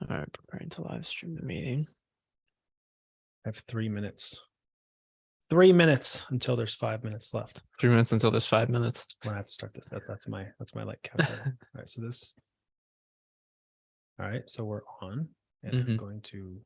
All right, preparing to live stream the meeting. I have 3 minutes. 3 minutes until there's 5 minutes left. 3 minutes until there's 5 minutes. When I have to start this, that's my like calculator. All right, so this. All right, so we're on, and I'm going to.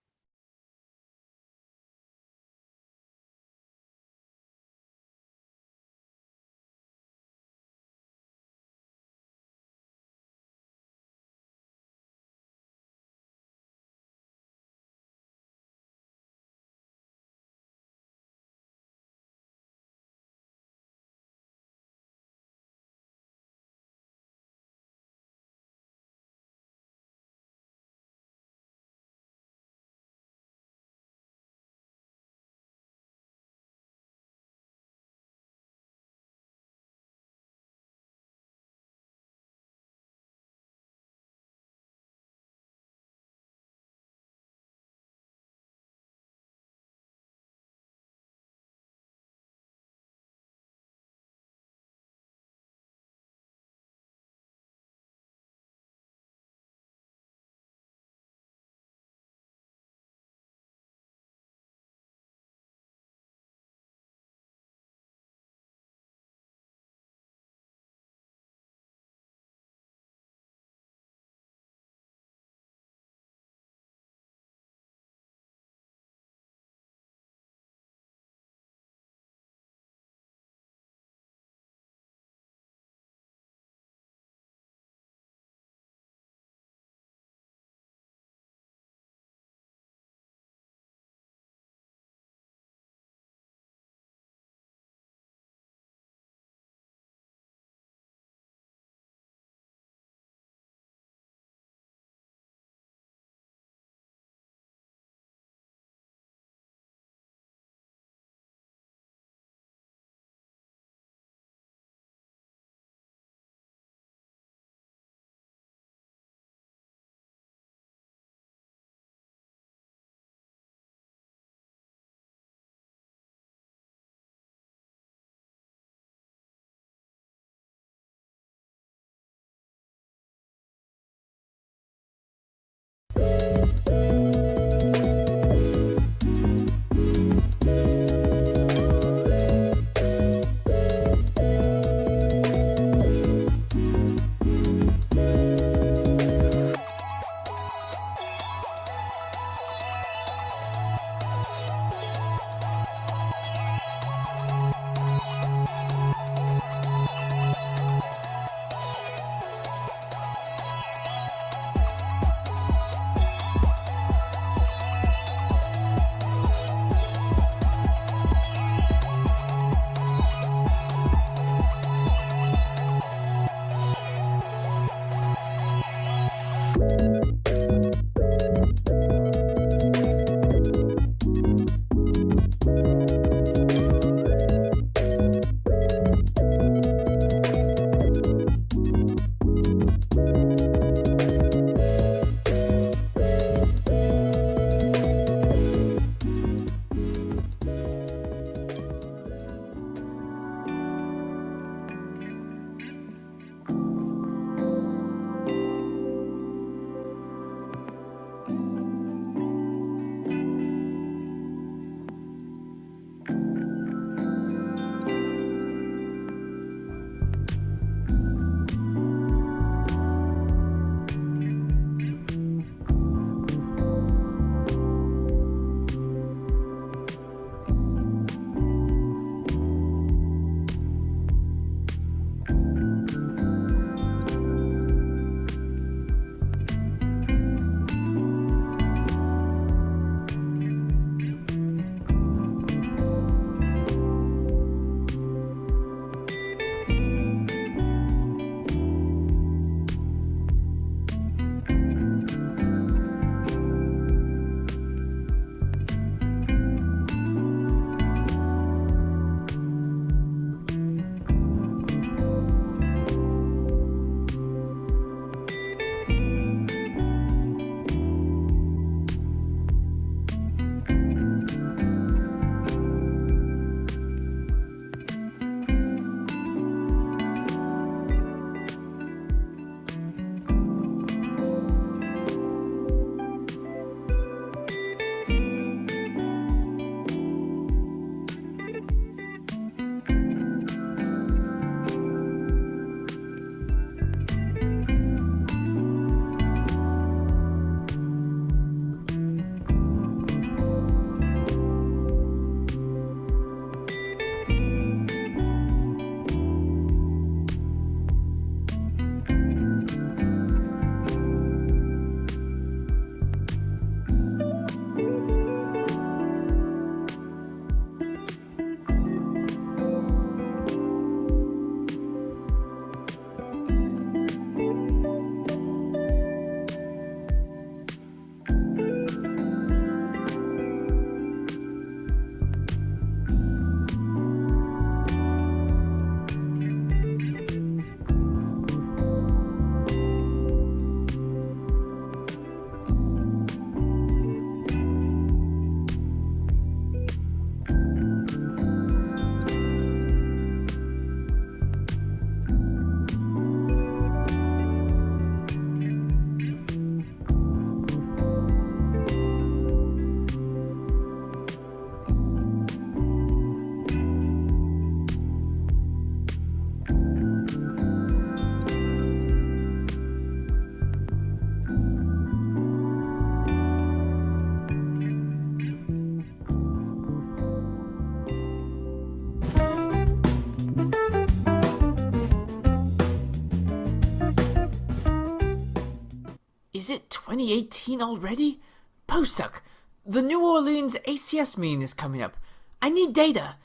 Is it 2018 already? Postdoc, the New Orleans ACS meeting is coming up. I need data.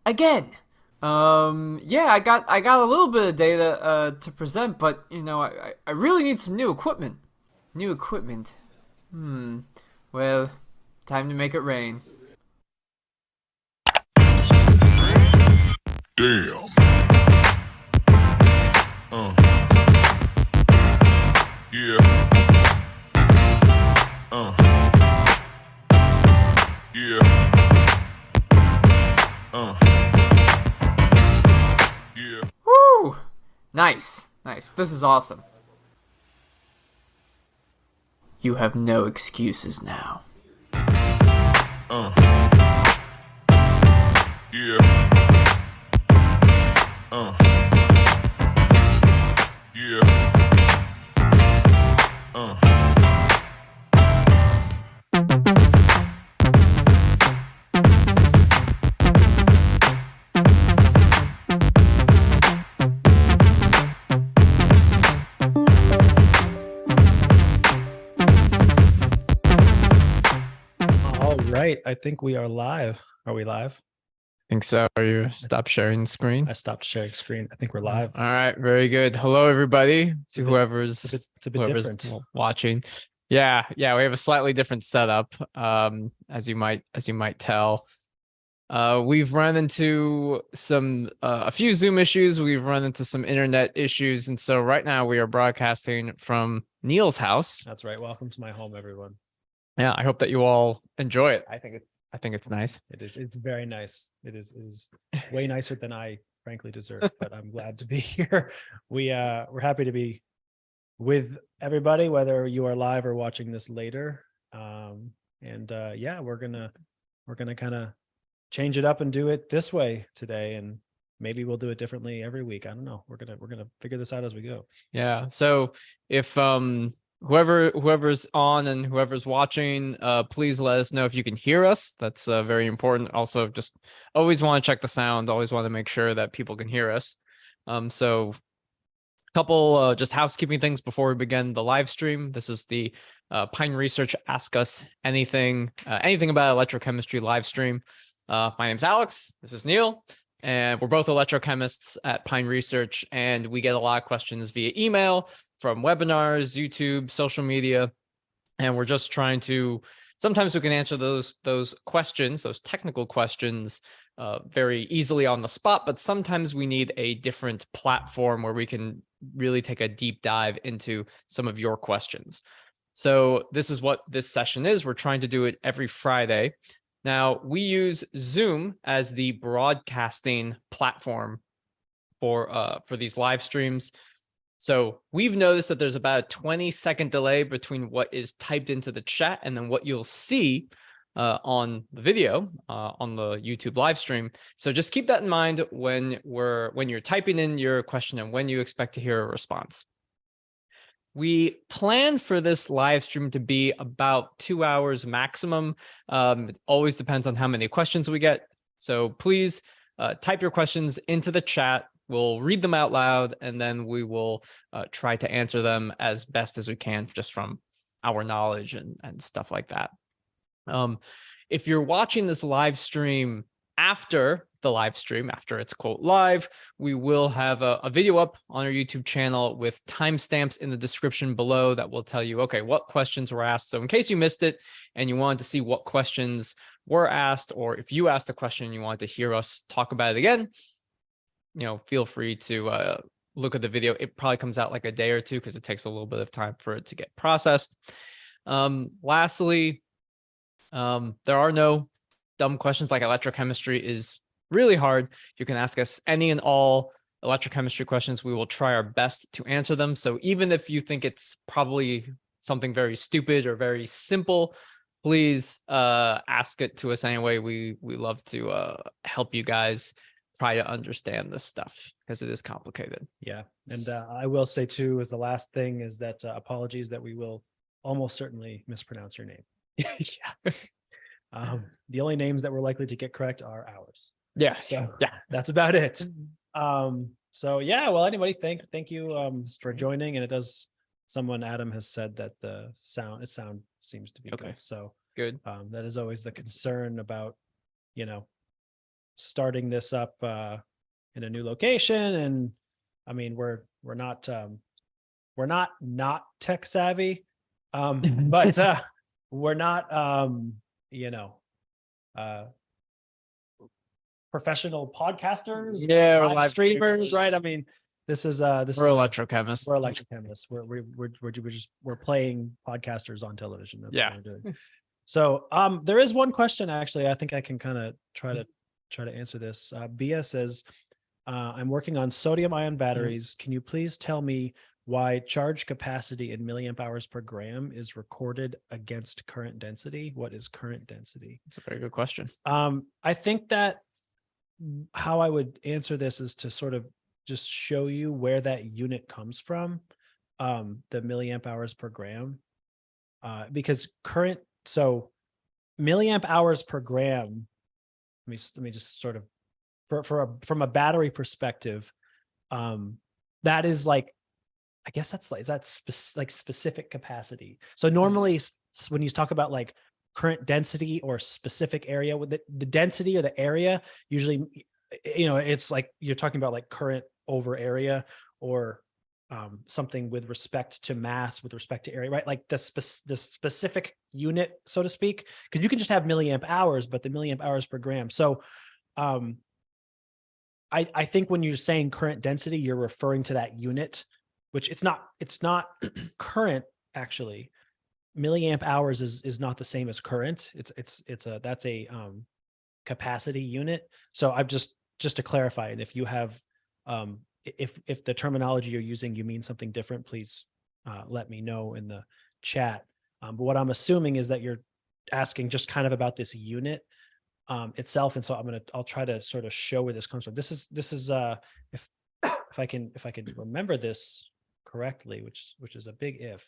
Again. Yeah, I got a little bit of data to present, but you know, I really need some new equipment. New equipment. Well, time to make it rain. Damn. Yeah. Yeah. Yeah. Woo! Nice. This is awesome. You have no excuses now. Yeah. Yeah. All right. I think we are live. Are we live? Think so. You stop sharing the screen. I stopped sharing screen. I think we're live. All right, very good. Hello, everybody. To bit- whoever's It's a bit different. watching. Yeah, we have a slightly different setup. As you might tell. We've run into some a few Zoom issues. We've run into some internet issues, and so right now we are broadcasting from Neil's house. That's right. Welcome to my home, everyone. Yeah, I hope that you all enjoy it. I think it's nice. It is. It's very nice. It is way nicer than I frankly deserve, but I'm glad to be here. We're happy to be with everybody, whether you are live or watching this later. Yeah, we're gonna kind of change it up and do it this way today, and maybe we'll do it differently every week. I don't know. We're gonna figure this out as we go. Yeah. So if whoever's on and whoever's watching, please let us know if you can hear us. That's very important. Also, just always want to check the sound. Always want to make sure that people can hear us. So a couple just housekeeping things before we begin the live stream. This is the Pine Research Ask Us anything about electrochemistry live stream. My name's Alex. This is Neil. And we're both electrochemists at Pine Research, and we get a lot of questions via email from webinars, YouTube, social media, and we're just trying to. Sometimes we can answer those questions, those technical questions, very easily on the spot. But sometimes we need a different platform where we can really take a deep dive into some of your questions. So this is what this session is. We're trying to do it every Friday. Now, we use Zoom as the broadcasting platform for these live streams. So we've noticed that there's about a 20-second delay between what is typed into the chat and then what you'll see on the video on the YouTube live stream. So just keep that in mind when you're typing in your question and when you expect to hear a response. We plan for this live stream to be about 2 hours maximum. It always depends on how many questions we get. So please type your questions into the chat. We'll read them out loud, and then we will try to answer them as best as we can just from our knowledge and stuff like that. If you're watching this live stream after the live stream, after it's quote live, we will have a video up on our YouTube channel with timestamps in the description below that will tell you, okay, what questions were asked. So in case you missed it and you wanted to see what questions were asked, or if you asked a question and you wanted to hear us talk about it again, feel free to look at the video. It probably comes out like a day or two because it takes a little bit of time for it to get processed. Lastly, there are no dumb questions. Like electrochemistry is really hard. You can ask us any and all electrochemistry questions. We will try our best to answer them. So even if you think it's probably something very stupid or very simple, please ask it to us anyway. We love to help you guys try to understand this stuff because it is complicated. Yeah. And I will say too, as the last thing is that apologies that we will almost certainly mispronounce your name. Yeah. The only names that we're likely to get correct are ours. Yeah. So yeah, that's about it. So yeah, well, anybody, thank you for joining. And it does someone, Adam, has said that the sound seems to be Okay. good. So Good. that is always the concern about, starting this up in a new location. And I mean, we're not tech savvy, but we're not professional podcasters, Yeah, or live live streamers, streamers. right? I mean, this is We're electrochemists. we're electrochemists. We're playing podcasters on television. That's Yeah. what we're doing. So there is one question, actually. I think I can kind of try to answer this. Bia says, I'm working on sodium ion batteries. Can you please tell me why charge capacity in milliamp hours per gram is recorded against current density? What is current density? That's a very good question. I think that how I would answer this is to sort of just show you where that unit comes from, the milliamp hours per gram, because so milliamp hours per gram. Let me just sort of from a battery perspective, that is like, I guess that's specific capacity. So normally when you talk about like current density or specific area, with the density or the area, usually, it's like you're talking about like current over area, or something with respect to mass, with respect to area, right? Like the specific unit, so to speak, because you can just have milliamp hours, but the milliamp hours per gram. So I think when you're saying current density, you're referring to that unit, which it's not current, actually. Milliamp hours is not the same as current. That's a capacity unit. So I'm just to clarify, and if you have if the terminology you're using, you mean something different, please let me know in the chat. But what I'm assuming is that you're asking just kind of about this unit itself, and so I'll try to sort of show where this comes from. This is if I can remember this correctly, which is a big if.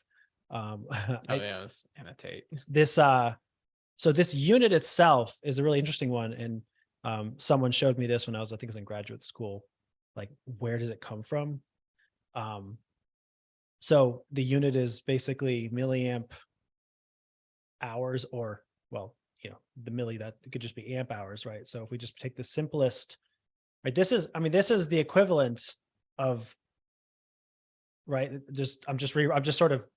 Let's annotate this. So this unit itself is a really interesting one, and someone showed me this when I think it was in graduate school. Like, where does it come from? So the unit is basically milliamp hours, or the milli, that it could just be amp hours, right? So if we just take the simplest, right, this is the equivalent of, right? I'm just sort of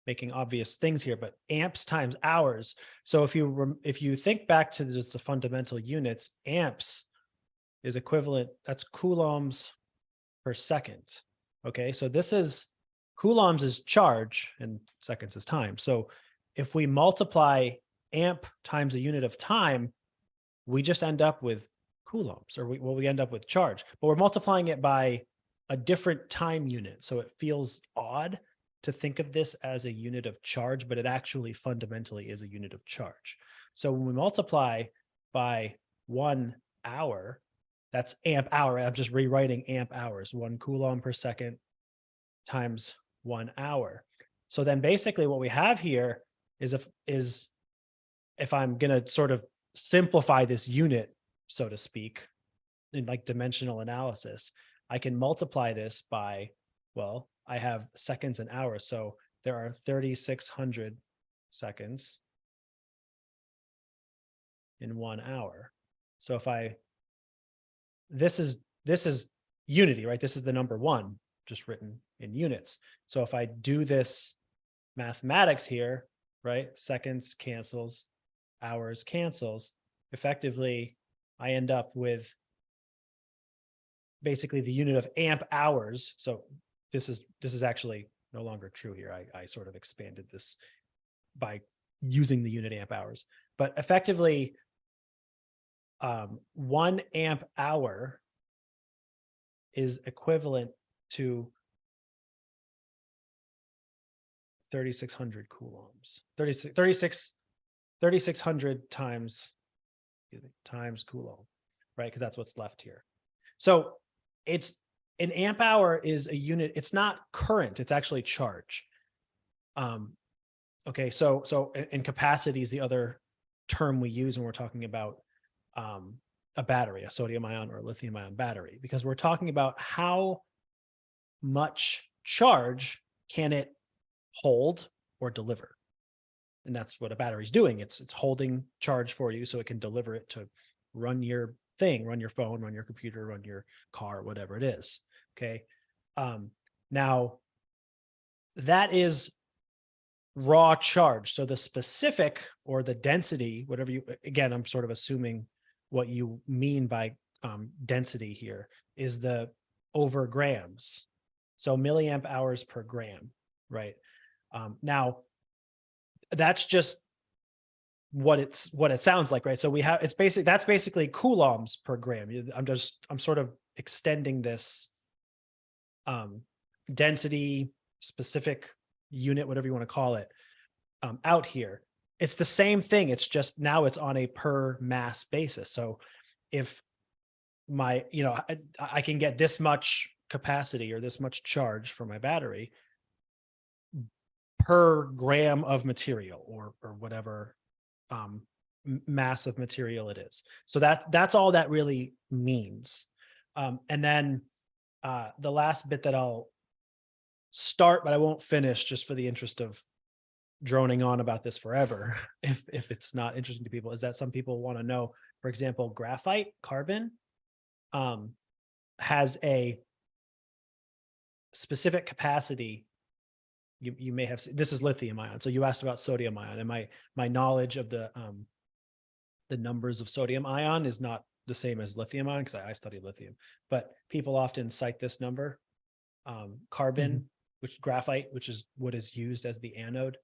making obvious things here, but amps times hours. So if you think back to just the fundamental units, amps is equivalent, that's coulombs per second. Okay, so this is coulombs is charge and seconds is time. So if we multiply amp times a unit of time, we just end up with coulombs, or we end up with charge, but we're multiplying it by a different time unit. So it feels odd to think of this as a unit of charge, but it actually fundamentally is a unit of charge. So when we multiply by 1 hour, that's amp hour. I'm just rewriting amp hours, 1 coulomb per second times 1 hour. So then basically what we have here is if I'm going to sort of simplify this unit, so to speak, in like dimensional analysis, I can multiply this by, well, I have seconds and hours. So there are 3,600 seconds in 1 hour. So if this is unity, right? This is the number 1, just written in units. So if I do this mathematics here, right? Seconds cancels, hours cancels. Effectively, I end up with basically the unit of amp hours. So this is actually no longer true here. I sort of expanded this by using the unit amp hours, but effectively 1 amp hour is equivalent to 3,600 coulombs. 3,600 times coulomb, right? Because that's what's left here. So it's an amp hour is a unit. It's not current. It's actually charge. Okay. So and capacity is the other term we use when we're talking about a battery, a sodium ion or a lithium ion battery, because we're talking about how much charge can it hold or deliver? And that's what a battery is doing. It's holding charge for you so it can deliver it to run your thing, run your phone, run your computer, run your car, whatever it is. Okay. Now that is raw charge. So the specific or the density, whatever you, again, I'm sort of assuming what you mean by density here is the over grams. So milliamp hours per gram, right? Now that's just what it sounds like, right? So we have, that's basically coulombs per gram. I'm sort of extending this density specific unit, whatever you want to call it, out here. It's the same thing. It's just now it's on a per mass basis. So if my, I can get this much capacity or this much charge for my battery per gram of material or whatever mass of material it is. So that's all that really means. And then the last bit that I'll start, but I won't finish just for the interest of droning on about this forever, if it's not interesting to people, is that some people want to know, for example, graphite, carbon, has a specific capacity. You may have seen, this is lithium ion. So you asked about sodium ion, and my knowledge of the numbers of sodium ion is not the same as lithium ion because I study lithium, but people often cite this number. Carbon, which graphite, which is what is used as the anode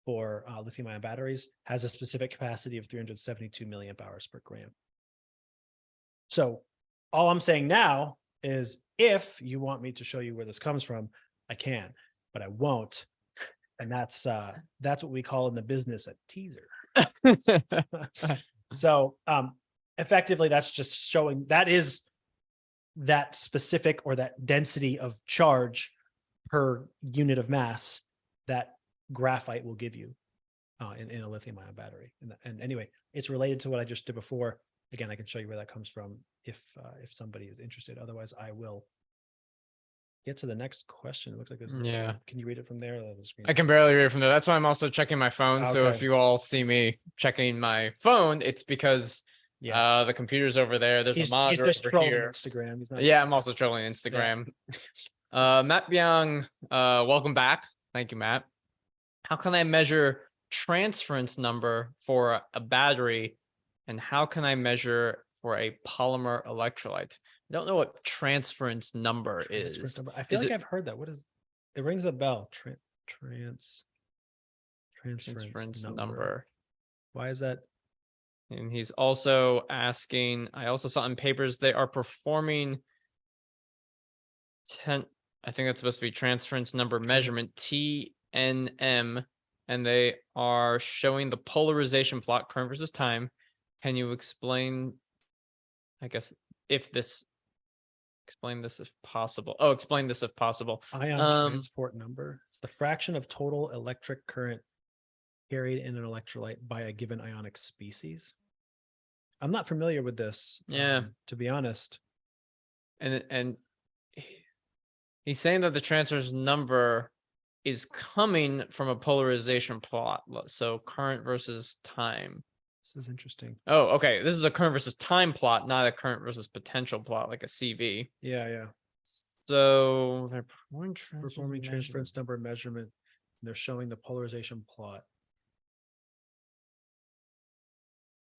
for lithium ion batteries, has a specific capacity of 372 milliamp hours per gram. So all I'm saying now is if you want me to show you where this comes from, I can, but I won't. And that's what we call in the business a teaser. So effectively, that's just showing that is that specific or that density of charge per unit of mass that graphite will give you in a lithium ion battery. And anyway, it's related to what I just did before. Again, I can show you where that comes from if somebody is interested. Otherwise, I will get to the next question. It looks like there's Can you read it from there? The screen. I can barely read it from there. That's why I'm also checking my phone. So Okay. if you all see me checking my phone, it's because the computer's over there. There's a monitor he's just over trolling here. Instagram. He's not. Yeah, I'm also trolling Instagram. Matt Byung, welcome back. Thank you, Matt. How can I measure transference number for a battery, and how can I measure for a polymer electrolyte? I don't know what transference number is. Number. I feel like I've heard that. What is? It rings a bell. Transference number. Why is that? And he's also asking, I also saw in papers they are performing I think that's supposed to be transference number measurement, TNM, and they are showing the polarization plot, current versus time. Can you explain, I guess, explain this if possible. Oh, explain this if possible. Ion transport number. It's the fraction of total electric current carried in an electrolyte by a given ionic species. I'm not familiar with this. To be honest. And he's saying that the transference number is coming from a polarization plot. So current versus time. This is interesting. Oh, okay. This is a current versus time plot, not a current versus potential plot like a CV. Yeah. So they're performing transference number measurement. And they're showing the polarization plot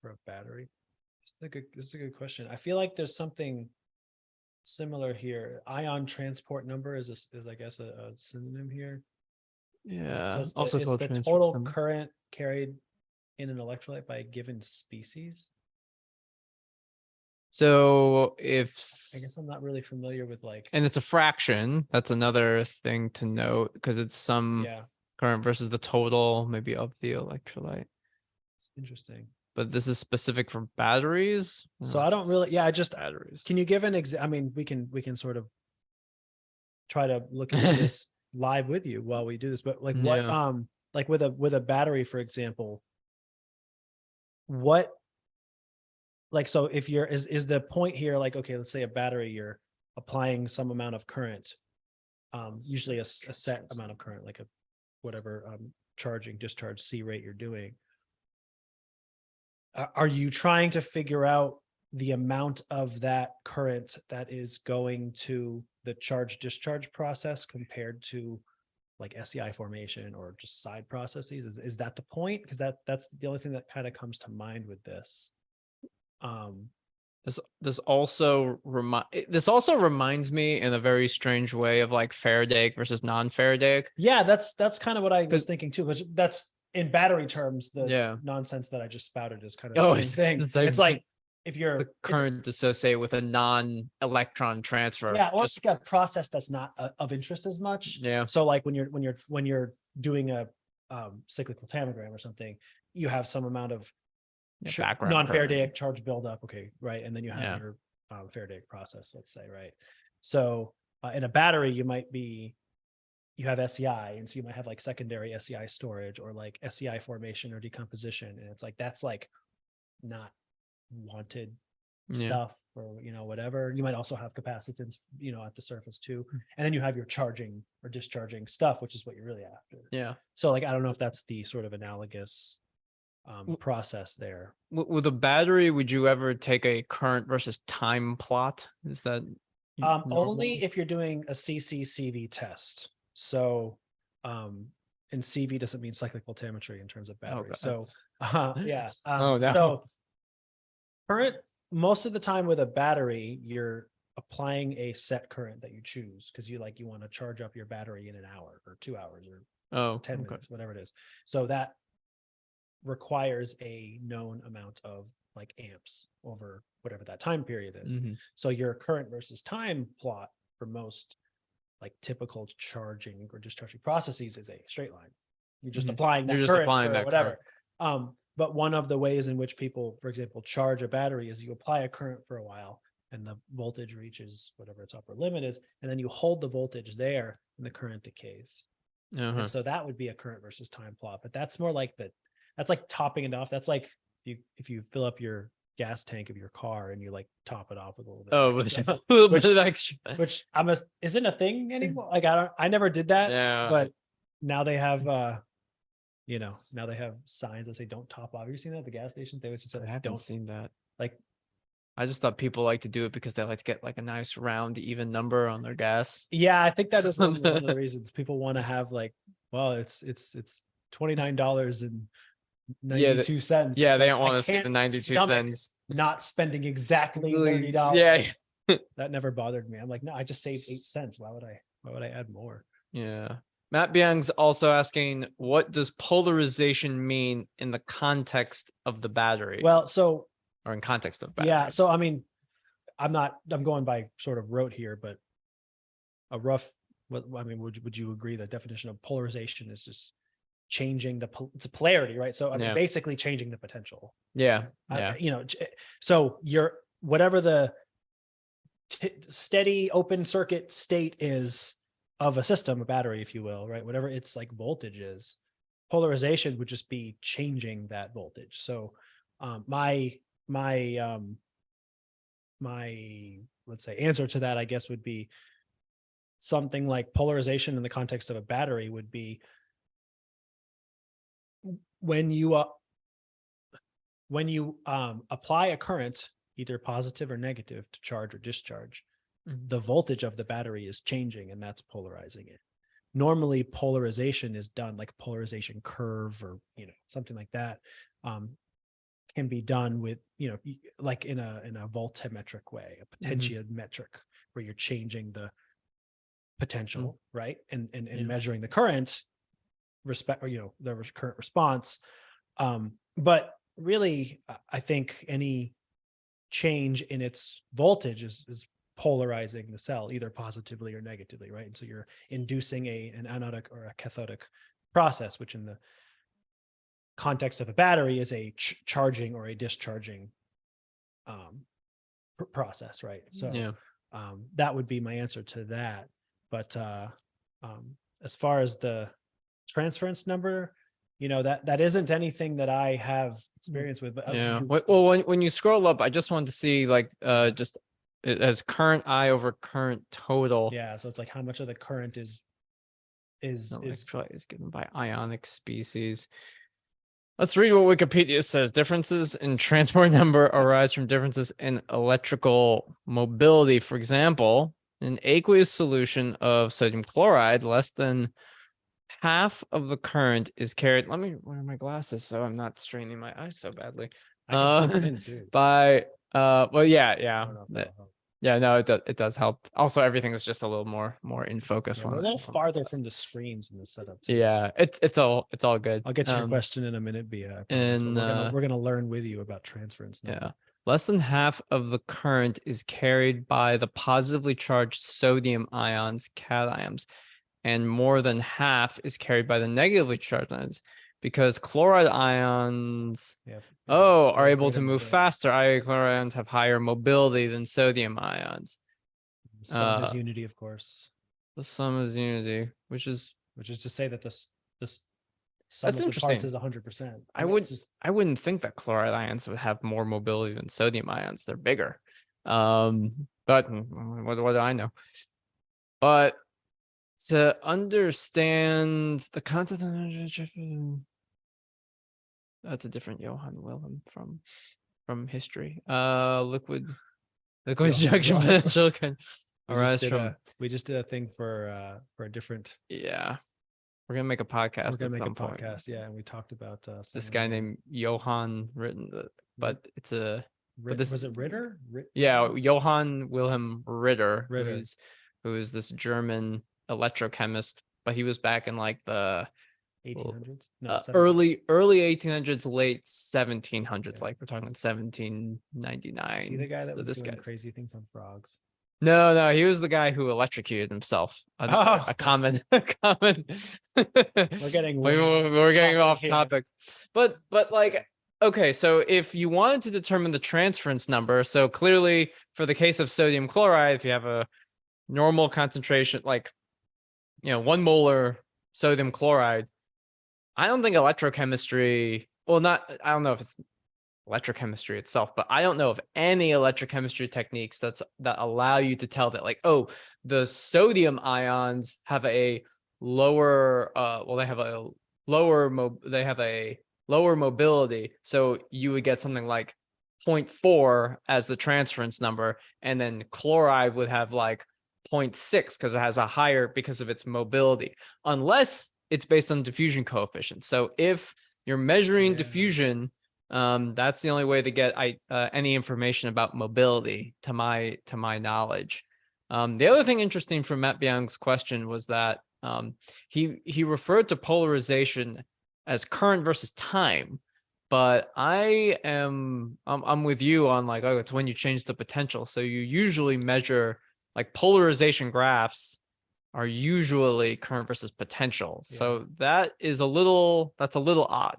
for a battery. This is a good question. I feel like there's something similar here. Ion transport number is I guess a synonym here. Yeah. So it's the total current carried in an electrolyte by a given species. So I guess I'm not really familiar with and it's a fraction. That's another thing to note because it's some current versus the total maybe of the electrolyte. Interesting. But this is specific for batteries. So I don't really, I just batteries. Can you give an I mean, we can sort of try to look at this live with you while we do this, but like what, like with a battery, for example, what, like, so if you're, is the point here, like, okay, let's say a battery, you're applying some amount of current. usually a set amount of current, like a whatever charging, discharge, C rate you're doing. Are you trying to figure out the amount of that current that is going to the charge discharge process compared to like SEI formation or just side processes? Is that the point? Because that's the only thing that kind of comes to mind with this. This also reminds me in a very strange way of like Faradaic versus non-Faradaic. Yeah, that's kind of what I was thinking too. But that's in battery terms, the nonsense that I just spouted is kind of the same thing. It's like if you're the current associated with a non-electron transfer. Yeah, well, it's got a process that's not of interest as much. Yeah. So like when you're doing a cyclic voltammogram or something, you have some amount of background non-Faradaic charge buildup. Okay, right, and then you have your Faradaic process. Let's say, right. So in a battery, you have SEI, and so you might have like secondary SEI storage or like SEI formation or decomposition, and it's like that's like not wanted stuff or whatever. You might also have capacitance at the surface too, and then you have your charging or discharging stuff, which is what you're really after. So like I don't know if that's the sort of analogous process there. With a battery, would you ever take a current versus time plot? Is that only if you're doing a CCCV test? So and CV doesn't mean cyclic voltammetry in terms of battery. So so current, most of the time with a battery, you're applying a set current that you choose because you want to charge up your battery in an hour or 2 hours or 10 minutes, whatever it is. So that requires a known amount of like amps over whatever that time period is. So your current versus time plot for most like typical charging or discharging processes is a straight line. You're just applying that current or whatever. But one of the ways in which people, for example, charge a battery is you apply a current for a while and the voltage reaches whatever its upper limit is, and then you hold the voltage there and the current decays. And so that would be a current versus time plot. But that's more like that's like topping it off. That's like if you fill up your gas tank of your car and you like top it off with a little bit. With a little bit of extra. Which isn't a thing anymore. Like I never did that. But now they have now they have signs that say don't top off. Have you seen that at the gas station? They always say I haven't seen that. Like I just thought people like to do it because they like to get like a nice round even number on their gas. Yeah, I think that is one of the reasons people want to have like, well, it's $29.92. Yeah, they don't want to see the 92 cents. Not spending exactly $30. Yeah. That never bothered me. I'm like, no, I just saved 8 cents. Why would I add more? Yeah. Matt Byung's also asking, what does polarization mean in the context of the battery? Well, so or in context of battery. Yeah, so I mean, I'm going by sort of rote here, but a rough, I mean, would you agree the definition of polarization is just changing it's a polarity, right? So I mean, basically changing the potential. Yeah. So you're whatever the steady open circuit state is of a system, a battery, if you will, right? Whatever its like voltage is, polarization would just be changing that voltage. So my let's say answer to that, I guess, would be something like polarization in the context of a battery would be when you apply a current, either positive or negative, to charge or discharge, the voltage of the battery is changing, and that's polarizing it. Normally, polarization is done like a polarization curve or something like that. Can be done with like in a voltammetric way, a potentiometric, where you're changing the potential, right, and measuring the current the current response. But really, I think any change in its voltage is polarizing the cell either positively or negatively, right? And so you're inducing an anodic or a cathodic process, which in the context of a battery is a charging or a discharging process, right? So that would be my answer to that. But as far as the transference number, that isn't anything that I have experience with. But well, when you scroll up, I just wanted to see like just it has current I over current total. Yeah, so it's like how much of the current is The electrolyte is given by ionic species. Let's read what Wikipedia says. Differences in transport number arise from differences in electrical mobility. For example, in an aqueous solution of sodium chloride, less than half of the current is carried. Let me wear my glasses so I'm not straining my eyes so badly. I can zoom in too. By well, yeah, I don't know if that'll help. yeah, no, it does help. Also, everything is just a little more in focus. Yeah, we're a little farther from the screens in the setup too. Yeah, it's all good. I'll get to your question in a minute, Bia. I promise, but we're gonna learn with you about transference now. Yeah. Less than half of the current is carried by the positively charged sodium ions, cations, and more than half is carried by the negatively charged ions, because chloride ions are able to move faster. Chloride ions have higher mobility than sodium ions. Sum is unity, of course. The sum is unity, which is to say that this sum that's of the interesting. parts is 100%. I wouldn't think that chloride ions would have more mobility than sodium ions. They're bigger. But what do I know? But to understand the content of that's a different Johann Wilhelm from history. Liquid junction potential can arise from. We just did a thing for a different. Yeah, we're gonna make a podcast. We're gonna make a point. podcast. Yeah, and we talked about this guy named Johann but it's a. But this was it Ritter? Yeah, Johann Wilhelm Ritter. Who is this German electrochemist, but he was back in like the 1800s, early 1800s, late 1700s. Like we're talking 1799. See the guy that was doing crazy things on frogs? No, he was the guy who electrocuted himself. A common. We're getting off topic, but like. Okay, so if you wanted to determine the transference number, so clearly for the case of sodium chloride, if you have a normal concentration, like, 1 molar sodium chloride, I don't think electrochemistry, I don't know if it's electrochemistry itself, but I don't know of any electrochemistry techniques that allow you to tell that, like, oh, the sodium ions have a lower, they have a lower mobility, so you would get something like 0.4 as the transference number, and then chloride would have like 0.6 because it has a higher because of its mobility, unless it's based on diffusion coefficient. So if you're measuring diffusion, that's the only way to get any information about mobility to my knowledge. The other thing interesting from Matt Byung's question was that he referred to polarization as current versus time, but I'm with you on like, oh, it's when you change the potential. So you usually measure, like, polarization graphs are usually current versus potential. Yeah. So that's a little odd.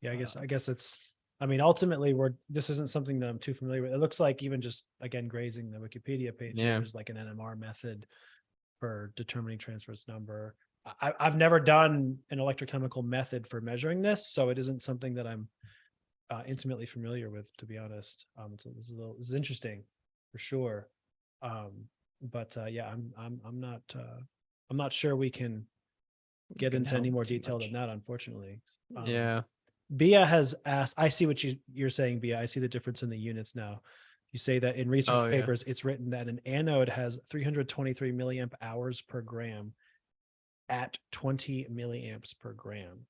Yeah, I guess it's, ultimately this isn't something that I'm too familiar with. It looks like, even just again grazing the Wikipedia page, there's like an NMR method for determining transverse number. I've never done an electrochemical method for measuring this, so it isn't something that I'm intimately familiar with, to be honest. So this is interesting for sure. But I'm not sure we can get into any more detail than that, unfortunately. Bia has asked, I see what you're saying, Bia. I see the difference in the units now. You say that in research papers, it's written that an anode has 323 milliamp hours per gram at 20 milliamps per gram.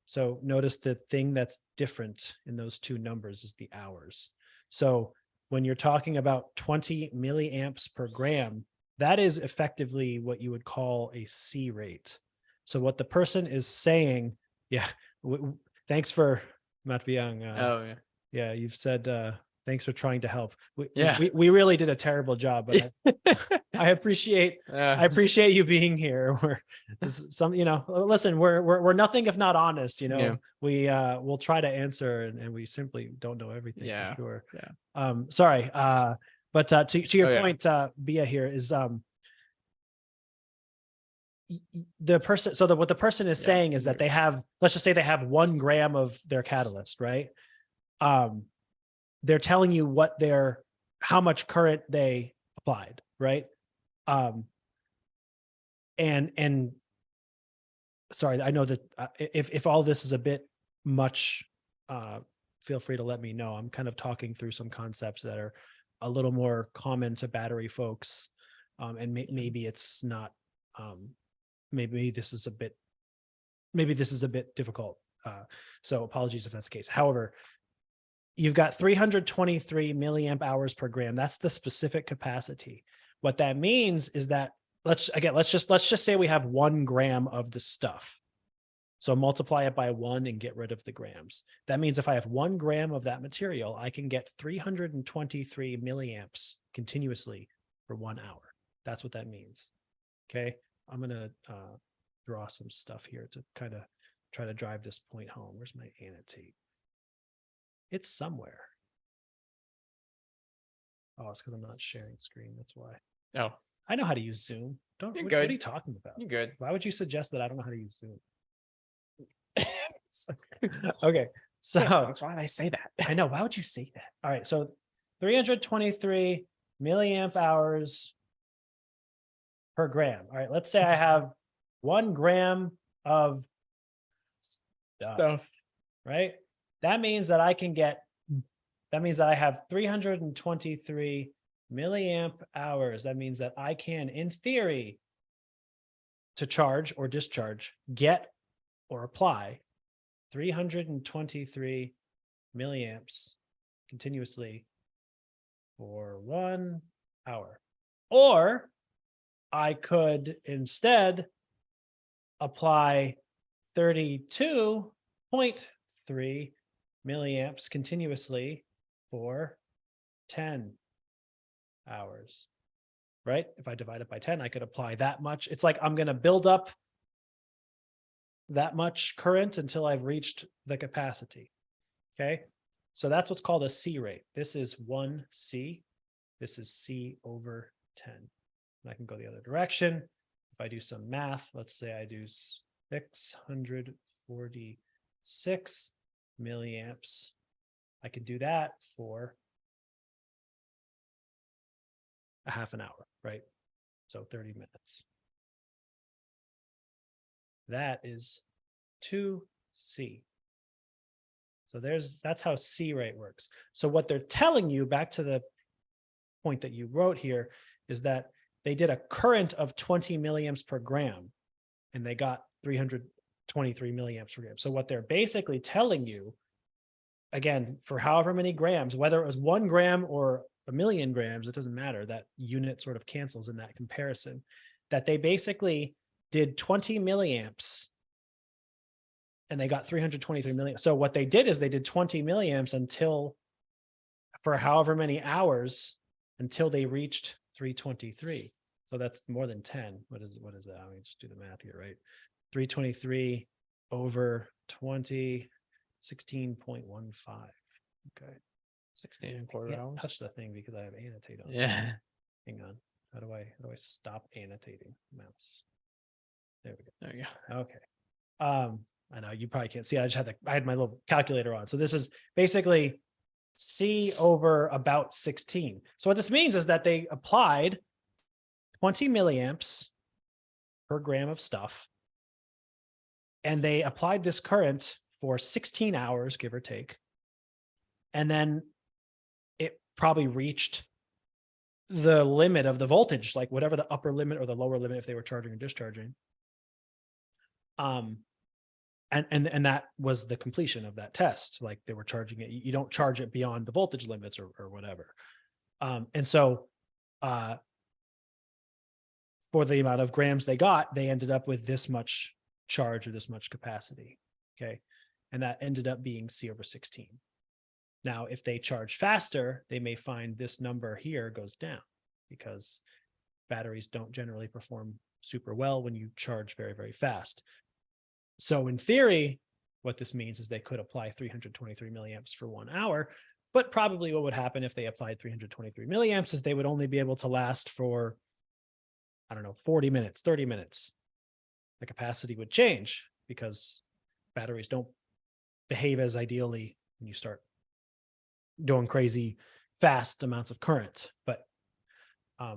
So notice the thing that's different in those two numbers is the hours. So when you're talking about 20 milliamps per gram, that is effectively what you would call a C rate. So what the person is saying, thanks for Matt Byung. You've said, thanks for trying to help. We really did a terrible job, but I appreciate you being here. Listen, we're nothing if not honest. We'll try to answer, and we simply don't know everything. For sure. Sorry, but to your point, Bia here is the person. So what the person is saying is that they have, let's just say they have 1 gram of their catalyst, right? They're telling you what their how much current they applied, right? And sorry, I know that if all this is a bit much, feel free to let me know. I'm kind of talking through some concepts that are a little more common to battery folks, and maybe it's not. Maybe this is a bit difficult. So apologies if that's the case. However, you've got 323 milliamp hours per gram. That's the specific capacity. What that means is that let's just say we have 1 gram of the stuff. So multiply it by 1 and get rid of the grams. That means if I have 1 gram of that material, I can get 323 milliamps continuously for 1 hour. That's what that means. Okay. I'm going to draw some stuff here to kind of try to drive this point home. Where's my annotate? It's somewhere. Oh, it's because I'm not sharing screen. That's why. Oh, I know how to use Zoom. You're What good. are you talking about? you're good. Why would you suggest that I don't know how to use Zoom? Okay, so Why did I say that? I know. Why would you say that? All right, so 323 milliamp hours per gram. All right, let's say I have 1 gram of stuff, right? That means that I have 323 milliamp hours. That means that I can, in theory, to charge or discharge, get or apply 323 milliamps continuously for 1 hour. Or I could instead apply 32.3 milliamps continuously for 10 hours, right? If I divide it by 10, I could apply that much. It's like I'm going to build up that much current until I've reached the capacity. Okay. So that's what's called a C rate. This is 1C. This is C over 10. And I can go the other direction. If I do some math, let's say I do 646 milliamps. I could do that for a half an hour, right? So 30 minutes. That is 2C. So that's how C rate works. So what they're telling you, back to the point that you wrote here, is that they did a current of 20 milliamps per gram and they got 323 milliamps per gram. So what they're basically telling you, again, for however many grams, whether it was 1 gram or 1,000,000 grams, it doesn't matter. That unit sort of cancels in that comparison, that they basically did 20 milliamps and they got 323 milliamps. So what they did is they did 20 milliamps for however many hours until they reached 323. So that's more than 10. What is that? Let me just do the math here, right? 323 over 20, 16.15. Okay. 16.25 hours. Touch the thing because I have annotate on. Yeah. Hang on. How do I stop annotating mouse? There we go. There you go. Okay. I know you probably can't see it. I had my little calculator on. So this is basically C over about 16. So what this means is that they applied 20 milliamps per gram of stuff. And they applied this current for 16 hours, give or take. And then it probably reached the limit of the voltage, like whatever the upper limit or the lower limit, if they were charging or discharging. And that was the completion of that test. Like they were charging it. You don't charge it beyond the voltage limits or whatever. And so for the amount of grams they got, they ended up with this much charge or this much capacity. Okay. And that ended up being C over 16. Now, if they charge faster, they may find this number here goes down because batteries don't generally perform super well when you charge very, very fast. So in theory, what this means is they could apply 323 milliamps for 1 hour, but probably what would happen if they applied 323 milliamps is they would only be able to last for, 40 minutes, 30 minutes. The capacity would change because batteries don't behave as ideally when you start doing crazy fast amounts of current. But I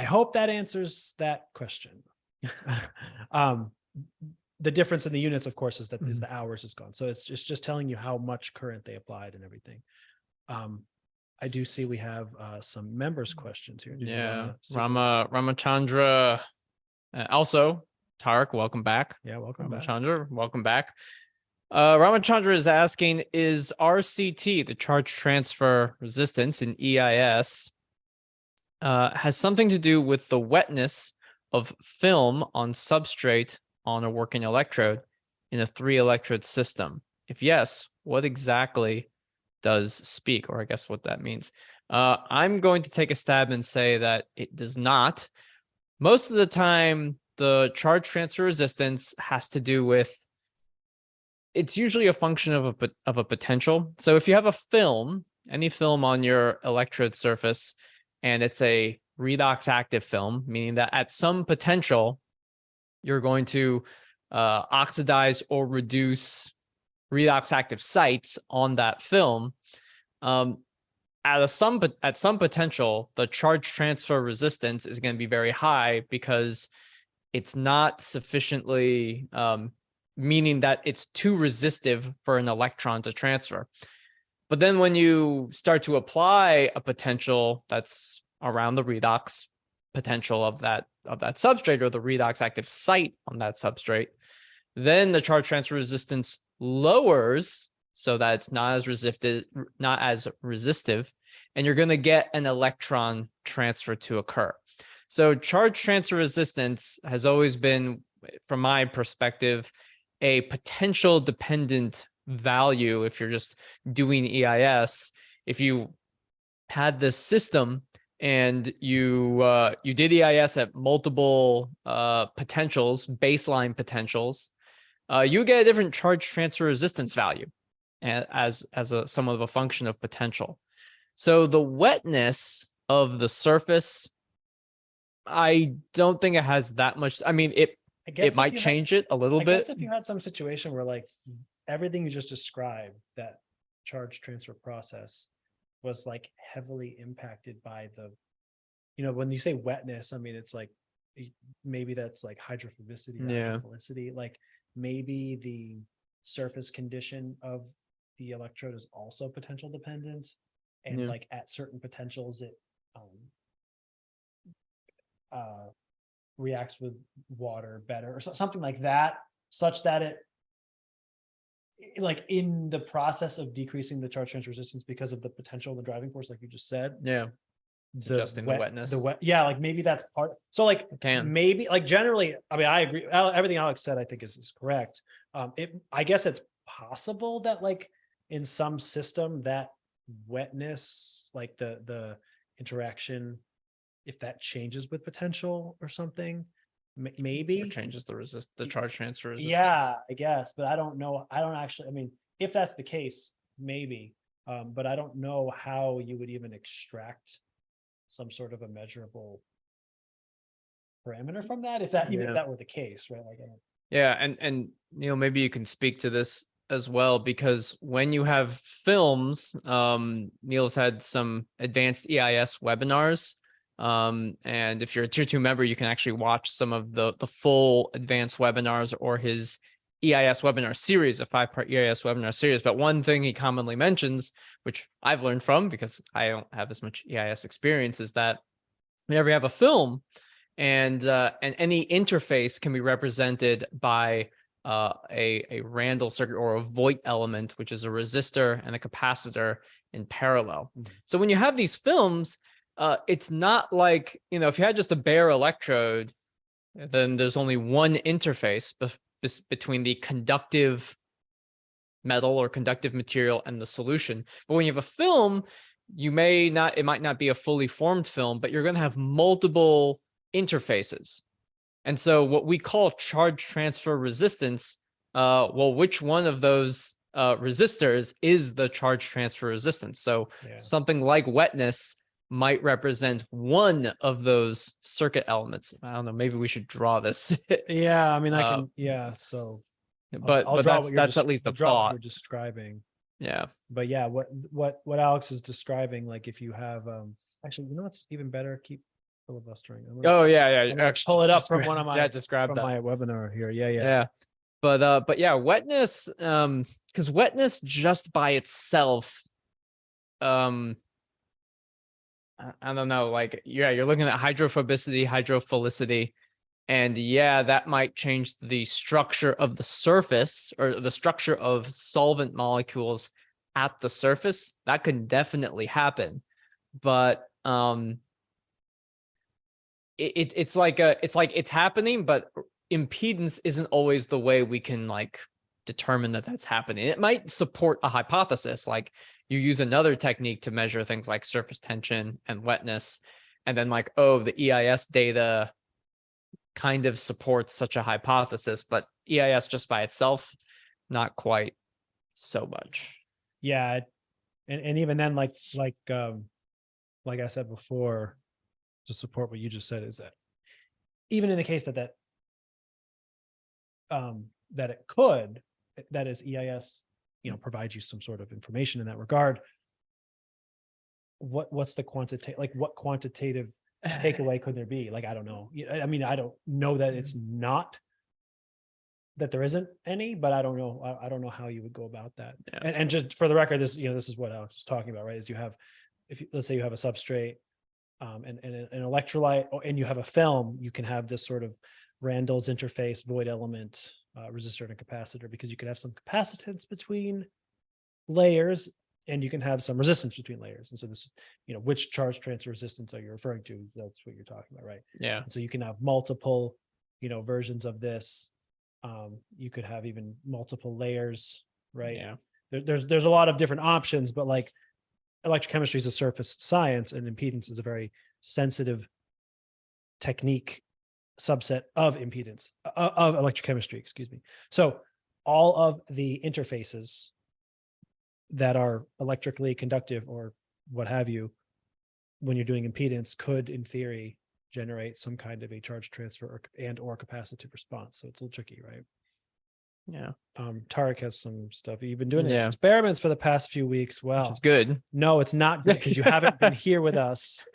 hope that answers that question. The difference in the units, of course, is that is the hours is gone. So it's just telling you how much current they applied and everything. I do see we have some members' questions here. Did you Yeah, wanna Ramachandra. Also, Tarek, welcome back. Yeah, welcome back. Ramachandra, welcome back. Ramachandra is asking, is RCT, the charge transfer resistance in EIS, has something to do with the wetness of film on substrate on a working electrode in a 3-electrode system? If yes, what exactly does speak, or I guess what that means? I'm going to take a stab and say that it does not. Most of the time, the charge transfer resistance has to do with, it's usually a function of a potential. So if you have a film, any film on your electrode surface, and it's a redox active film, meaning that at some potential, you're going to oxidize or reduce redox active sites on that film. At some potential, the charge transfer resistance is going to be very high because it's not sufficiently, meaning that it's too resistive for an electron to transfer. But then when you start to apply a potential that's around the redox potential of that substrate, or the redox active site on that substrate, then the charge transfer resistance lowers so that it's not as resistive, and you're going to get an electron transfer to occur. So charge transfer resistance has always been, from my perspective, a potential dependent value. If you're just doing EIS, if you had this system and you did EIS at multiple potentials, baseline potentials, you get a different charge transfer resistance value as somewhat of a function of potential. So the wetness of the surface, I don't think it has that much. I mean, it might change it a little bit. I guess if you had some situation where, like, everything you just described, that charge transfer process was like heavily impacted by the, when you say wetness, I mean, it's like, maybe that's like hydrophobicity, hydrophilicity. Like maybe the surface condition of the electrode is also potential dependent. And like at certain potentials, it reacts with water better or something like that, such that it, like in the process of decreasing the charge transfer resistance because of the potential and the driving force, like you just said. Yeah. Adjusting the wetness. Yeah, like maybe that's part. So like maybe, like generally, I mean, I agree. Everything Alex said, I think is correct. I guess it's possible that like in some system that wetness, like the interaction, if that changes with potential or something, maybe or changes the charge transfer resistance. Yeah, I guess, but I don't know. I don't actually, I mean, if that's the case, maybe, but I don't know how you would even extract some sort of a measurable parameter from that, if that, even if that were the case, right? Like, yeah, and maybe you can speak to this as well, because when you have films, Neil's had some advanced EIS webinars. And if you're a tier 2 member, you can actually watch some of the full advanced webinars or his EIS webinar series, a 5-part EIS webinar series. But one thing he commonly mentions, which I've learned from because I don't have as much EIS experience, is that whenever you have a film and any interface can be represented by a Randall circuit or a Voigt element, which is a resistor and a capacitor in parallel. So when you have these films, it's not like, if you had just a bare electrode, then there's only one interface between the conductive metal or conductive material and the solution. But when you have a film, it might not be a fully formed film, but you're going to have multiple interfaces. And so what we call charge transfer resistance, which one of those resistors is the charge transfer resistance? So something like wetness might represent one of those circuit elements. I don't know, maybe we should draw this. Yeah, I mean, I can, so but that's at least the thought. You're describing. Yeah. But yeah, what Alex is describing, like if you have actually, you know what's even better? Keep filibustering. Oh yeah, I'm yeah. gonna Actually, pull it up just from gra- one of yeah, my just grab from that. my webinar here. Yeah, yeah. Yeah. But yeah, wetness, because wetness just by itself, I don't know, like yeah, you're looking at hydrophobicity, hydrophilicity, and yeah, that might change the structure of the surface or the structure of solvent molecules at the surface. That can definitely happen, but it's like it's happening, but impedance isn't always the way we can like determine that that's happening. It might support a hypothesis, like you use another technique to measure things like surface tension and wetness, and then like, oh, the EIS data kind of supports such a hypothesis, but EIS just by itself, not quite so much. Yeah, and even then, like I said before, to support what you just said, is that even in the case that that it could, that is EIS, provides you some sort of information in that regard. What's the quantitative, like what quantitative takeaway could there be? Like, I don't know. I mean, I don't know that it's not, that there isn't any, but I don't know. I don't know how you would go about that. Yeah. And just for the record, this is what Alex was talking about, right? Is you have, let's say you have a substrate, and an electrolyte, and you have a film, you can have this sort of Randall's interface, void element, resistor and a capacitor, because you can have some capacitance between layers and you can have some resistance between layers. And so this, which charge transfer resistance are you referring to? That's what you're talking about, right? Yeah. And so you can have multiple, versions of this. You could have even multiple layers, right? Yeah. There's a lot of different options, but like electrochemistry is a surface science, and impedance is a very sensitive technique subset of impedance, of electrochemistry, excuse me. So all of the interfaces that are electrically conductive or what have you, when you're doing impedance, could in theory generate some kind of a charge transfer or capacitive response. So it's a little tricky, right? Yeah. Tarek has some stuff. You've been doing Yeah. experiments for the past few weeks. Well, It's good. no, it's not good because you haven't been here with us.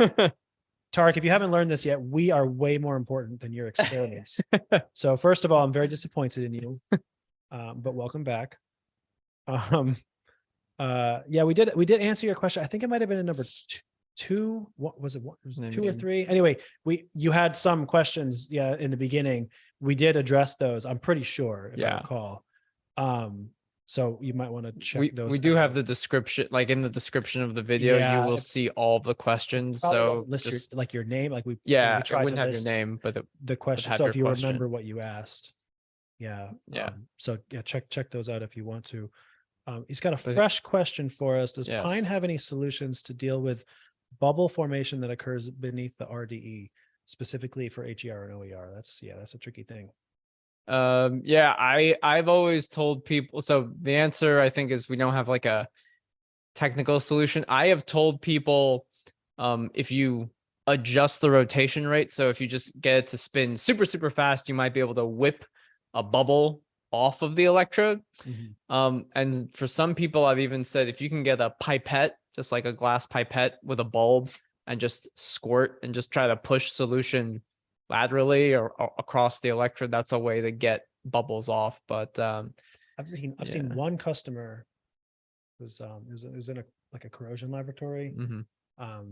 Tarek, if you haven't learned this yet, we are way more important than your experiments. So first of all, I'm very disappointed in you, but welcome back. Yeah, we did answer your question. I think it might have been a number two. What was it? What was it, 2 or 3? Anyway, you had some questions, yeah, in the beginning. We did address those, I'm pretty sure, if I recall. So you might want to check those. We do have the description, like in the description of the video, you will see all the questions. So list your name, like we it tried wouldn't to have your list name, but the question. So if you remember what you asked, yeah. So yeah, check those out if you want to. He's got a fresh question for us. Does Pine have any solutions to deal with bubble formation that occurs beneath the RDE, specifically for HER and OER? That's a tricky thing. I've always told people, so the answer I think is we don't have like a technical solution. I have told people, if you adjust the rotation rate, so if you just get it to spin super, super fast, you might be able to whip a bubble off of the electrode. And for some people, I've even said, if you can get a pipette, just like a glass pipette with a bulb, and just squirt and just try to push solution laterally or across the electrode, that's a way to get bubbles off. But I've seen one customer was in a corrosion laboratory. I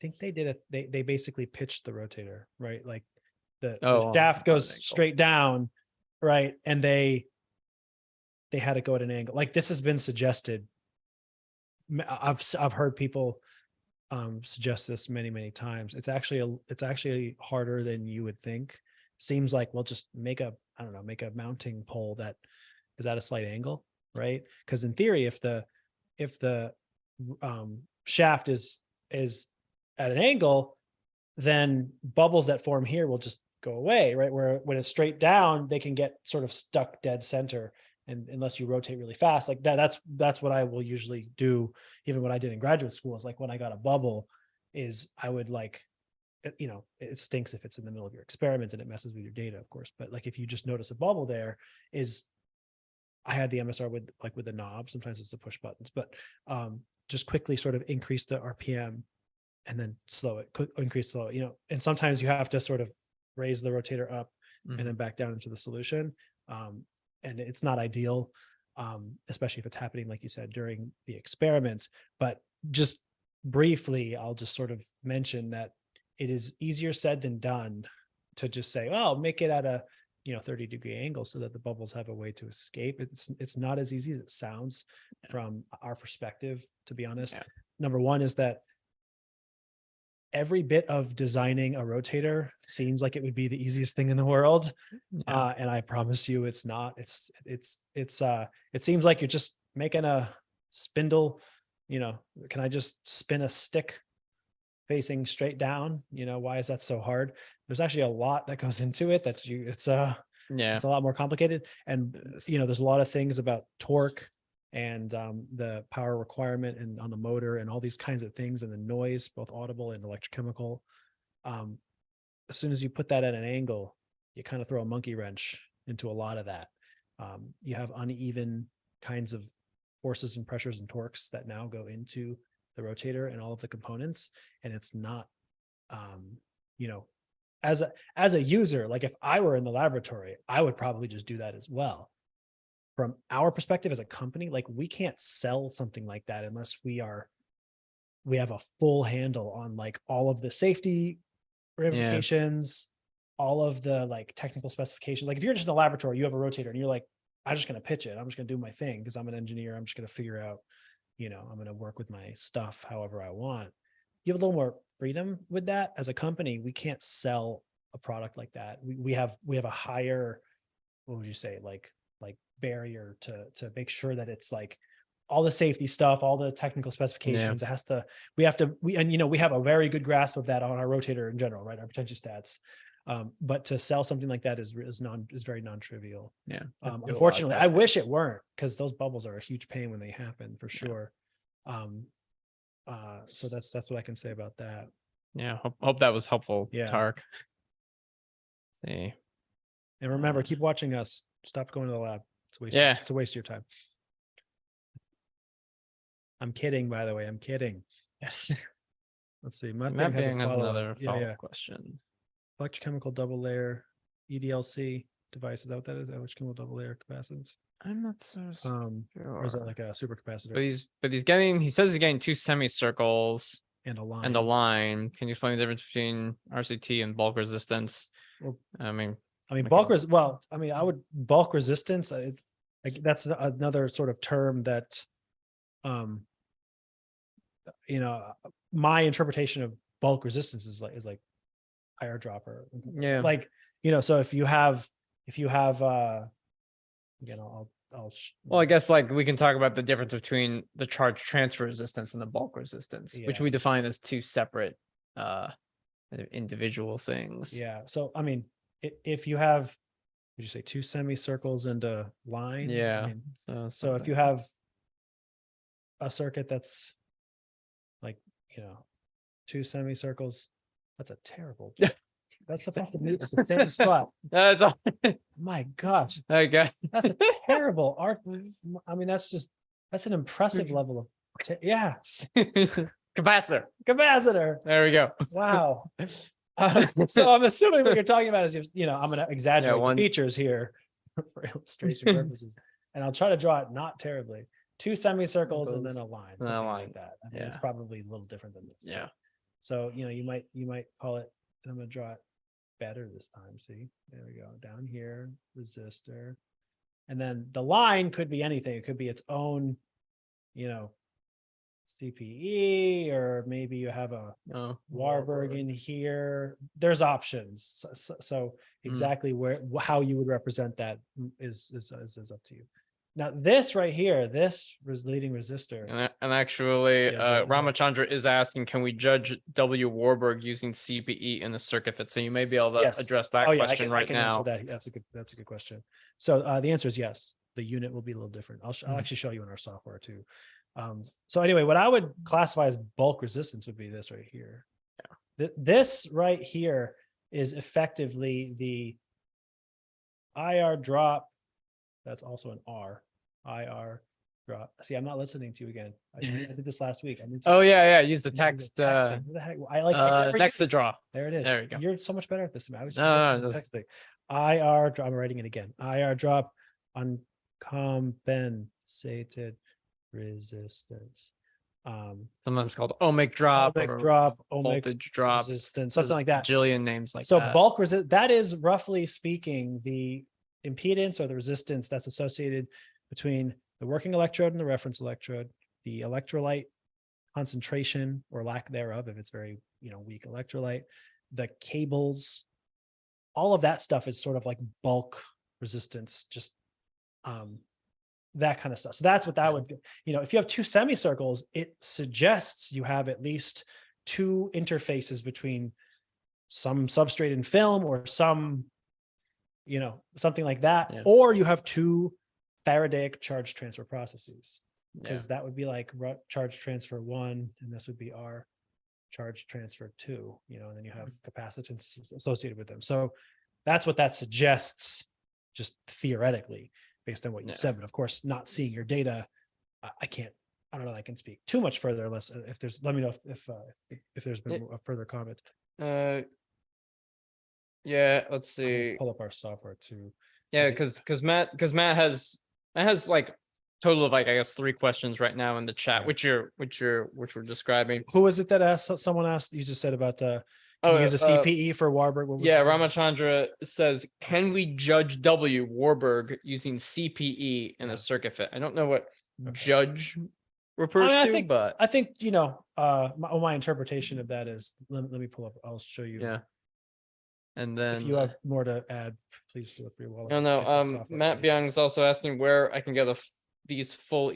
think they basically pitched the rotator, right? Like the shaft goes straight down, right? And they had it go at an angle. Like this has been suggested. I've heard people suggest this many times. It's actually harder than you would think. Seems like, well, just make a mounting pole that is at a slight angle, right? Because in theory, if the shaft is at an angle, then bubbles that form here will just go away, right? Where when it's straight down, they can get sort of stuck dead center. And unless you rotate really fast, like that's what I will usually do. Even what I did in graduate school is like, when I got a bubble, is I would it stinks if it's in the middle of your experiment and it messes with your data, of course. But like, if you just notice a bubble there, is I had the MSR with the knob. Sometimes it's the push buttons, but just quickly sort of increase the RPM and then slow it, increase slow it, and sometimes you have to sort of raise the rotator up and then back down into the solution. And it's not ideal, especially if it's happening, like you said, during the experiment. But just briefly, I'll just sort of mention that it is easier said than done to just say, oh, make it at a 30-degree angle so that the bubbles have a way to escape. It's not as easy as it sounds from our perspective, to be honest. Yeah. Number one is that every bit of designing a rotator seems like it would be the easiest thing in the world. And I promise you it's not. It seems like you're just making a spindle. Can I just spin a stick facing straight down? Why is that so hard? There's actually a lot that goes into it it's a lot more complicated. And there's a lot of things about torque and the power requirement and on the motor and all these kinds of things, and the noise, both audible and electrochemical. As soon as you put that at an angle, you kind of throw a monkey wrench into a lot of that. You have uneven kinds of forces and pressures and torques that now go into the rotator and all of the components. And it's not, as a user, like if I were in the laboratory, I would probably just do that as well. From our perspective as a company, like we can't sell something like that unless we have a full handle on like all of the safety ramifications, all of the like technical specifications. Like if you're just in the laboratory, you have a rotator and you're like, I'm just going to pitch it. I'm just going to do my thing because I'm an engineer. I'm just going to figure out, I'm going to work with my stuff however I want. You have a little more freedom with that. As a company, we can't sell a product like that. We have a higher, what would you say, like barrier to make sure that it's like all the safety stuff, all the technical specifications. It has to, we have a very good grasp of that on our rotator in general, right? Our potentiostats. But to sell something like that is very non-trivial. Unfortunately, I wish it weren't, because those bubbles are a huge pain when they happen, for sure. So that's what I can say about that. Hope that was helpful, Yeah. Tark. See. And remember, keep watching us. Stop going to the lab. It's a waste of your time. I'm kidding, by the way. I'm kidding. Yes. Let's see. Matt has another follow-up question. Electrochemical double layer EDLC device. Is that what that is? Electrochemical double layer capacitance. I'm not so sure. Or is it like a supercapacitor? He says he's getting two semicircles And a line. and a line. Can you explain the difference between RCT and bulk resistance? Well, bulk resistance. That's another sort of term that, my interpretation of bulk resistance is like higher dropper. So if you have, I guess like we can talk about the difference between the charge transfer resistance and the bulk resistance, which we define as two separate individual things. So if you have, would you say two semicircles and a line? So if you have a circuit that's like, two semicircles, that's a terrible. That's supposed to be the same spot. That's all. My gosh. Okay. That's a terrible art. That's an impressive level of, Capacitor. There we go. Wow. So I'm assuming what you're talking about is, I'm going to exaggerate the features here for illustration purposes, and I'll try to draw it not terribly. Two semicircles and then a line. Like that. It's probably a little different than this. So, you might call it, and I'm going to draw it better this time. See, there we go. Down here, resistor. And then the line could be anything. It could be its own, CPE, or maybe you have a Warburg in here. There's options. So exactly how you would represent that is up to you. Now this right here, this leading resistor. And actually, Ramachandra is asking, can we judge W Warburg using CPE in the circuit fit? So you may be able to address that question right now. That's a good question. So the answer is yes. The unit will be a little different. I'll actually show you in our software too. So anyway, what I would classify as bulk resistance would be this right here. This right here is effectively the IR drop. That's also an R. IR drop. See, I'm not listening to you again. I did this last week. I need to Oh yeah, use the do text. thing. What the heck? I never Next use to it. draw. There it is. There we go. You're so much better at this than me. I was No, just texting. IR drop. I'm writing it again. IR drop uncompensated resistance. Sometimes called ohmic drop Ohmic or drop, ohmic voltage drop. resistance, There's something like that. Jillion names like So that. bulk resist, that is roughly speaking the impedance or the resistance that's associated between the working electrode and the reference electrode, the electrolyte concentration or lack thereof, if it's very, weak electrolyte, the cables, all of that stuff is sort of like bulk resistance, just that kind of stuff. So that's what that would, if you have two semicircles, it suggests you have at least two interfaces between some substrate and film or some, something like that, Yeah. or you have two Faradaic charge transfer processes, Yeah. because that would be like charge transfer 1, and this would be R charge transfer 2, and then you have capacitance associated with them. So that's what that suggests, just theoretically, based on what you Yeah. said. But of course, not seeing your data, I don't know that I can speak too much further, unless if there's, let me know if there's been a further comment. Yeah, let's I'm gonna see. pull up our software too. Yeah, Okay. because Matt has like total of like I guess 3 questions right now in the chat, Yeah. which we're describing. Who was it that asked? Someone asked. You just said about can Oh, we use a CPE for Warburg? What was Yeah, it? Ramachandra says, can we judge W Warburg using CPE in Yeah. a circuit fit? I don't know what Okay. judge refers I to, think- but I think my interpretation of that is. Let me pull up. I'll show you. yeah. And then If you have more to add, please feel free. While no, I no. get the software Matt ready. Byung is also asking where I can get these full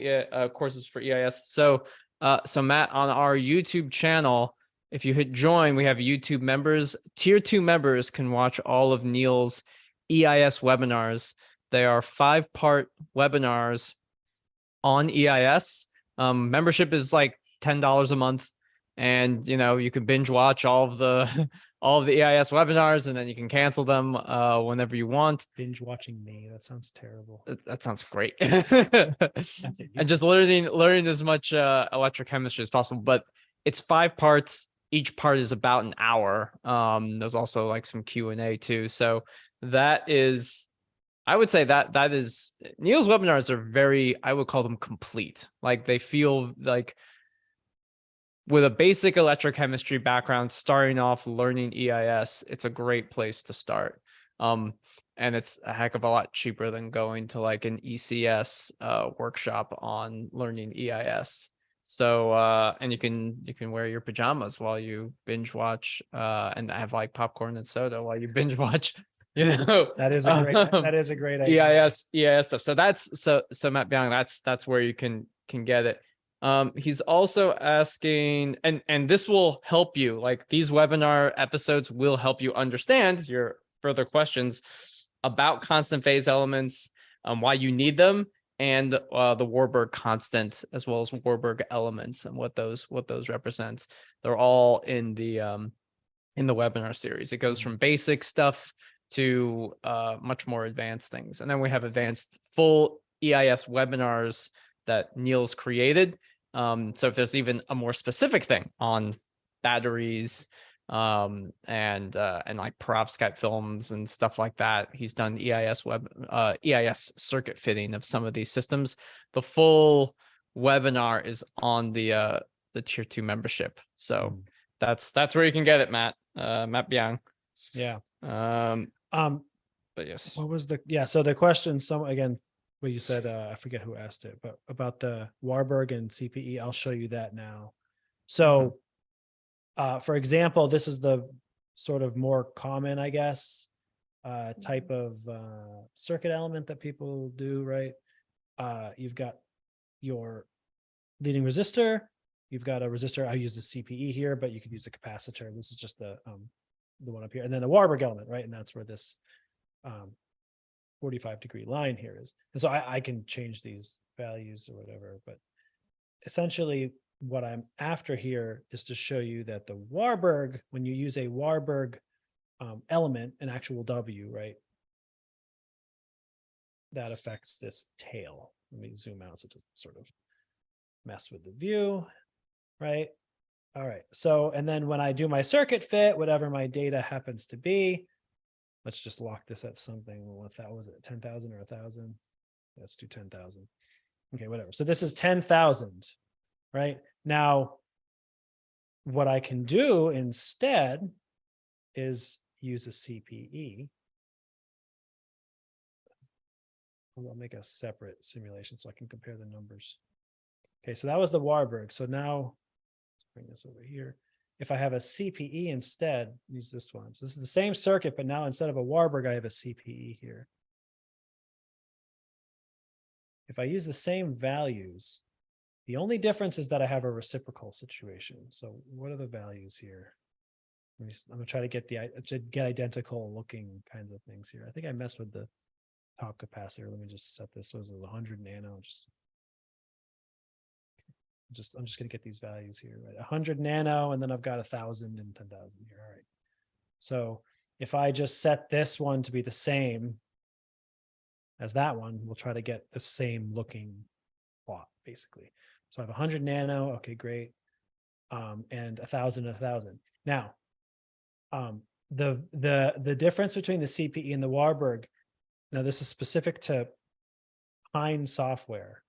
courses for EIS. So Matt, on our YouTube channel, if you hit join, we have YouTube members. Tier 2 members can watch all of Neil's EIS webinars. They are 5-part webinars on EIS. Membership is like $10 a month, and you can binge watch all of the all of the EIS webinars, and then you can cancel them whenever you want. Binge watching me. That sounds terrible. That sounds great. That's it. And just learning as much electrochemistry as possible. But it's 5 parts. Each part is about an hour. There's also like some Q&A too. So that is, I would say that is, Neil's webinars are very, I would call them complete. Like they feel like, with a basic electrochemistry background, starting off learning EIS, it's a great place to start. And it's a heck of a lot cheaper than going to like an ECS workshop on learning EIS. So and you can wear your pajamas while you binge watch and have like popcorn and soda while you binge watch. That is a great idea. EIS stuff. So that's so Matt Byung, that's where you can get it. He's also asking, and this will help you, like these webinar episodes will help you understand your further questions about constant phase elements, why you need them, and the Warburg constant, as well as Warburg elements and what those represent. They're all in the webinar series. It goes from basic stuff to much more advanced things. And then we have advanced full EIS webinars that Neil's created. So if there's even a more specific thing on batteries and like perovskite films and stuff like that, he's done EIS circuit fitting of some of these systems. The full webinar is on the tier 2 membership. So that's where you can get it, Matt Byung. Yeah. But yes. What was so the question, again, what you said, I forget who asked it, but about the Warburg and CPE, I'll show you that now. So, for example, this is the sort of more common, I guess, type of circuit element that people do, right? You've got your leading resistor, you've got a resistor. I use the CPE here, but you could use a capacitor. This is just the one up here, and then a Warburg element, right? And that's where this 45-degree line here is. And so I can change these values or whatever, but essentially what I'm after here is to show you that the Warburg, when you use a Warburg element, an actual W, right? that affects this tail. Let me zoom out so it doesn't sort of mess with the view, right? All right, so, and then when I do my circuit fit, whatever my data happens to be, let's just lock this at something. What that was, it 10,000 or 1,000? Let's do 10,000. Okay, whatever. So this is 10,000, right? Now, what I can do instead is use a CPE. I'll make a separate simulation so I can compare the numbers. Okay, so that was the Warburg. So now let's bring this over here. If I have a CPE instead, use this one. So this is the same circuit, but now instead of a Warburg, I have a CPE here. If I use the same values, the only difference is that I have a reciprocal situation. So what are the values here? I'm gonna try to get identical looking kinds of things here. I think I messed with the top capacitor. Let me just set this as 100 nano. I'm just going to get these values here, right? 100 nano, and then I've got 1,000 and 10,000 here. All right. So if I just set this one to be the same as that one, we'll try to get the same looking plot, basically. So I have 100 nano. Okay, great. And 1,000 and 1,000. Now, the difference between the CPE and the Warburg. Now, this is specific to Pine software,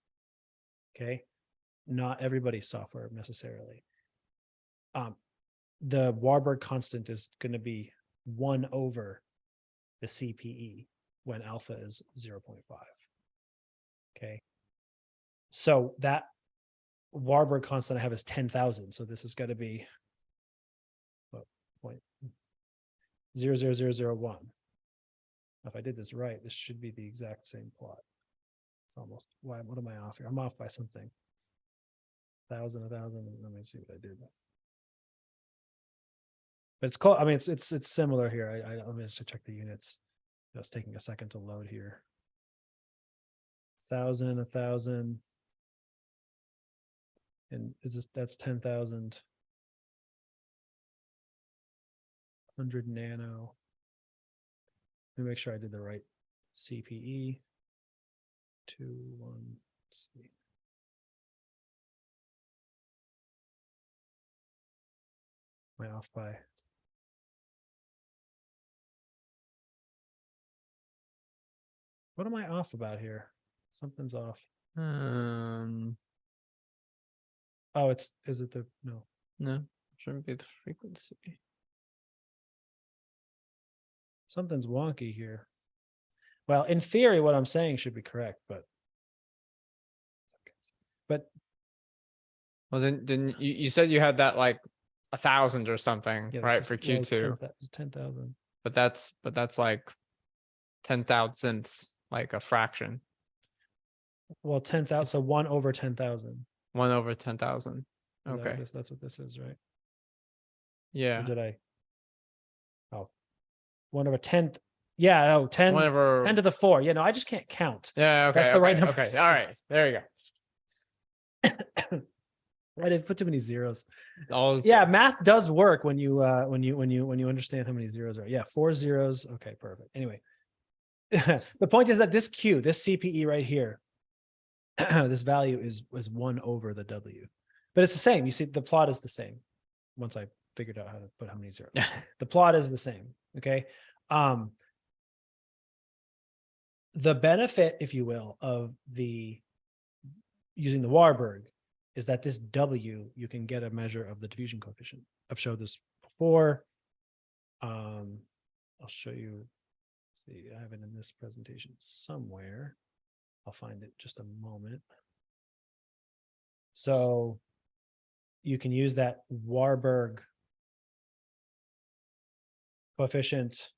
okay? Not everybody's software necessarily. The Warburg constant is going to be 1 over the CPE when alpha is 0.5, okay? So that Warburg constant I have is 10,000. So this is going to be 0.00001. If I did this right, this should be the exact same plot. It's almost, what am I off here? I'm off by something. 1,000, 1,000. Let me see what I did. But it's called, I mean, it's similar here. I'm going to check the units. It's taking a second to load here. 1,000, 1,000. And that's 10,000. 100 nano. Let me make sure I did the right CPE. 2, 1, let's see. Am I off by? What am I off about here? Something's off. Oh, is it the, no, shouldn't be the frequency. Something's wonky here. Well, in theory, what I'm saying should be correct, but well, then you said you had that like 1,000 or something, yeah, right, for Q2, 10,000. but that's like 10,000ths, like a fraction. Well, 10,000, so 1 over 10,000. 1 over 10,000. Okay. That's what this is, right? Yeah. Or did I? Oh, 1 over 10. Yeah, no, 10. 1 over 10 to the 4. Yeah, no, I just can't count. Yeah. Okay. That's the right number. Okay. All right. There you I didn't put too many zeros. go. Yeah, math does work when you understand how many zeros are. Yeah, 4 zeros. Okay, perfect. Anyway, the point is that this Q, this CPE right here, this value is 1 over the W, but it's the same. You see, the plot is the same. Once I figured out how to put how many zeros, the plot is the same. Okay. The benefit, if you will, of using the Warburg is that this W, you can get a measure of the diffusion coefficient. I've showed this before. I'll show you. See, I have it in this presentation somewhere. I'll find it just a moment. So you can use that Warburg coefficient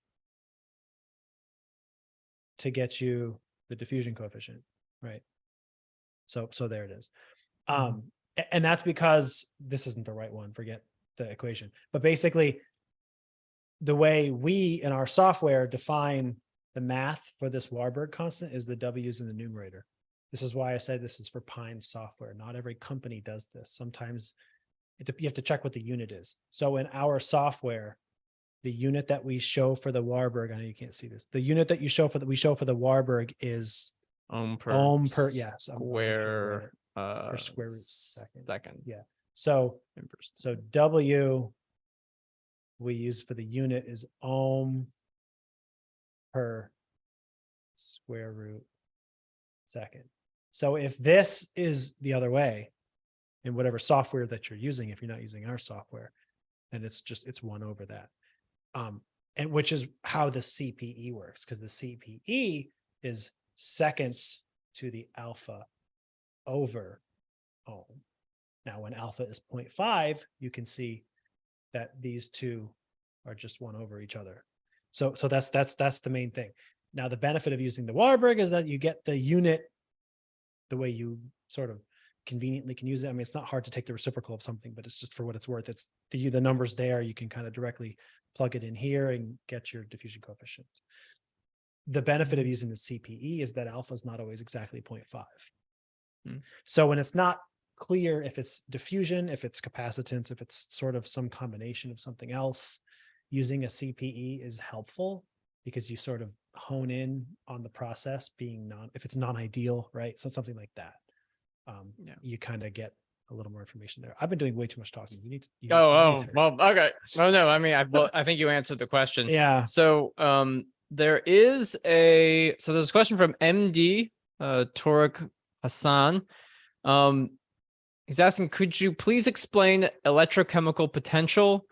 to get you the diffusion coefficient, right? So there it is. And that's because this isn't the right one, forget the equation. But basically, the way we in our software define the math for this Warburg constant is the W's in the numerator. This is why I said this is for Pine software. Not every company does this. Sometimes you have to check what the unit is. So in our software, the unit that we show for the Warburg, I know you can't see this. The unit that we show for the Warburg is Ohm per yes, square per square root second. Yeah. So Inverse. so W we use for the unit is ohm per square root second. So if this is the other way in whatever software that you're using, if you're not using our software, then it's 1 over that. And which is how the CPE works, because the CPE is seconds to the alpha over ohm. Now, when alpha is 0.5, you can see that these two are just 1 over each other. So that's the main thing. Now, the benefit of using the Warburg is that you get the unit the way you sort of conveniently can use it. I mean, it's not hard to take the reciprocal of something, but it's just for what it's worth. It's the numbers there. You can kind of directly plug it in here and get your diffusion coefficient. The benefit of using the CPE is that alpha is not always exactly 0.5. So when it's not clear if it's diffusion, if it's capacitance, if it's sort of some combination of something else, using a CPE is helpful because you sort of hone in on the process being if it's non-ideal, right? So something like that. You kind of get a little more information there. I've been doing way too much talking. Well, okay. Oh no, I mean, I think you answered the question. Yeah. So there's a question from MD Torek Hassan. He's asking, could you please explain electrochemical potential,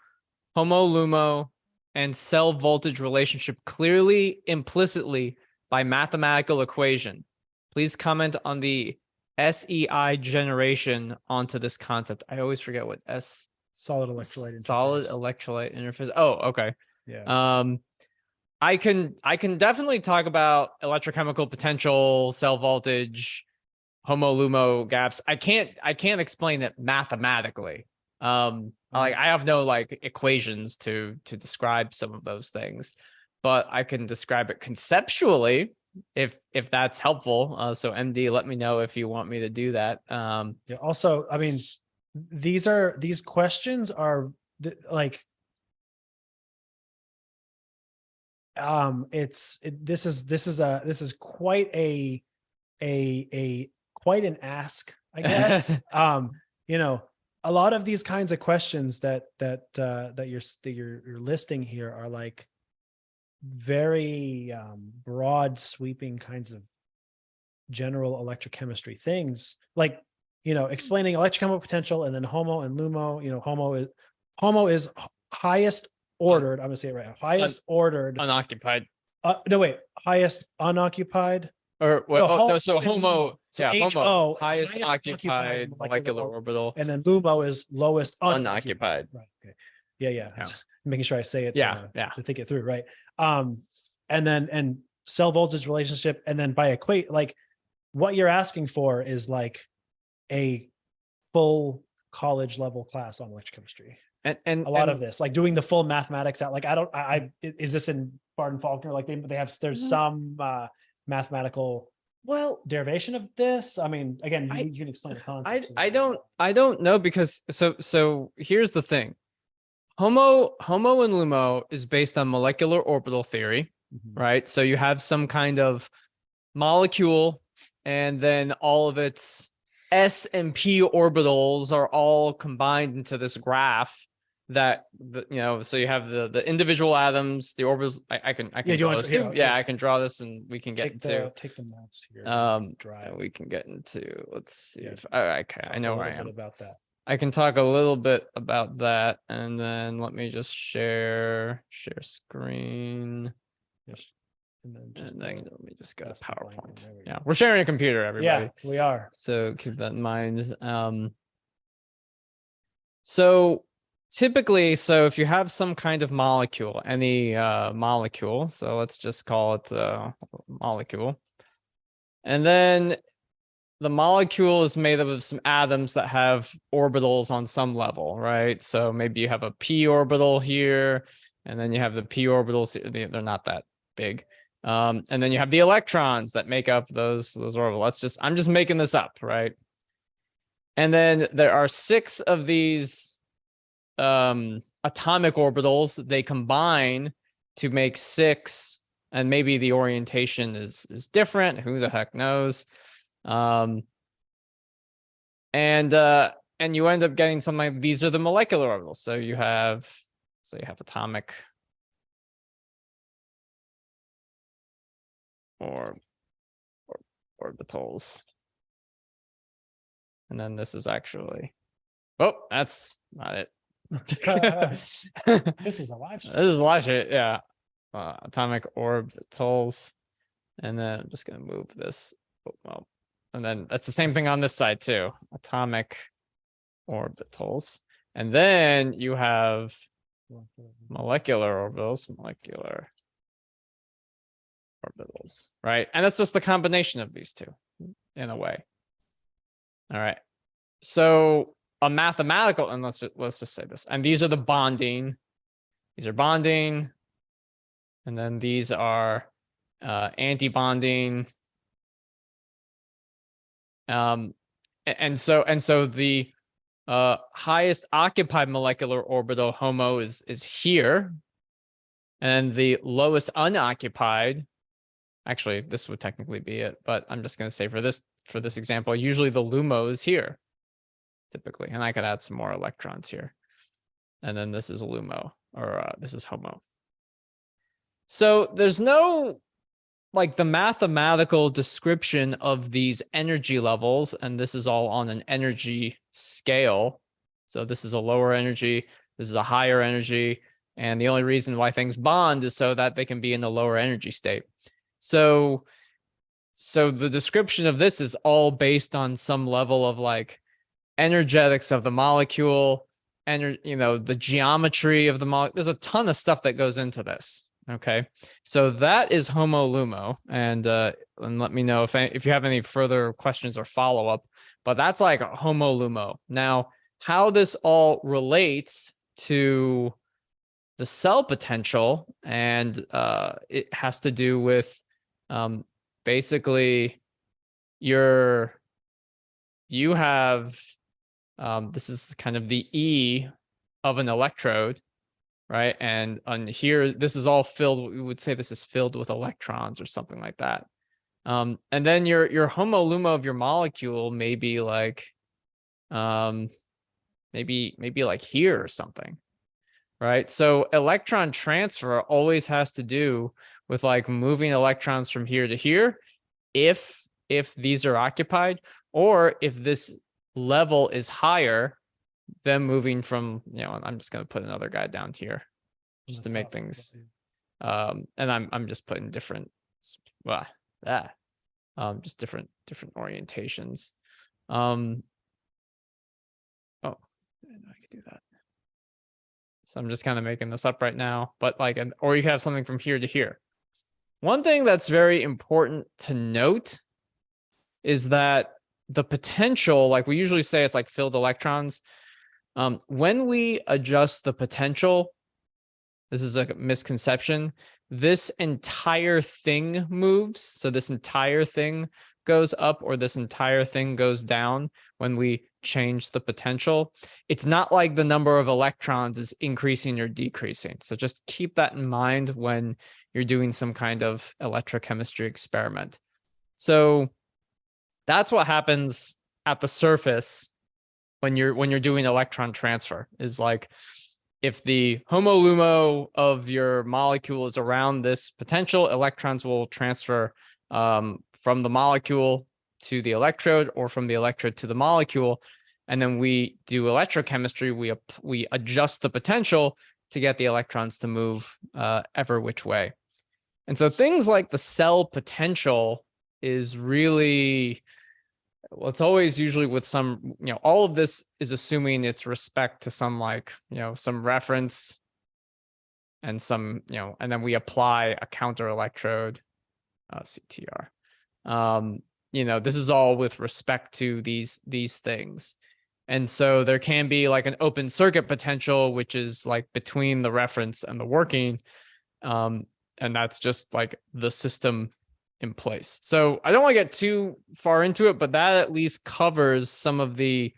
HOMO, LUMO, and cell voltage relationship clearly, implicitly by mathematical equation? Please comment on the SEI generation onto this concept. I always forget what solid electrolyte interface. Solid electrolyte interface. Oh, okay. Yeah. I can definitely talk about electrochemical potential, cell voltage, HOMO, LUMO gaps. I can't explain it mathematically. Like I have no like equations to describe some of those things, but I can describe it conceptually if that's helpful. So MD, let me know if you want me to do that. Yeah. Also, I mean, these questions are like, this is quite quite an ask, I guess. A lot of these kinds of questions that you're listing here are like very broad sweeping kinds of general electrochemistry things, like explaining electrochemical potential and then HOMO and LUMO. HOMO is highest ordered. I'm gonna say it right. Highest ordered unoccupied. Highest unoccupied. Or so HOMO. So yeah, HO, HOMO, highest occupied molecular orbital, and then LUMO is lowest unoccupied. Right. Okay. Yeah. Making sure I say it. To think it through. Right. And cell voltage relationship, and then by equate, like what you're asking for is like a full college level class on electrochemistry. And a lot of this, like doing the full mathematics out. Like is this in Barton Faulkner? Like there's some mathematical derivation of this. I mean, again, you can explain the concept. I don't know, because so here's the thing. HOMO and LUMO is based on molecular orbital theory, right? So you have some kind of molecule, and then all of its S and P orbitals are all combined into this graph that, so you have the individual atoms, the orbitals. I can draw this too. Yeah, I can draw this, and we can get into take the notes here. We can get into, let's see if I know where I am about that. I can talk a little bit about that, and then let me just share screen. And then let me just go to PowerPoint. Yeah, we're sharing a computer, everybody. Yeah, we are. So keep that in mind. So typically, if you have some kind of molecule, any molecule, so let's just call it a molecule, and then the molecule is made up of some atoms that have orbitals on some level, right? So maybe you have a p orbital here, and then you have the p orbitals. They're not that big. And then you have the electrons that make up those orbitals. I'm just making this up, right? And then there are 6 of these atomic orbitals, they combine to make 6, and maybe the orientation is different. Who the heck knows? And you end up getting something like these are the molecular orbitals. So you have atomic or orbitals. And then this is actually, oh, that's not it. This is a live stream. This is a live stream, yeah. Atomic orbitals. And then I'm just going to move this. Oh, well, and then that's the same thing on this side too. Atomic orbitals. And then you have molecular orbitals, right? And it's just the combination of these two in a way. All right. So a mathematical, and let's just say this, and these are the bonding. These are bonding. And then these are anti-bonding. And so the highest occupied molecular orbital HOMO is here. And the lowest unoccupied, actually, this would technically be it, but I'm just going to say for this example, usually the LUMO is here, typically. And I could add some more electrons here. And then this is LUMO, or this is HOMO. So there's no, like, the mathematical description of these energy levels, and this is all on an energy scale. So this is a lower energy, this is a higher energy, and the only reason why things bond is so that they can be in the lower energy state. So the description of this is all based on some level of like energetics of the molecule, and the geometry of the molecule. There's a ton of stuff that goes into this. Okay, so that is HOMO LUMO, and let me know if you have any further questions or follow up. But that's like HOMO LUMO. Now, how this all relates to the cell potential, and it has to do with basically you have this is kind of the E of an electrode. Right. And on here, this is all filled. We would say this is filled with electrons or something like that. And then your HOMO LUMO of your molecule may be like, maybe like here or something. Right. So electron transfer always has to do with like moving electrons from here to here, if these are occupied, or if this level is higher, them moving from, I'm just going to put another guy down here just to make things, and I'm just putting different, just different orientations. Oh, I could do that. So I'm just kind of making this up right now, but like, or you can have something from here to here. One thing that's very important to note is that the potential, like we usually say, it's like filled electrons. When we adjust the potential, this is a misconception. This entire thing moves. So this entire thing goes up, or this entire thing goes down when we change the potential. It's not like the number of electrons is increasing or decreasing. So just keep that in mind when you're doing some kind of electrochemistry experiment. So that's what happens at the surface when you're doing electron transfer, is like, if the HOMO LUMO of your molecule is around this potential, electrons will transfer from the molecule to the electrode, or from the electrode to the molecule. And then we do electrochemistry. We adjust the potential to get the electrons to move ever which way. And so things like the cell potential is really, well, it's always usually with some, all of this is assuming it's respect to some, like, some reference and some, and then we apply a counter electrode, CTR. This is all with respect to these things. And so there can be like an open circuit potential, which is like between the reference and the working. And that's just like the system in place. So I don't want to get too far into it, but that at least covers some of the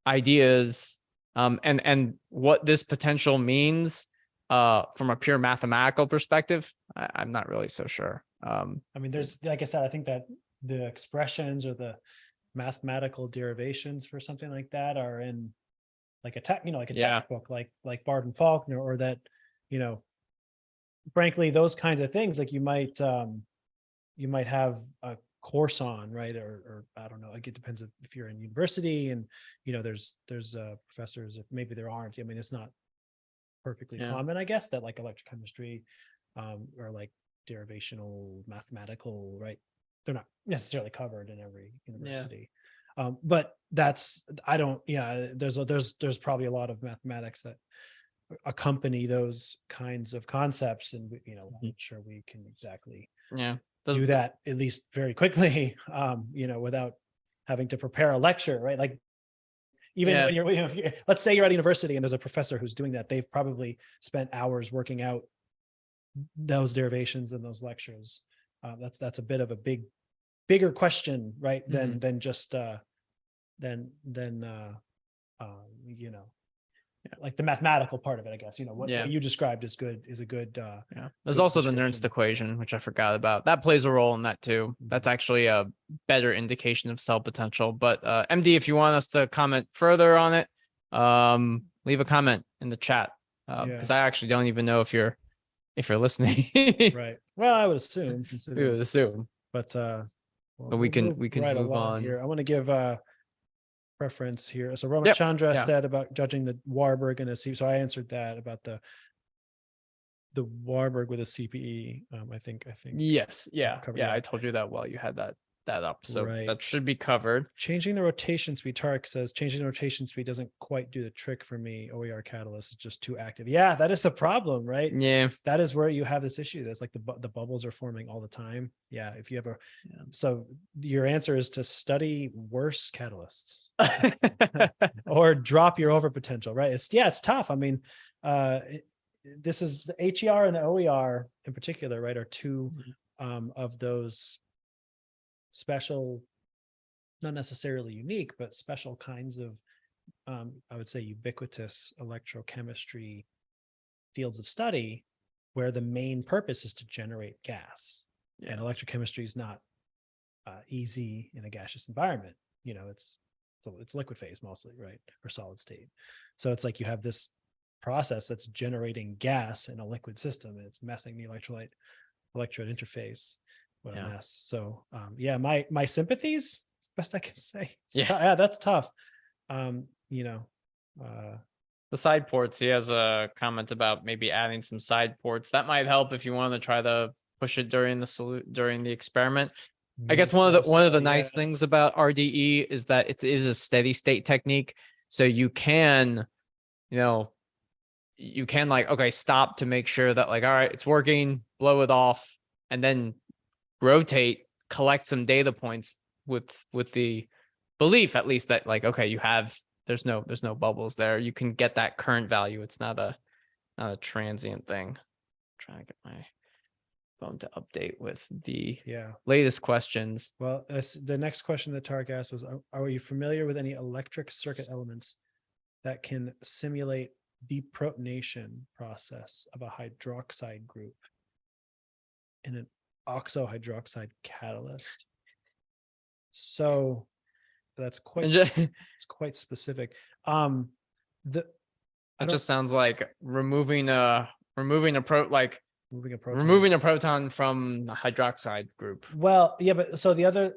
ideas And what this potential means from a pure mathematical perspective, I'm not really so sure. I mean, there's, like I said, I think that the expressions or the mathematical derivations for something like that are in like a like a Yeah. textbook, like Barton Faulkner, or that, frankly, those kinds of things, like you might have a course on, right? Or I don't know, like it depends if you're in university and, there's professors, if maybe there aren't, I mean, it's not perfectly common, I guess, that like electrochemistry, or like derivational mathematical, right? They're not necessarily covered in every university. But that's, I don't, there's probably a lot of mathematics that accompany those kinds of concepts. And, I'm sure we can exactly do that, at least very quickly, without having to prepare a lecture, right? Like, even when you're, let's say you're at a university and there's a professor who's doing that, they've probably spent hours working out those derivations in those lectures. That's a bit of a bigger question, right? Than just like the mathematical part of it, I guess. What you described is a good. There's good also the description. Nernst equation, which I forgot about. That plays a role in that too. That's actually a better indication of cell potential. But MD, if you want us to comment further on it, leave a comment in the chat, because I actually don't even know if you're listening. Right. Well, I would assume. We would assume. But we can right move on here. I want to give preference here. So Roman Chandra said about judging the Warburg and a C. So I answered that about the Warburg with a CPE. I think. Yes. Yeah. I told you that while you had that up. So that should be covered. Changing the rotation speed. Tarek says changing the rotation speed doesn't quite do the trick for me. OER catalyst is just too active. Yeah, that is the problem, right? Yeah. That is where you have this issue. That's like the bubbles are forming all the time. Yeah. If you ever, so your answer is to study worse catalysts or drop your overpotential, right? It's tough. I mean, this is the HER and the OER in particular, right? Are two of those special, not necessarily unique, but special kinds of, I would say, ubiquitous electrochemistry fields of study where the main purpose is to generate gas. And electrochemistry is not easy in a gaseous environment. It's liquid phase mostly, right? Or solid state. So it's like you have this process that's generating gas in a liquid system, and it's messing the electrolyte electrode interface. What a mess. So my sympathies, it's the best I can say. That's tough. The side ports, he has a comment about maybe adding some side ports. That might help if you want to try to push it during the experiment. I guess one of the nice things about RDE is that it is a steady state technique. So you can, like, okay, stop to make sure that, like, all right, it's working, blow it off, and then rotate, collect some data points with the belief, at least, that, like, okay, there's no bubbles there. You can get that current value. It's not a transient thing. I'm trying to get my phone to update with the latest questions. Well, the next question that Tarek asked was, are you familiar with any electric circuit elements that can simulate deprotonation process of a hydroxide group in an oxohydroxide catalyst? So that's quite it's quite specific. It just sounds like removing a proton from a hydroxide group. Well, yeah, but so the other,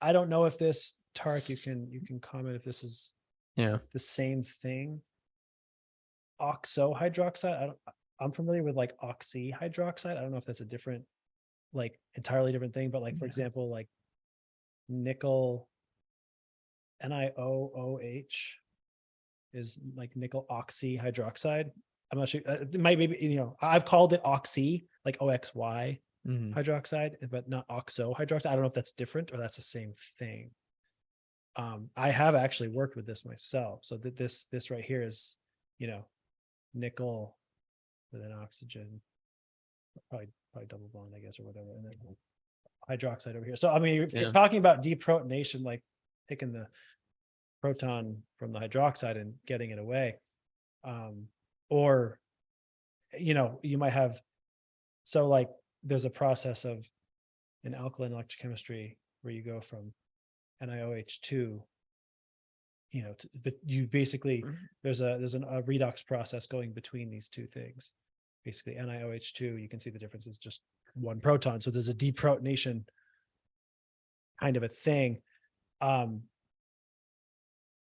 I don't know if this, Tarek, you can comment if this is the same thing. Oxohydroxide, I'm familiar with like oxyhydroxide. I don't know if that's a different, like entirely different thing, but like, for example, like nickel NiOOH is like nickel oxyhydroxide. I'm not sure. It might be, I've called it oxy, like OXY hydroxide, but not oxohydroxide. I don't know if that's different or that's the same thing. I have actually worked with this myself. So that this right here is, nickel with an oxygen, probably double bond, I guess, or whatever, and then hydroxide over here. So I mean, if you're talking about deprotonation, like taking the proton from the hydroxide and getting it away. Or, you might have, so like there's a process of in alkaline electrochemistry where you go from NiOH2, but you basically, there's a redox process going between these two things. Basically NiOH2, you can see the difference is just one proton. So there's a deprotonation kind of a thing.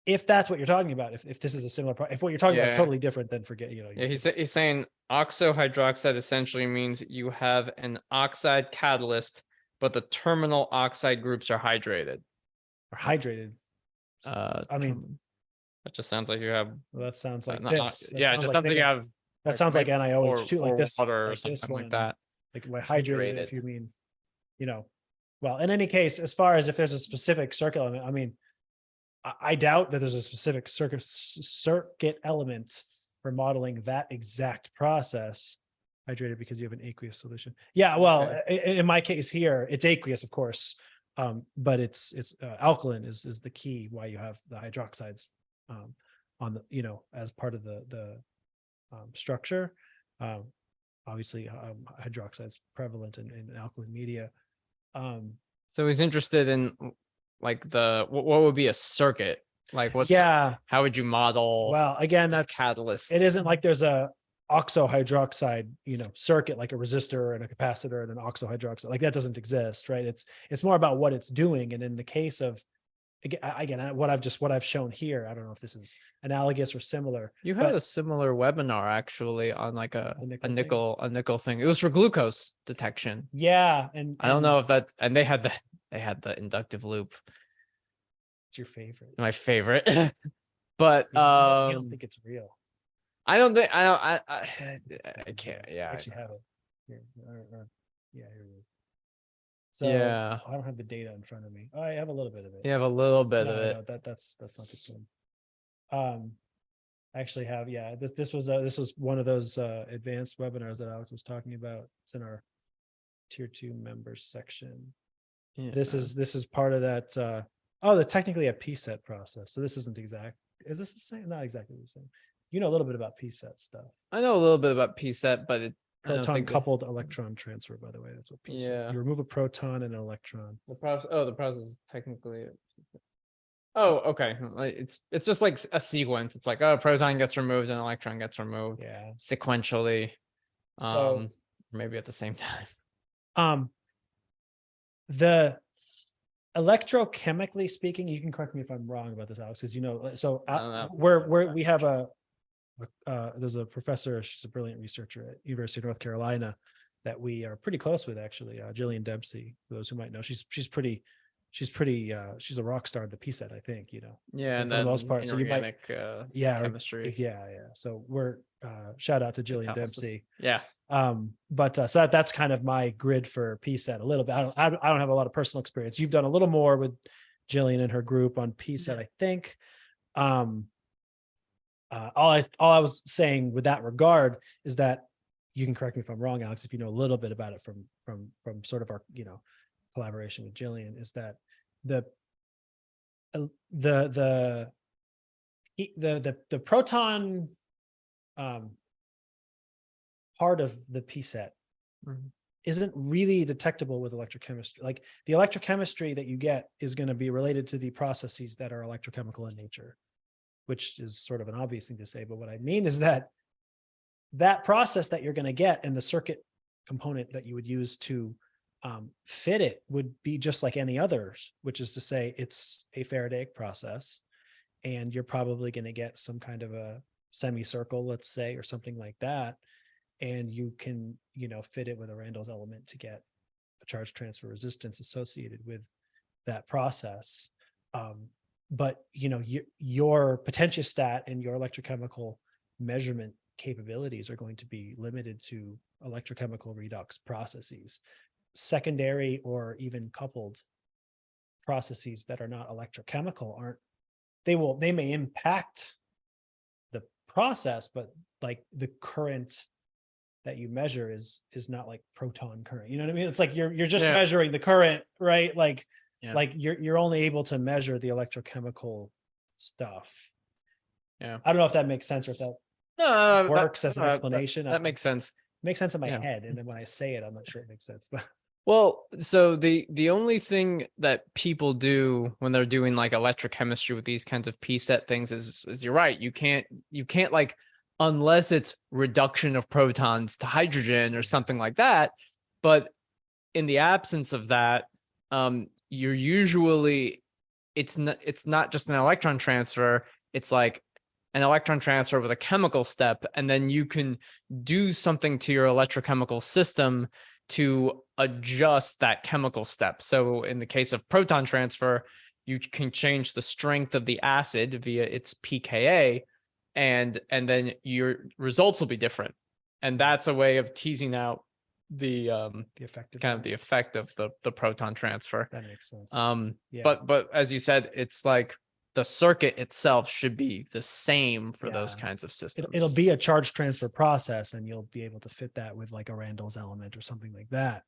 If that's what you're talking about, if this is a similar, if what you're talking about is Yeah. totally different, then forget, Yeah, he's saying oxohydroxide essentially means you have an oxide catalyst, but the terminal oxide groups are hydrated. or hydrated. I mean, that just sounds like you have. well, that sounds like an this. That yeah, it sounds just like sounds like you have. that sounds like maybe- NiOH2, like this, water or like this something like one. that. Like by hydrated, if Hydrated. you mean, well, in any case, as far as if there's a specific circuit element, I mean, I doubt that there's a specific circuit element for modeling that exact process. Hydrated because you have an aqueous solution. Yeah, well, in my case here, it's aqueous, of course, but it's alkaline is the key why you have the hydroxides on the as part of the structure. Obviously, hydroxide's prevalent in alkaline media. So he's interested in like what would be a circuit? Like what's Yeah. how would you model Well, again, this that's catalyst? it isn't like there's a oxohydroxide, circuit like a resistor and a capacitor and an oxohydroxide. Like that doesn't exist, right? It's more about what it's doing. And in the case of again, what I've shown here, I don't know if this is analogous or similar. You had but a similar webinar actually on like a nickel nickel thing. It was for glucose detection. yeah, and I don't know if that, and they had the inductive loop. it's your favorite. My favorite. But You don't think it's real. I don't think I It's can't. real. Yeah. I actually have it here. Yeah, here it is. So Yeah. I don't have the data in front of me. I have a little bit of it. You have a little bit of it. No, that's not the same. I actually have, this was one of those advanced webinars that Alex was talking about. It's in our tier 2 members section. Yeah. This is part of that they're technically a PCET process. So this isn't exact. Is this the same? Not exactly the same. You know a little bit about PCET stuff. I know a little bit about PCET, but I don't Proton think coupled electron transfer, by the way. That's what PCET. Yeah. You remove a proton and an electron. the process is technically. Oh, okay. It's just like a sequence. It's like, a proton gets removed and an electron gets removed Yeah. sequentially. So Maybe at the same time. The electrochemically speaking, you can correct me if I'm wrong about this, Alex, because so No. we have there's a professor, she's a brilliant researcher at University of North Carolina that we are pretty close with, actually, Jillian Dempsey, for those who might know. She's a rock star at the PCET, I think, Yeah, for and the then most part. So you might, chemistry. yeah. So we're shout out to Jillian Catalysis. Dempsey. Yeah. But so that's kind of my grid for PCET a little bit. I don't have a lot of personal experience. You've done a little more with Jillian and her group on PCET, I think. All I was saying with that regard is that you can correct me if I'm wrong, Alex, if you know a little bit about it from sort of our collaboration with Jillian, is that the proton part of the PCET isn't really detectable with electrochemistry. Like the electrochemistry that you get is going to be related to the processes that are electrochemical in nature, which is sort of an obvious thing to say. But what I mean is that process that you're going to get and the circuit component that you would use to fit it would be just like any others, which is to say it's a Faradaic process, and you're probably going to get some kind of a semicircle, let's say, or something like that. And you can, fit it with a Randall's element to get a charge transfer resistance associated with that process. But your potentiostat and your electrochemical measurement capabilities are going to be limited to electrochemical redox processes. Secondary or even coupled processes that are not electrochemical they may impact the process, but like the current that you measure is not like proton current. You know what I mean? It's like you're just measuring the current, right? Like you're only able to measure the electrochemical stuff. Yeah. I don't know if that makes sense or if that No, works as an explanation. That makes sense. Makes sense in my Yeah. head, and then when I say it, I'm not sure it makes sense. But Well, so the only thing that people do when they're doing like electrochemistry with these kinds of PCET things is you're right. You can't like, unless it's reduction of protons to hydrogen or something like that. But in the absence of that, you're usually, it's not just an electron transfer. It's like an electron transfer with a chemical step, and then you can do something to your electrochemical system to adjust that chemical step. So in the case of proton transfer, you can change the strength of the acid via its pKa, and then your results will be different. And that's a way of teasing out the effective kind of the effect of the proton transfer. that makes sense. Yeah. But as you said, it's like the circuit itself should be the same for those Yeah. kinds of systems. It'll be a charge transfer process, and you'll be able to fit that with like a Randall's element or something like that.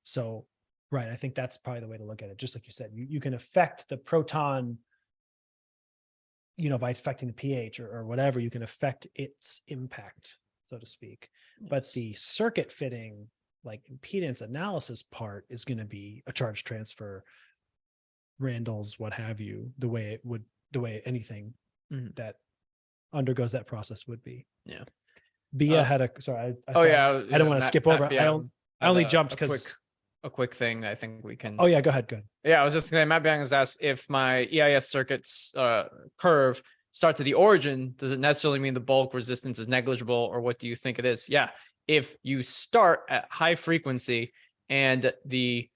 So, right, I think that's probably the way to look at it. Just like you said, you can affect the proton, by affecting the pH or whatever. You can affect its impact, so to speak. But Yes. the circuit fitting, like impedance analysis part, is going to be a charge transfer, Randall's, what have you, the way anything that undergoes that process would be. Yeah. Bia had a, sorry, I I don't want to skip over. I only jumped because a quick thing I think we can. Oh yeah, go ahead. Yeah, I was just saying, Matt Bang has asked if my EIS circuits curve starts at the origin, does it necessarily mean the bulk resistance is negligible, or what do you think it is? Yeah, if you start at high frequency and the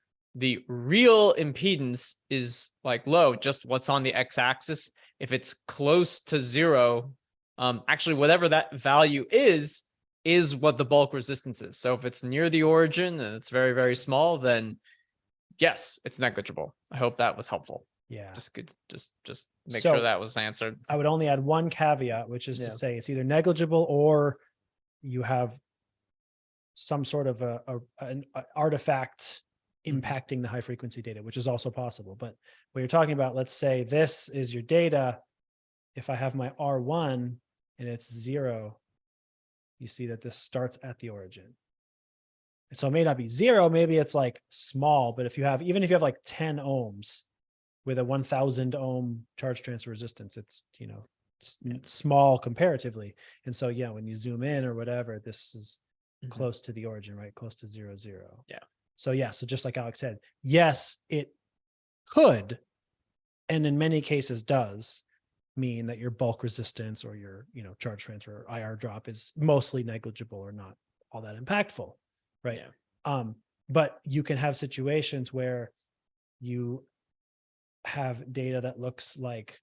real impedance is like low, just what's on the x-axis, if it's close to zero, actually whatever that value is what the bulk resistance is. So if it's near the origin and it's very, very small, then yes, it's negligible. I hope that was helpful. Yeah. Just make So, sure that was answered. I would only add one caveat, which is to say it's either negligible or you have some sort of an artifact impacting the high frequency data, which is also possible. But when you're talking about, let's say this is your data, if I have my R1 and it's 0, you see that this starts at the origin. And so it may not be 0, maybe it's like small, but even if you have like 10 ohms with a 1000 ohm charge transfer resistance, it's, small comparatively. And so, yeah, when you zoom in or whatever, this is close to the origin, right? Close to 0, 0. Yeah. So just like Alex said, yes, it could, and in many cases does, mean that your bulk resistance or your, charge transfer or IR drop is mostly negligible or not all that impactful, right? Yeah. But you can have situations where you have data that looks like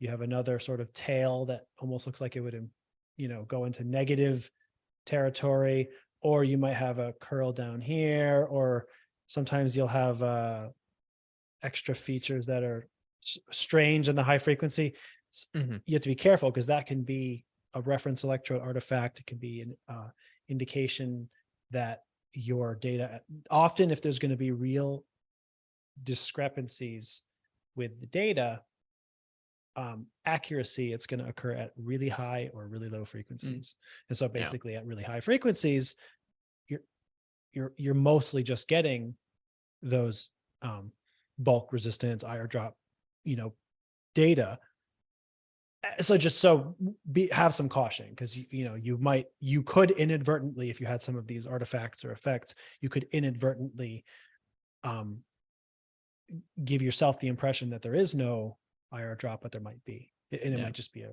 you have another sort of tail that almost looks like it would, go into negative territory, or you might have a curl down here, or sometimes you'll have extra features that are strange in the high frequency. You have to be careful because that can be a reference electrode artifact. It can be an indication that your data, often if there's going to be real discrepancies with the data, accuracy, it's going to occur at really high or really low frequencies. And so basically at really high frequencies, you're mostly just getting those bulk resistance, IR drop, data. So have some caution, because you could inadvertently, if you had some of these artifacts or effects, you could inadvertently give yourself the impression that there is no IR drop, but there might be, and it might just be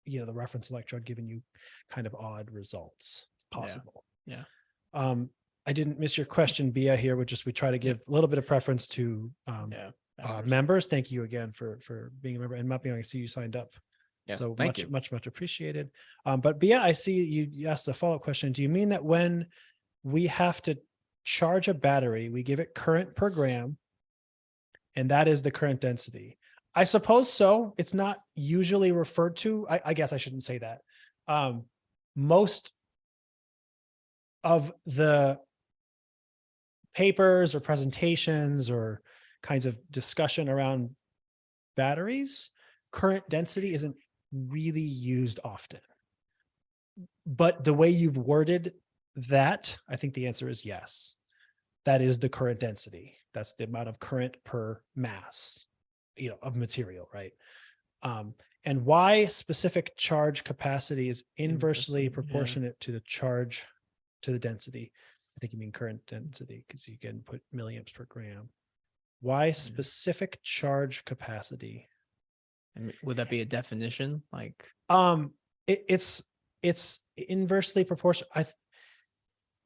the reference electrode giving you kind of odd results. It's possible. Yeah. I didn't miss your question, Bia. Here we try to give a little bit of preference to members. Thank you again for being a member, and Mapping, I see you signed up. Yeah, so thank you. much appreciated. But Bia, I see you asked a follow-up question. Do you mean that when we have to charge a battery, we give it current per gram, and that is the current density? I suppose so. It's not usually referred to. I guess I shouldn't say that. Most of the papers or presentations or kinds of discussion around batteries current density isn't really used often. But the way you've worded that, I think the answer is yes. That is the current density. That's the amount of current per mass, of material, right? And why specific charge capacity is inversely Inversely, proportionate to the charge to the density. I think you mean current density because you can put milliamps per gram. Why specific charge capacity? And would that be a definition? Like, It's inversely proportional.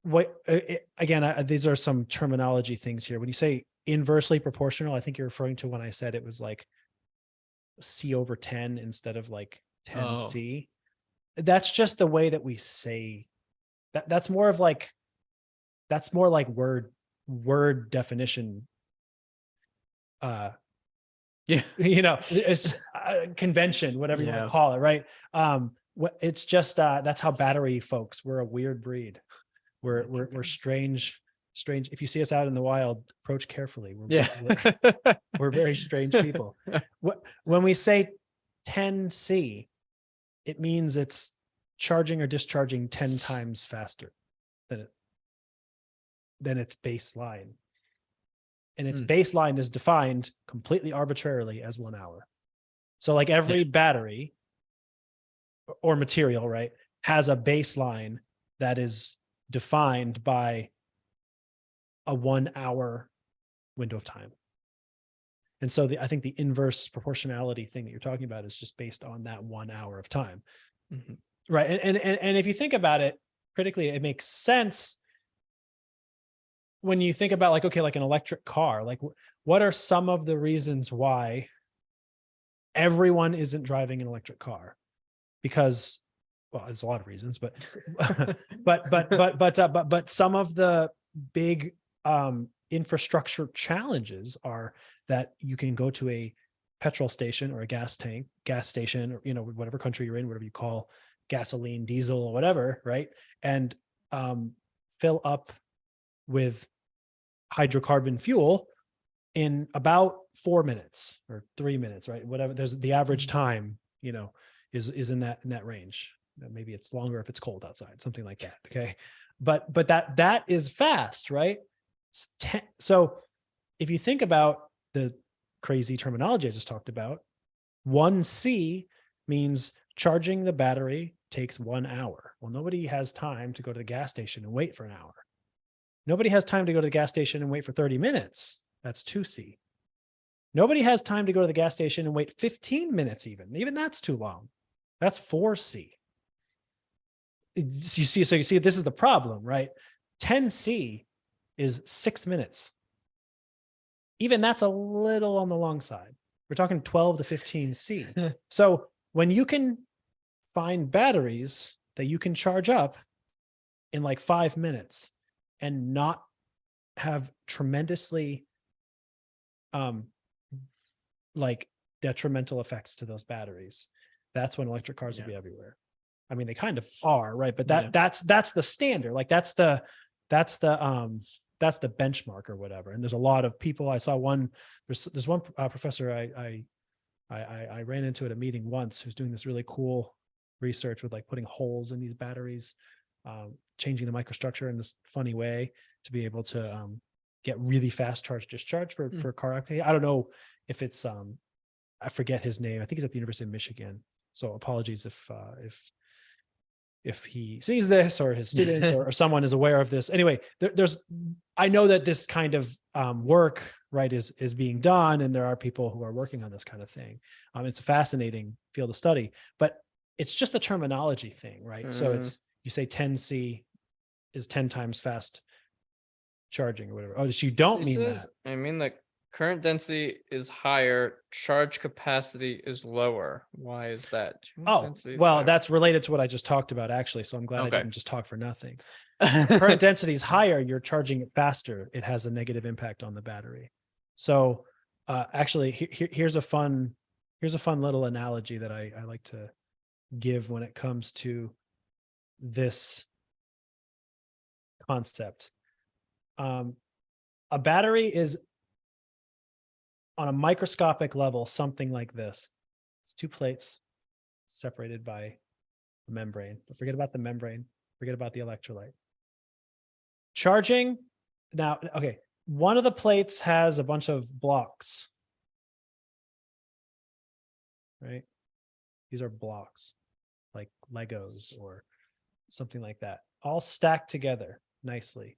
These are some terminology things here. When you say inversely proportional, I think you're referring to when I said it was like C over 10 instead of like 10C. That's just the way that we say that. That's more like word definition. It's convention, whatever you want to call it, right? It's just that's how battery folks. We're a weird breed. We're strange. If you see us out in the wild, approach carefully. We're very strange people. When we say 10C, it means it's charging or discharging 10 times faster than its baseline. And its baseline is defined completely arbitrarily as 1 hour. So like every battery or material, right, has a baseline that is defined by a 1 hour window of time. And so I think the inverse proportionality thing that you're talking about is just based on that 1 hour of time. Mm-hmm. Right. And if you think about it critically, it makes sense when you think about like an electric car. Like what are some of the reasons why everyone isn't driving an electric car? Because, well, there's a lot of reasons, but but some of the big infrastructure challenges are that you can go to a petrol station or a gas station, or whatever country you're in, whatever you call gasoline, diesel, or whatever, right? And fill up with hydrocarbon fuel in about 4 minutes or 3 minutes, right? Whatever. There's the average time, is in that range. Maybe it's longer if it's cold outside, something like that. Okay. But that is fast, right? So if you think about the crazy terminology I just talked about, 1C means charging the battery takes 1 hour. Well, nobody has time to go to the gas station and wait for an hour. Nobody has time to go to the gas station and wait for 30 minutes. That's 2C. Nobody has time to go to the gas station and wait 15 minutes even. Even that's too long. That's 4C. You see, this is the problem, right? 10C is 6 minutes. Even that's a little on the long side. We're talking 12 to 15C. So when you can find batteries that you can charge up in like 5 minutes and not have tremendously like detrimental effects to those batteries, that's when electric cars will be everywhere. I mean, they kind of are, right? But that's the standard. Like that's the benchmark or whatever. And there's a lot of people. I saw there's one professor I ran into at a meeting once who's doing this really cool research with like putting holes in these batteries, changing the microstructure in this funny way to be able to get really fast charge discharge for car application. I don't know if it's I forget his name. I think he's at the University of Michigan. So apologies if he sees this or his students or someone is aware of this. Anyway, I know that this kind of work, right, is being done, and there are people who are working on this kind of thing. It's a fascinating field of study, but it's just the terminology thing, right? So it's, you say 10C is 10 times fast charging or whatever. Oh, so you don't mean that. I mean, the current density is higher, charge capacity is lower. Why is that? Oh, well, that's related to what I just talked about, actually. So I'm glad I didn't just talk for nothing. Current density is higher, you're charging it faster. It has a negative impact on the battery. So actually, here's a fun little analogy that I like to give when it comes to this concept. A battery is on a microscopic level something like this. It's two plates separated by a membrane. But forget about the membrane. Forget about the electrolyte. Charging. Now, okay, one of the plates has a bunch of blocks, right? These are blocks, like Legos or something like that, all stacked together nicely,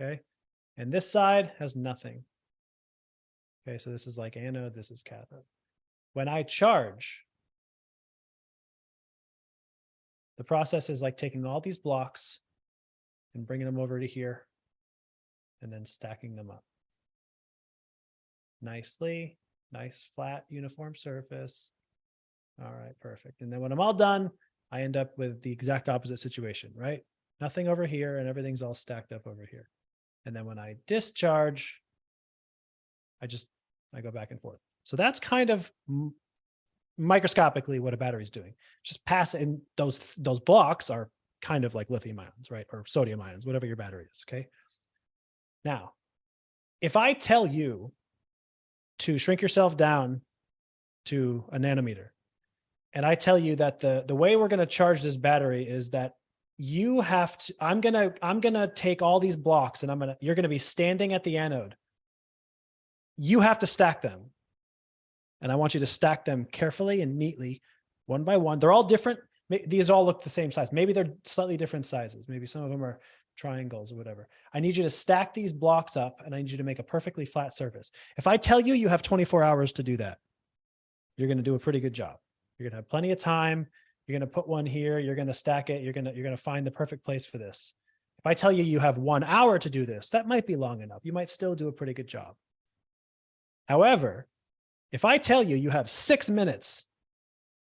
okay? And this side has nothing. Okay, so this is like anode, this is cathode. When I charge, the process is like taking all these blocks and bringing them over to here and then stacking them up. Nicely, nice flat uniform surface. All right, perfect. And then when I'm all done, I end up with the exact opposite situation, right? Nothing over here and everything's all stacked up over here. And then when I discharge, I go back and forth. So that's kind of microscopically what a battery is doing. Just pass in those blocks are kind of like lithium ions, right? Or sodium ions, whatever your battery is, okay? Now, if I tell you to shrink yourself down to a nanometer, and I tell you that the way we're going to charge this battery is that you have to, I'm gonna take all these blocks and you're gonna be standing at the anode. You have to stack them. And I want you to stack them carefully and neatly, one by one. They're all different. These all look the same size. Maybe they're slightly different sizes. Maybe some of them are triangles or whatever. I need you to stack these blocks up and I need you to make a perfectly flat surface. If I tell you you have 24 hours to do that, you're going to do a pretty good job. You're going to have plenty of time. You're going to put one here. You're going to stack it. You're going to find the perfect place for this. If I tell you you have 1 hour to do this, that might be long enough. You might still do a pretty good job. However, if I tell you you have 6 minutes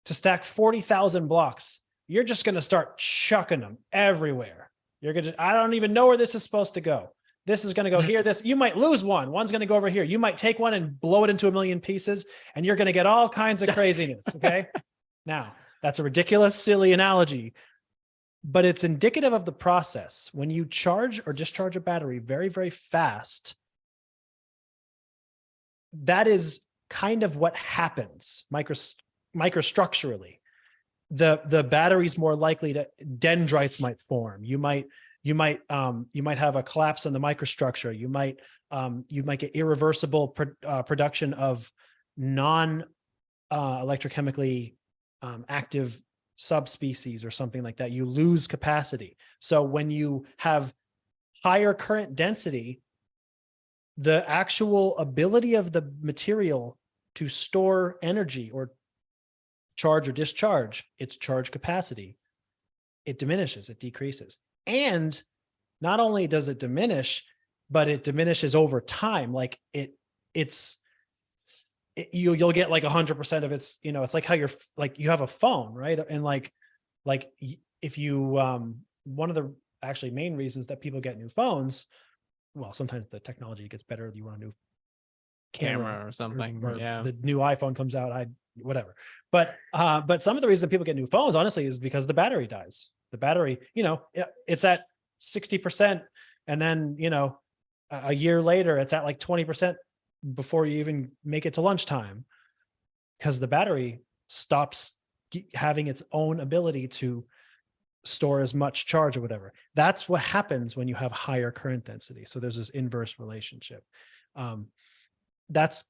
to stack 40,000 blocks, you're just going to start chucking them everywhere. You're going to, I don't even know where this is supposed to go. This is going to go here. You might lose one. One's going to go over here. You might take one and blow it into a million pieces, and you're going to get all kinds of craziness. Okay. Now, that's a ridiculous, silly analogy, but it's indicative of the process. When you charge or discharge a battery very, very fast, that is kind of what happens microstructurally. The battery's more likely to, dendrites might form. You might have a collapse in the microstructure. You might get irreversible production of electrochemically active subspecies or something like that. You lose capacity. So when you have higher current density, the actual ability of the material to store energy or charge or discharge, its charge capacity, it diminishes, it decreases. And not only does it diminish, but it diminishes over time. Like you'll get like 100% of its, it's like how you have a phone, right? And like if you, one of the actually main reasons that people get new phones, well, sometimes the technology gets better. You want a new camera or something. or yeah. the new iPhone comes out, whatever. But some of the reason that people get new phones, honestly, is because the battery dies. The battery, it's at 60%. And then, a year later, it's at like 20% before you even make it to lunchtime, because the battery stops having its own ability to store as much charge or whatever. That's what happens when you have higher current density. So there's this inverse relationship. That's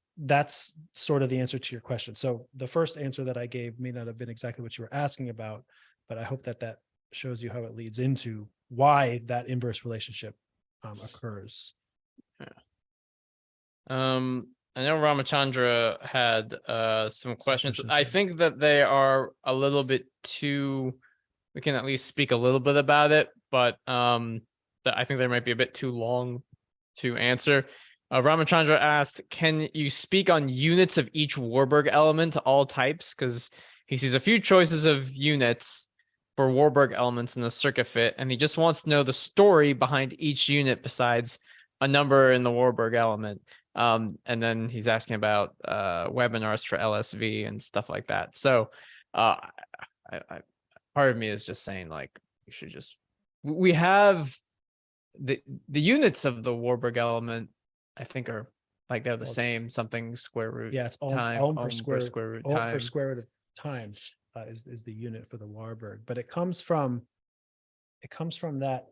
sort of the answer to your question. So the first answer that I gave may not have been exactly what you were asking about, but I hope that shows you how it leads into why that inverse relationship occurs. Yeah. I know Ramachandra had some questions. I think that they are a little bit too, we can at least speak a little bit about it, but I think they might be a bit too long to answer. Ramachandra asked, can you speak on units of each Warburg element, all types? Because he sees a few choices of units for Warburg elements in the circuit fit, and he just wants to know the story behind each unit besides a number in the Warburg element. And then he's asking about webinars for LSV and stuff like that. So part of me is just saying, like, we should just, we have the units of the Warburg element, I think, are Like they're the Well, same something square root. Yeah, it's time, ohm per ohm square root ohm time. per square root of time is the unit for the Warburg, but it comes from that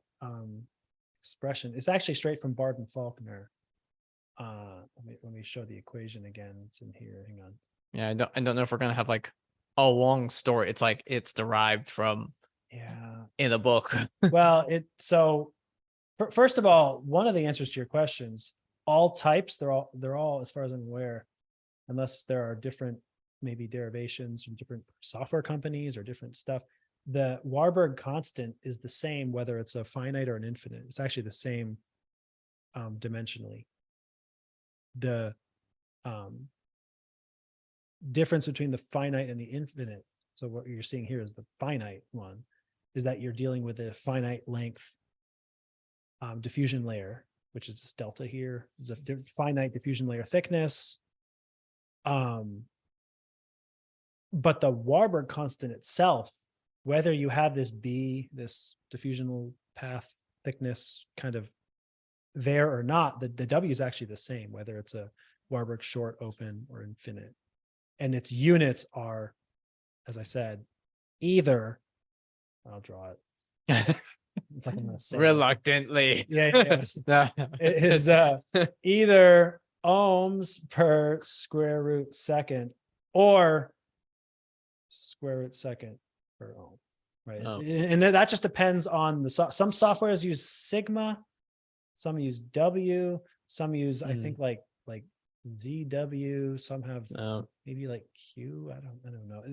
expression. It's actually straight from Barden-Faulkner. Let me show the equation again. It's in here. Hang on. Yeah, I don't know if we're gonna have like a long story. It's like it's derived from Yeah. in a book. Well, first of all, one of the answers to your questions, all types, they're all, as far as I'm aware, unless there are different maybe derivations from different software companies or different stuff, the Warburg constant is the same whether it's a finite or an infinite. It's actually the same dimensionally. The difference between the finite and the infinite, so what you're seeing here is the finite one, is that you're dealing with a finite length diffusion layer, which is this delta here, is a finite diffusion layer thickness. But the Warburg constant itself, whether you have this B, this diffusional path thickness kind of there or not, the W is actually the same, whether it's a Warburg short, open, or infinite. And its units are, as I said, either, I'll draw it. It's like I'm gonna say Reluctantly. Yeah. No. It is either ohms per square root second or square root second per ohm, right? Oh. And that just depends on some softwares use sigma, some use W, some use I think like ZW, some have maybe like Q. I don't know.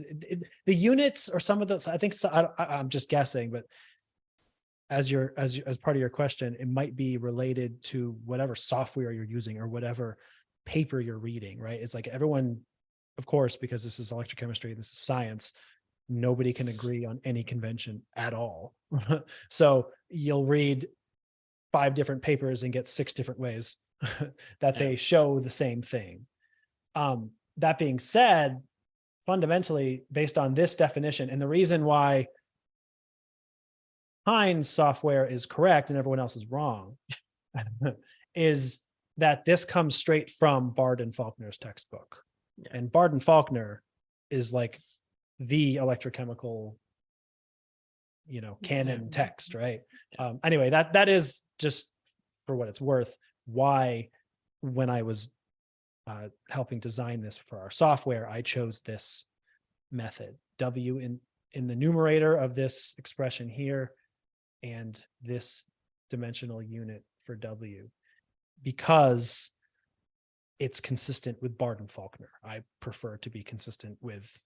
The units or some of those, I think so, I'm just guessing, but as part of your question, it might be related to whatever software you're using or whatever paper you're reading, right? It's like everyone, of course, because this is electrochemistry, this is science, nobody can agree on any convention at all. So you'll read 5 different papers and get 6 different ways that they show the same thing. That being said, fundamentally, based on this definition, and the reason why Heinz software is correct and everyone else is wrong, is that this comes straight from Barden-Faulkner's textbook. Yeah. And Barden-Faulkner is like the electrochemical, canon text, right? Anyway, that is just for what it's worth, why when I was helping design this for our software, I chose this method. W in the numerator of this expression here, and this dimensional unit for W, because it's consistent with Barden-Faulkner. I prefer to be consistent with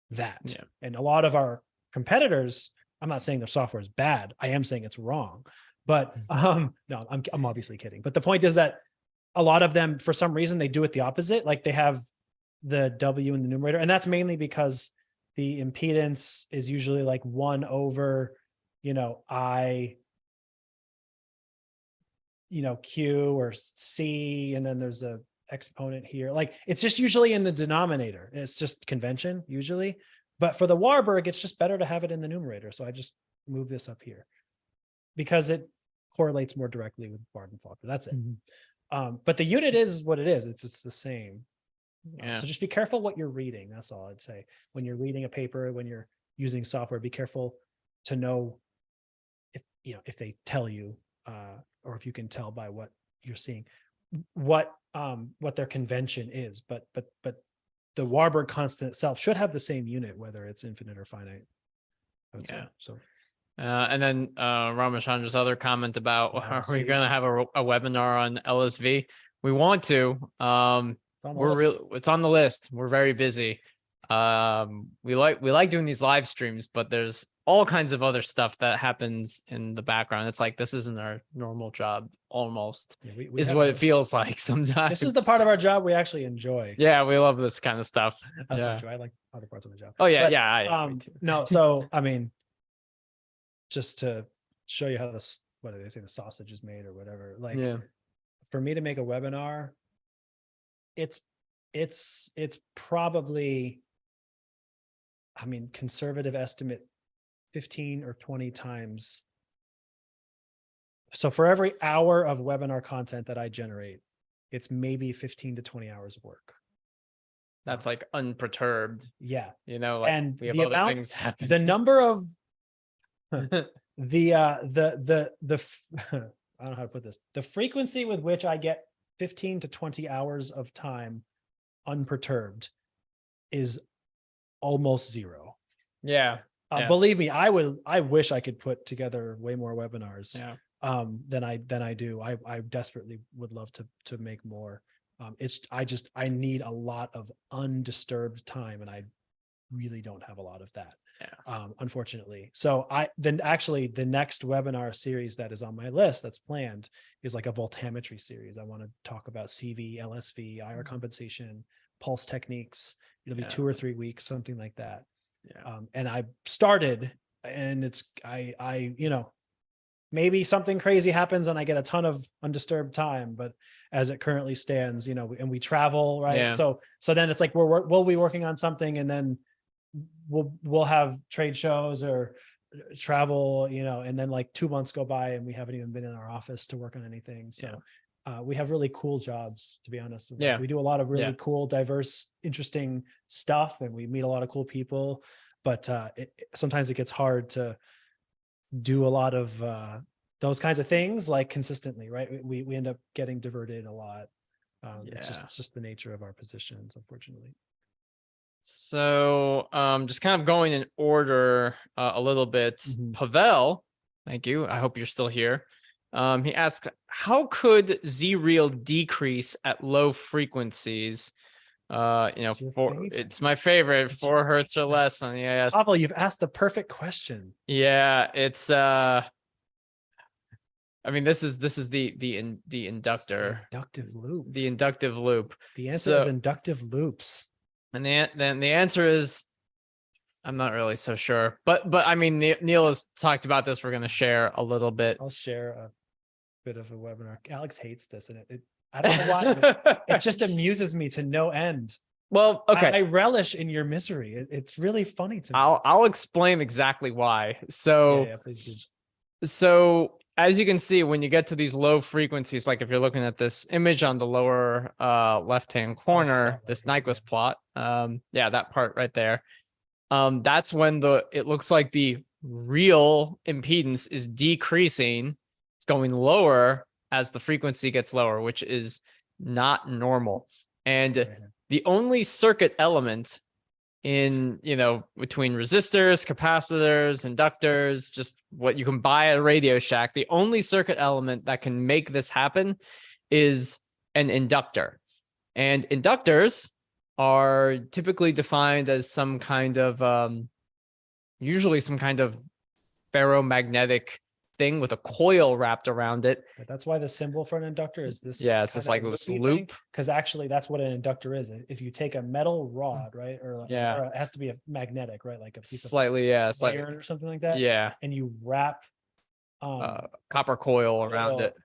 that. Yeah. And a lot of our competitors, I'm not saying their software is bad. I am saying it's wrong. But no, I'm obviously kidding. But the point is that a lot of them, for some reason, they do it the opposite. Like they have the W in the numerator, and that's mainly because the impedance is usually like 1 over, I, Q or C, and then there's a exponent here. Like it's just usually in the denominator. It's just convention usually. But for the Warburg, it's just better to have it in the numerator. So I just move this up here because it correlates more directly with Barden-Faulkner. That's it. Mm-hmm. But the unit is what it is. It's the same. Yeah. So just be careful what you're reading. That's all I'd say. When you're reading a paper, when you're using software, be careful to know if they tell you, or if you can tell by what you're seeing, what their convention is. But the Warburg constant itself should have the same unit, whether it's infinite or finite. I would say. So. And then Ramachandra's other comment about are we going to have a webinar on LSV? We want to. It's on the list. We're very busy. We like doing these live streams, but there's all kinds of other stuff that happens in the background. It's like this isn't our normal job, almost. Yeah, is what it feels like sometimes. This is the part of our job we actually enjoy. Yeah, we love this kind of stuff. I like other parts of the job. Oh yeah, but, yeah. No, so I mean, just to show you how this, what do they say, the sausage is made or whatever. Like, for me to make a webinar, it's probably, I mean, conservative estimate, 15 or 20 times. So for every hour of webinar content that I generate, it's maybe 15 to 20 hours of work. That's like unperturbed, Yeah. you know, like And we have the other amount, things happen. the number of the I don't know how to put this. The frequency with which I get 15 to 20 hours of time unperturbed is almost zero. Yeah. Yeah. Believe me, I wish I could put together way more webinars Yeah. than I do. I desperately would love to make more. I need a lot of undisturbed time, and I really don't have a lot of that. Yeah. Unfortunately. So actually the next webinar series that is on my list that's planned is like a voltammetry series. I want to talk about CV, LSV, IR compensation, pulse techniques. It'll be 2 or 3 weeks, something like that. Yeah. And I started, and it's, I, you know, maybe something crazy happens and I get a ton of undisturbed time, but as it currently stands, you know, and we travel, right? Yeah. So then it's like, we'll be working on something, and then we'll have trade shows or travel, you know, and then like 2 months go by and we haven't even been in our office to work on anything. So we have really cool jobs, to be honest. Yeah. We do a lot of really cool, diverse, interesting stuff, and we meet a lot of cool people, but sometimes it gets hard to do a lot of those kinds of things like consistently, right? We end up getting diverted a lot. It's just the nature of our positions, unfortunately. So just kind of going in order a little bit. Pavel, thank you. I hope you're still here. He asked, how could Z real decrease at low frequencies? You know, it's my favorite, 4 hertz or less on the EIS. Pavel, you've asked the perfect question. Yeah, it's I mean, this is the inductor, Inductive loop. the inductive loop. The answer of inductive loops. And then the answer is, I'm not really so sure, but I mean, Neil has talked about this. We're going to share a little bit. I'll share a bit of a webinar. Alex hates this, and I don't know why. It just amuses me to no end. Well, okay. I relish in your misery. It's really funny to me. I'll explain exactly why. So, yeah, please do. So as you can see, when you get to these low frequencies, like if you're looking at this image on the lower left-hand corner, this Nyquist plot, yeah, that part right there, that's when it looks like the real impedance is decreasing. It's going lower as the frequency gets lower, which is not normal. And the only circuit element in, you know, between resistors, capacitors, inductors, just what you can buy at Radio Shack, the only circuit element that can make this happen is an inductor. And inductors are typically defined as some kind of, usually some kind of ferromagnetic thing with a coil wrapped around it. That's why the symbol for an inductor is this. Yeah, it's just like this loop. Because actually, that's what an inductor is. If you take a metal rod, right, or it has to be a magnetic, right, like a piece of iron or something like that. Yeah, and you wrap copper coil around it.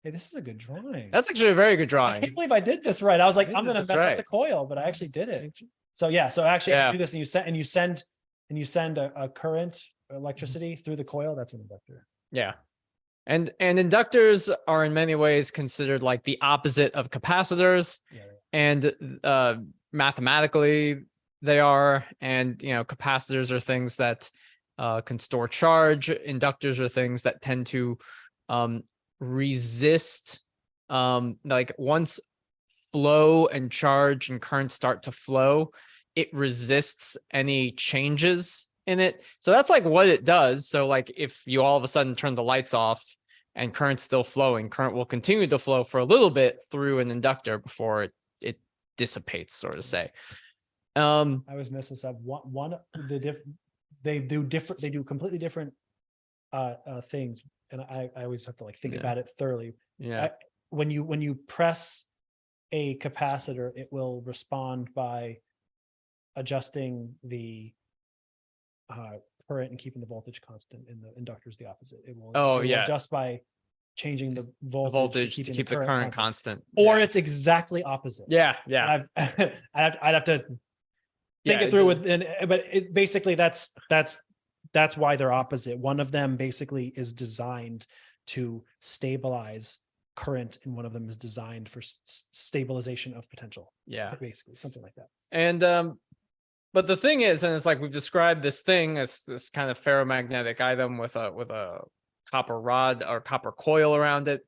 Hey, this is a good drawing. That's actually a very good I drawing. can't believe I did this right. I was like, I'm going to mess up the coil, but I actually did it. So yeah, so actually you do this, and you send a current, electricity through the coil. That's an inductor. Yeah. And inductors are in many ways considered like the opposite of capacitors. And mathematically they are. And, you know, capacitors are things that can store charge. Inductors are things that tend to resist, like once flow and charge and current start to flow, it resists any changes in it. So that's like what it does. So like if you all of a sudden turn the lights off and current's still flowing, current will continue to flow for a little bit through an inductor before it dissipates, sort of say. I always mess this up. They do completely different things, and I always have to like think about it thoroughly. Yeah. When you press a capacitor, it will respond by adjusting the current and keeping the voltage constant. In the inductor is the opposite. It will adjust by changing the voltage to keep the current constant. Or it's exactly opposite. Yeah. I'd have to think it through but it basically that's why they're opposite. One of them basically is designed to stabilize current in one of them is designed for stabilization of potential. Yeah. Basically, something like that. And but the thing is, and it's like we've described this thing as this kind of ferromagnetic item with a copper rod or copper coil around it,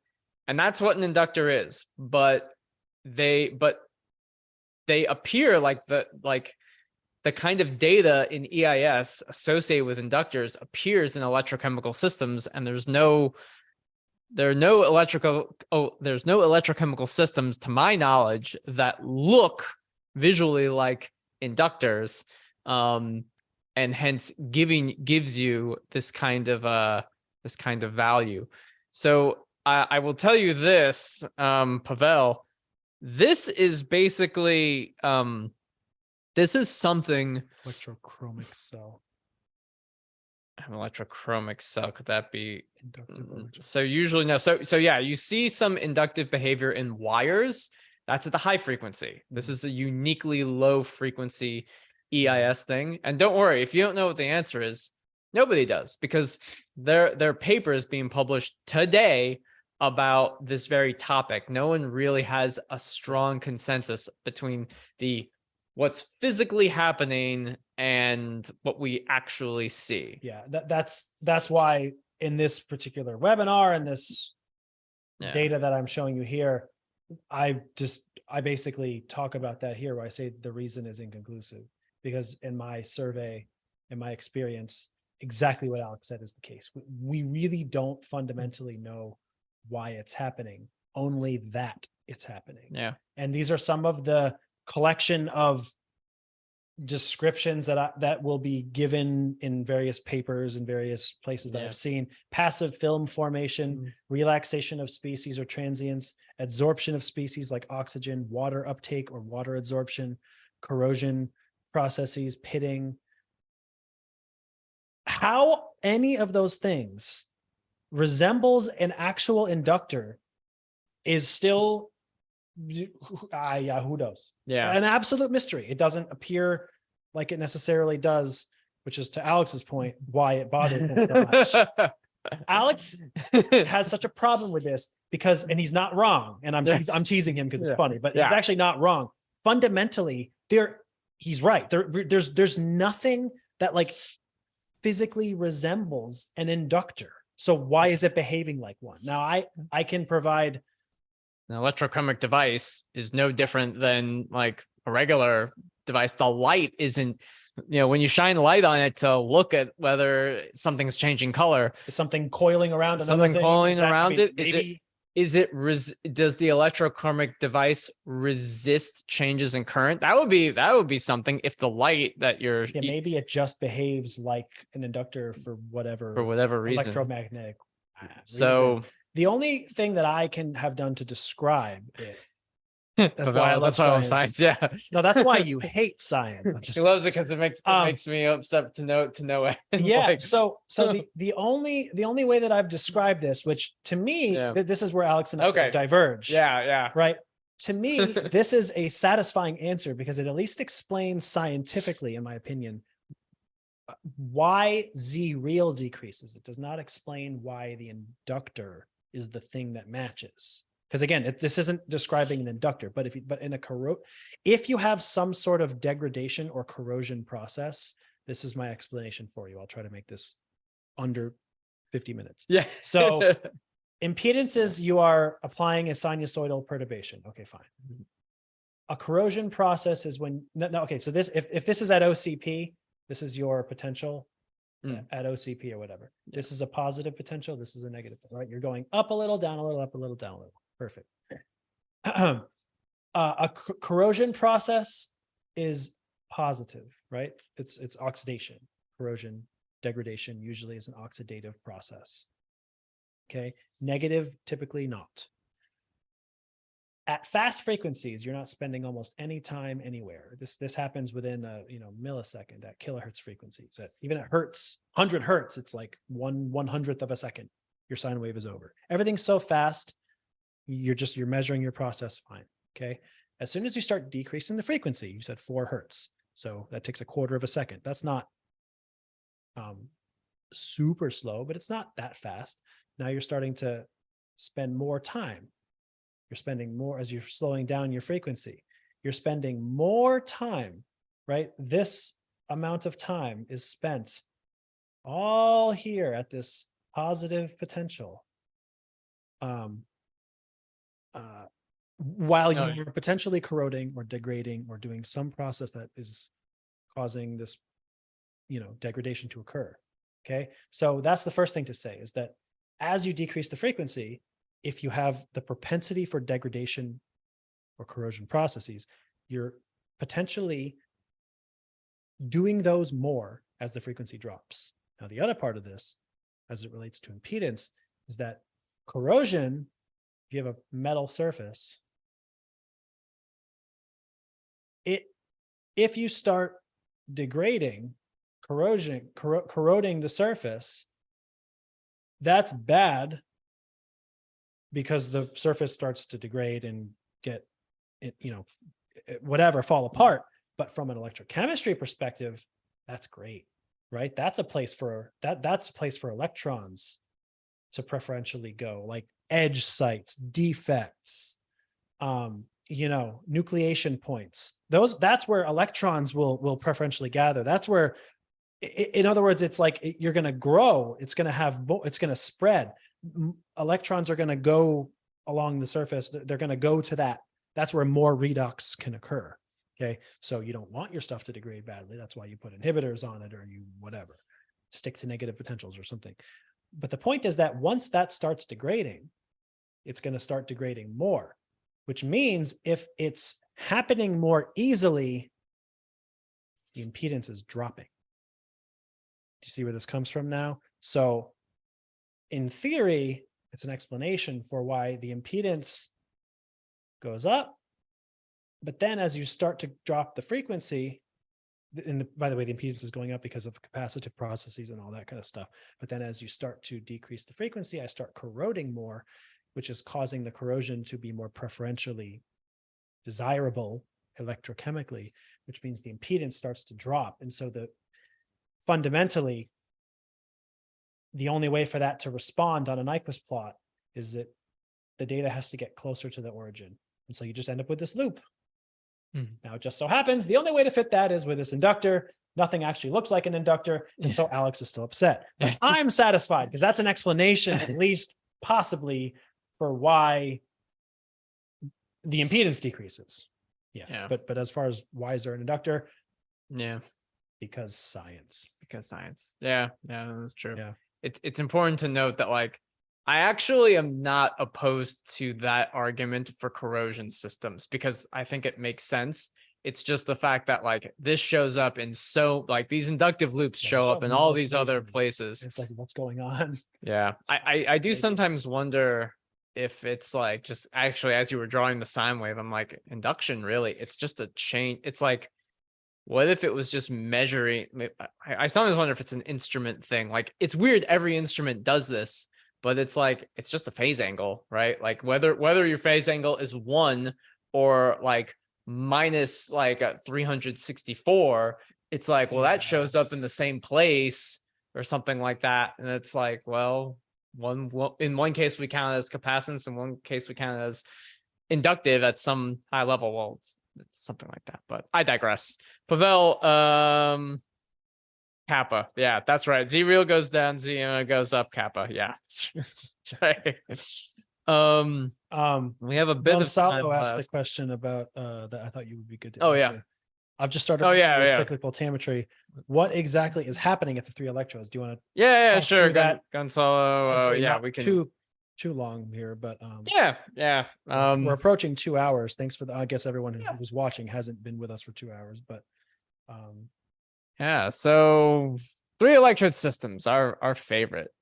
and that's what an inductor is. But they appear like the kind of data in EIS associated with inductors appears in electrochemical systems, and there's no electrochemical systems, to my knowledge, that look visually like inductors, and hence gives you this kind of value. So I will tell you this, Pavel, this is basically this is something. Electrochromic cell. An electrochromic cell, could that be Inductive. so usually no, so yeah, you see some inductive behavior in wires. That's at the high frequency. This is a uniquely low frequency EIS thing. And don't worry, if you don't know what the answer is, nobody does, because there are papers being published today about this very topic. No one really has a strong consensus between what's physically happening and what we actually see. Yeah, that's why in this particular webinar and this data that I'm showing you here, I basically talk about that here, where I say the reason is inconclusive, because in my survey, in my experience, exactly what Alex said is the case. We really don't fundamentally know why it's happening, only that it's happening. Yeah. And these are some of the collection of descriptions that will be given in various papers and various places that I've seen: passive film formation, relaxation of species or transients, adsorption of species like oxygen, water uptake or water adsorption, corrosion processes, pitting. How any of those things resembles an actual inductor is still, who knows? Yeah. An absolute mystery. It doesn't appear like it necessarily does, which is, to Alex's point, why it bothers him so much. Alex has such a problem with this because, and he's not wrong, and I'm teasing him because it's funny, but he's actually not wrong. Fundamentally, he's right. There's nothing that like physically resembles an inductor. So why is it behaving like one? Now I can provide. An electrochemic device is no different than like a regular device. The light isn't, when you shine light on it to look at whether something's changing color, Is something coiling around another something thing? coiling around it. Maybe, Does the electrochromic device resist changes in current? That would be something if the light that you're maybe it just behaves like an inductor for whatever reason. electromagnetic So reason. The only thing that I can have done to describe it. That's why I love science. Yeah. No, that's why you hate science. He loves it because it makes me upset to know it. Yeah. Like, So the only way that I've described this, which to me, this is where Alex and I diverge. Yeah. Right. To me, this is a satisfying answer because it at least explains scientifically, in my opinion, why Z real decreases. It does not explain why the inductor is the thing that matches. Because again, this isn't describing an inductor, but if you have some sort of degradation or corrosion process, this is my explanation for you. I'll try to make this under 50 minutes. Yeah. So impedance is you are applying a sinusoidal perturbation. Okay, fine. A corrosion process is when okay. So this if this is at OCP, this is your potential at OCP or whatever. This is a positive potential. This is a negative, right? You're going up a little, down a little, up a little, down a little. Perfect. A corrosion process is positive, right? It's oxidation. Corrosion, degradation usually is an oxidative process. Okay. Negative, typically not. At fast frequencies, you're not spending almost any time anywhere. This happens within a millisecond at kilohertz frequencies. Even at hertz, 100 hertz, it's like 1/100th of a second. Your sine wave is over. Everything's so fast, you're measuring your process fine. Okay. As soon as you start decreasing the frequency, you said 4 hertz. So that takes 1/4 of a second. That's not super slow, but it's not that fast. Now you're starting to spend more time. You're spending more as you're slowing down your frequency. You're spending more time, right? This amount of time is spent all here at this positive potential. While No, you're potentially corroding or degrading or doing some process that is causing this, degradation to occur. Okay. So that's the first thing to say, is that as you decrease the frequency, if you have the propensity for degradation or corrosion processes, you're potentially doing those more as the frequency drops. Now, the other part of this, as it relates to impedance, is that corrosion, if you have a metal surface, if you start degrading, corroding the surface, that's bad, because the surface starts to degrade and get it, whatever, fall apart. But from an electrochemistry perspective, that's great, right? That's a place for that's a place for electrons to preferentially go, like edge sites, defects, nucleation points. That's where electrons will preferentially gather. That's where, in other words, it's like you're going to grow. It's going to spread. Electrons are going to go along the surface. They're going to go to that. That's where more redox can occur. Okay. So you don't want your stuff to degrade badly. That's why you put inhibitors on it, or you whatever, stick to negative potentials or something. But the point is that once that starts degrading, it's going to start degrading more, which means if it's happening more easily, the impedance is dropping. Do you see where this comes from now? So in theory, it's an explanation for why the impedance goes up. But then as you start to drop the frequency, by the way, the impedance is going up because of capacitive processes and all that kind of stuff. But then as you start to decrease the frequency, I start corroding more, which is causing the corrosion to be more preferentially desirable electrochemically, which means the impedance starts to drop. And so fundamentally, the only way for that to respond on a Nyquist plot is that the data has to get closer to the origin. And so you just end up with this loop. Now, it just so happens the only way to fit that is with this inductor. Nothing actually looks like an inductor. And so Alex is still upset. But I'm satisfied, because that's an explanation, at least possibly, for why the impedance decreases. Yeah. But as far as why is there an inductor? Yeah. Because science. Yeah, that's true. Yeah. It's important to note that, like, I actually am not opposed to that argument for corrosion systems, because I think it makes sense. It's just the fact that, like, this shows up in these inductive loops show up in all these other places. It's like, what's going on? Yeah. I do sometimes wonder if it's like, just actually, as you were drawing the sine wave, I'm like, induction, really? It's just a chain. It's like, what if it was just measuring? I sometimes wonder if it's an instrument thing. Like, it's weird. Every instrument does this, but it's like, it's just a phase angle, right? Like whether your phase angle is 1 or like minus like 364, it's like, well, that shows up in the same place or something like that. And it's like, well, in one case we count it as capacitance, in one case we count it as inductive at some high level. Well, it's something like that, but I digress. Pavel, kappa. Yeah, that's right. Z real goes down, Z goes up, kappa. Yeah. That's right. We have a bit of time asked left. the question about that I thought you would be good to Oh, answer. yeah. I've just started cyclic voltammetry. What exactly is happening at the 3 electrodes? Do you want to Yeah, sure. that? Gonzalo. Yeah, not we can. Too long here, but Yeah. we're approaching 2 hours. Thanks for I guess everyone who was watching hasn't been with us for 2 hours, but yeah. So 3 electrode systems, our favorite.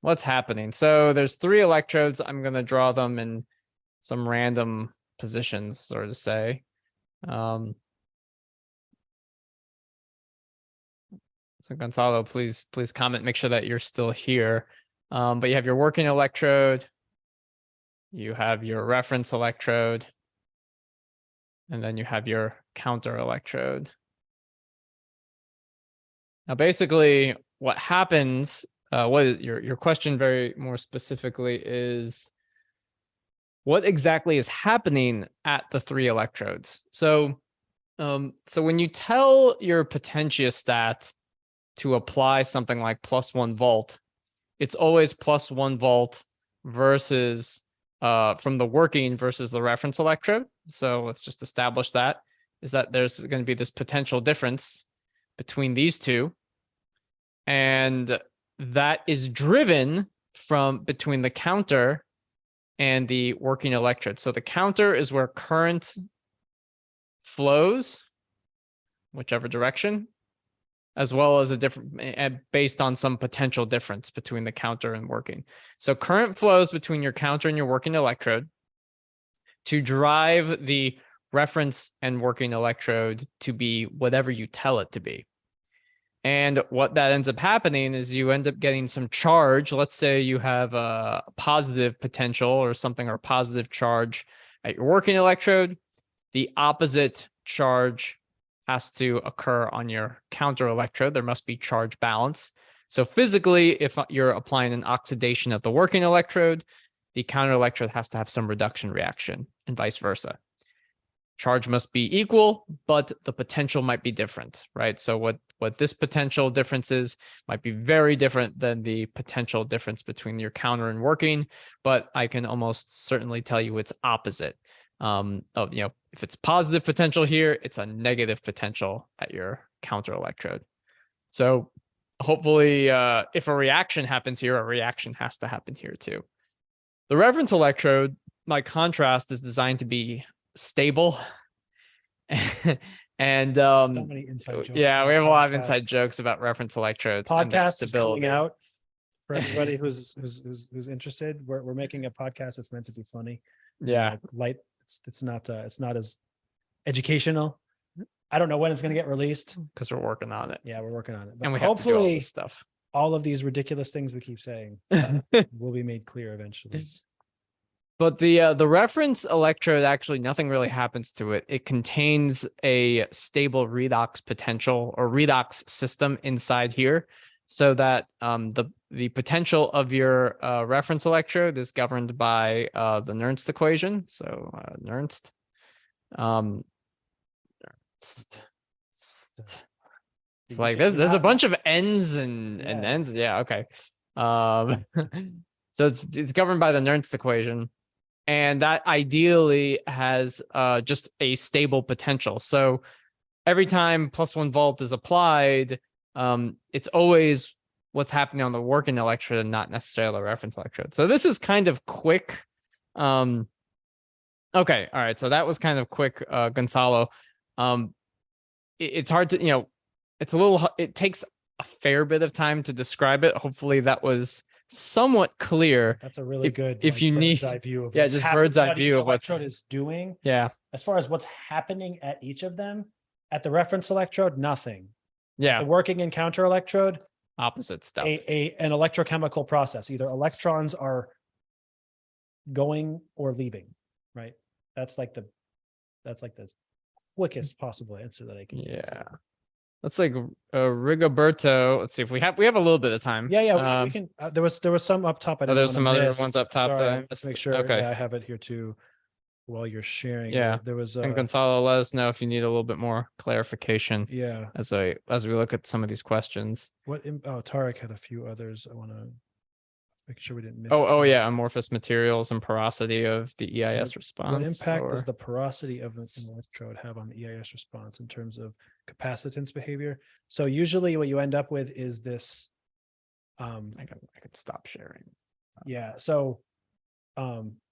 What's happening? So there's 3 electrodes. I'm gonna draw them in some random positions, so to say. So Gonzalo, please comment, make sure that you're still here. But you have your working electrode, you have your reference electrode, and then you have your counter electrode. Now, basically, what happens, what is your question very more specifically is, what exactly is happening at the 3 electrodes. So when you tell your potentiostat to apply something like +1 volt, it's always +1 volt versus from the working versus the reference electrode. So let's just establish that is that there's going to be this potential difference between these two. And that is driven from between the counter and the working electrode. So the counter is where current flows, whichever direction, as well as a different based on some potential difference between the counter and working. So current flows between your counter and your working electrode to drive the reference and working electrode to be whatever you tell it to be. And what that ends up happening is you end up getting some charge. Let's say you have a positive potential or something, or positive charge at your working electrode. The opposite charge has to occur on your counter electrode. There must be charge balance. So physically, if you're applying an oxidation at the working electrode, the counter electrode has to have some reduction reaction and vice versa. Charge must be equal, but the potential might be different, right? So what this potential difference is might be very different than the potential difference between your counter and working, but I can almost certainly tell you it's opposite. If it's positive potential here, it's a negative potential at your counter electrode. So hopefully, if a reaction happens here, a reaction has to happen here too. The reference electrode, by contrast, is designed to be stable. And So many inside jokes yeah, about we have a lot of podcasts. inside jokes about reference electrodes and their Podcast is coming stability. out for everybody who's interested. We're making a podcast that's meant to be funny. Yeah, Light. It's not as educational. I don't know when it's going to get released. because we're working on it. Yeah, we're working on it. But And we have to do all hopefully this stuff. all of these ridiculous things we keep saying will be made clear eventually. But the reference electrode, actually nothing really happens to it. It contains a stable redox potential or redox system inside here, so that the potential of your reference electrode is governed by the Nernst equation. So Nernst, it's like there's a bunch of n's and n's. Yeah, okay. So it's governed by the Nernst equation. And that ideally has just a stable potential. So every time +1 volt is applied, it's always what's happening on the working electrode and not necessarily the reference electrode. So this is kind of quick. Okay, all right. So that was kind of quick, Gonzalo. It's hard to, it takes a fair bit of time to describe it. Hopefully that was somewhat clear. That's a really good. If you need, bird's eye view of just bird's eye view of what electrode is doing. Yeah. As far as what's happening at each of them, at the reference electrode, nothing. Yeah. The working and counter electrode, Opposite stuff. an electrochemical process. Either electrons are going or leaving, right? That's like the quickest possible answer that I can give. Yeah. That's like Rigoberto. Let's see if we have a little bit of time. Yeah, we can. There was some up top. I didn't there's wanna some other miss. ones up top that I Sorry, missed. make sure. Okay. Yeah, I have it here too. While you're sharing, Yeah. there was. And Gonzalo, let us know if you need a little bit more clarification Yeah. as we look at some of these questions. Tarek had a few others. I want to make sure we didn't miss. Oh yeah, amorphous materials and porosity of the EIS response. What impact or- does the porosity of an electrode have on the EIS response in terms of capacitance behavior? So usually what you end up with is this. I could stop sharing. Yeah. So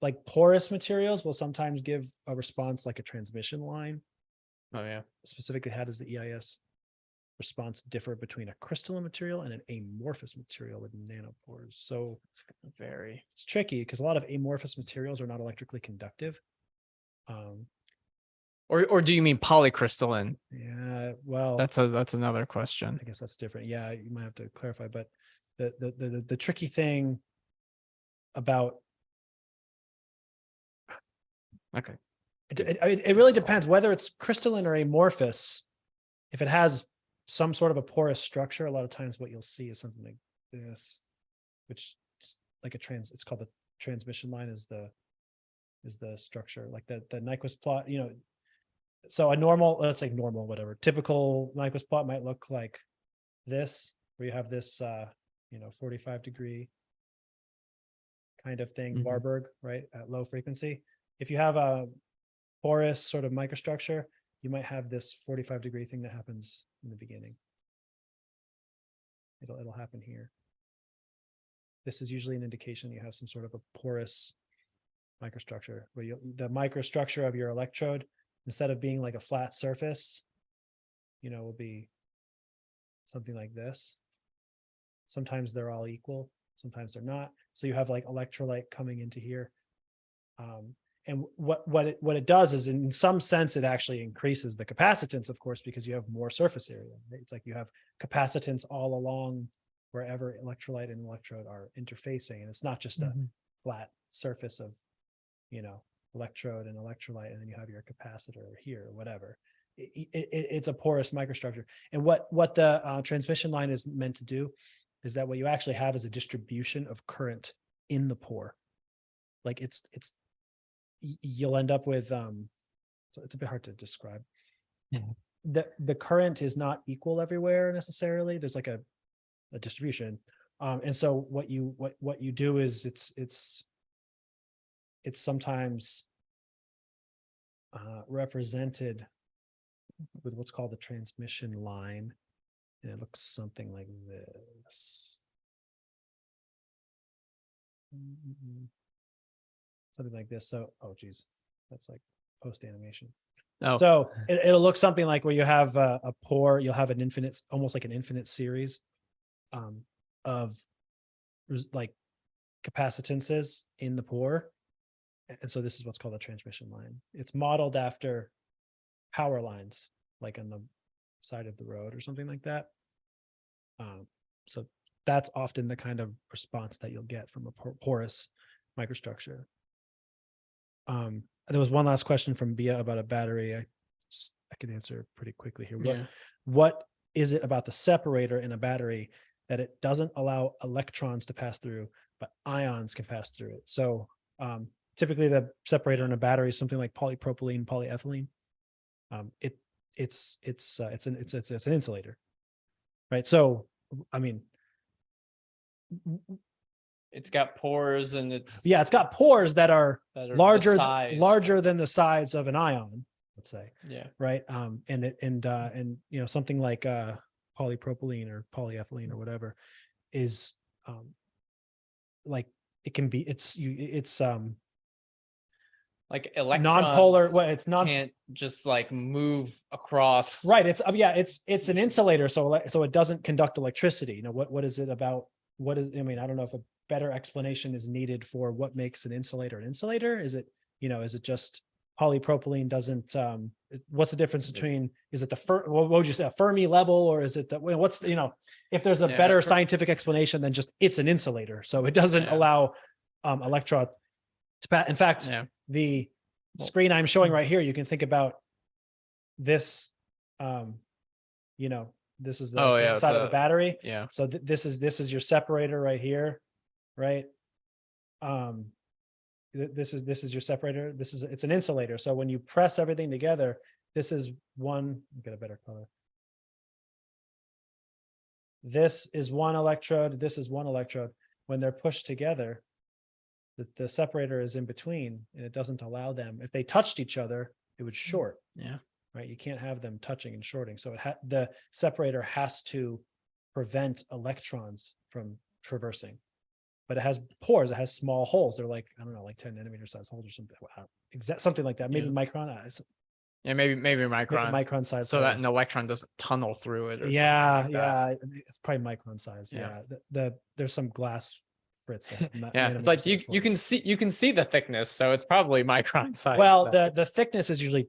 like porous materials will sometimes give a response like a transmission line. Oh yeah. Specifically, how does the EIS response differ between a crystalline material and an amorphous material with nanopores? So It's gonna vary. it's tricky because a lot of amorphous materials are not electrically conductive. Or do you mean polycrystalline? Yeah, well, That's another question. I guess that's different. Yeah, you might have to clarify, but the tricky thing about Okay. it really depends whether it's crystalline or amorphous. If it has some sort of a porous structure, a lot of times what you'll see is something like this, which is like it's called the transmission line is is the structure, like the Nyquist plot, you know. So a normal, let's say normal, whatever, typical Nyquist plot might look like this, where you have this, 45-degree kind of thing, Mhm. Warburg, right, at low frequency. If you have a porous sort of microstructure, you might have this 45-degree thing that happens in the beginning. It'll happen here. This is usually an indication you have some sort of a porous microstructure, where the microstructure of your electrode, instead of being like a flat surface, will be something like this. Sometimes they're all equal, sometimes they're not. So you have like electrolyte coming into here. And what it does is, in some sense, it actually increases the capacitance, of course, because you have more surface area. Right? It's like you have capacitance all along wherever electrolyte and electrode are interfacing, and it's not just a flat surface of, electrode and electrolyte, and then you have your capacitor here or whatever. It's a porous microstructure. And what the transmission line is meant to do is that what you actually have is a distribution of current in the pore. Like you'll end up with so it's a bit hard to describe. The current is not equal everywhere necessarily. There's like a distribution, and so what you do is it's sometimes represented with what's called the transmission line, and it looks something like this. Something like this. So, oh geez, that's like post animation. Oh, So it'll look something like where you have a pore, you'll have an infinite, almost like an infinite series of like capacitances in the pore. And so this is what's called a transmission line. It's modeled after power lines, like on the side of the road or something like that. So that's often the kind of response that you'll get from a porous microstructure. There was one last question from Bia about a battery. I can answer pretty quickly here. yeah. What is it about the separator in a battery that it doesn't allow electrons to pass through, but ions can pass through it? So typically the separator in a battery is something like polypropylene, polyethylene. It's an insulator, right? So I mean, It's got pores, and it's got pores that are the larger size. than the size of an ion, let's say. Yeah. Right. And something like polypropylene or polyethylene or whatever is like it can be it's Like electrons non-polar. Well, it's not can't just like move across. right. It's an insulator, so it doesn't conduct electricity. What is it about? I don't know if a better explanation is needed for what makes an insulator an insulator. Is it just polypropylene doesn't what's the difference between, is it what would you say, a Fermi level, or is it if there's a better scientific explanation than just it's an insulator, so it doesn't allow electron to pass. In fact, the screen I'm showing right here, you can think about this, this is the side of the battery. Yeah. So this is your separator right here, right? This is your separator. It's an insulator. So when you press everything together, this is one. Get a better color. This is one electrode. This is one electrode. When they're pushed together, the separator is in between, and it doesn't allow them. If they touched each other, it would short. Yeah. Right. You can't have them touching and shorting. So the separator has to prevent electrons from traversing. But it has pores. It has small holes. They're like, I don't know, like 10 nanometer size holes or something. Something like that. Maybe micron. Yeah, maybe micron. Micron size. So that an electron doesn't tunnel through it. Or yeah, something like that. it's probably micron size. Yeah. There's some glass frits. Yeah, it's like you can see the thickness, so it's probably micron size. Well, the thickness is usually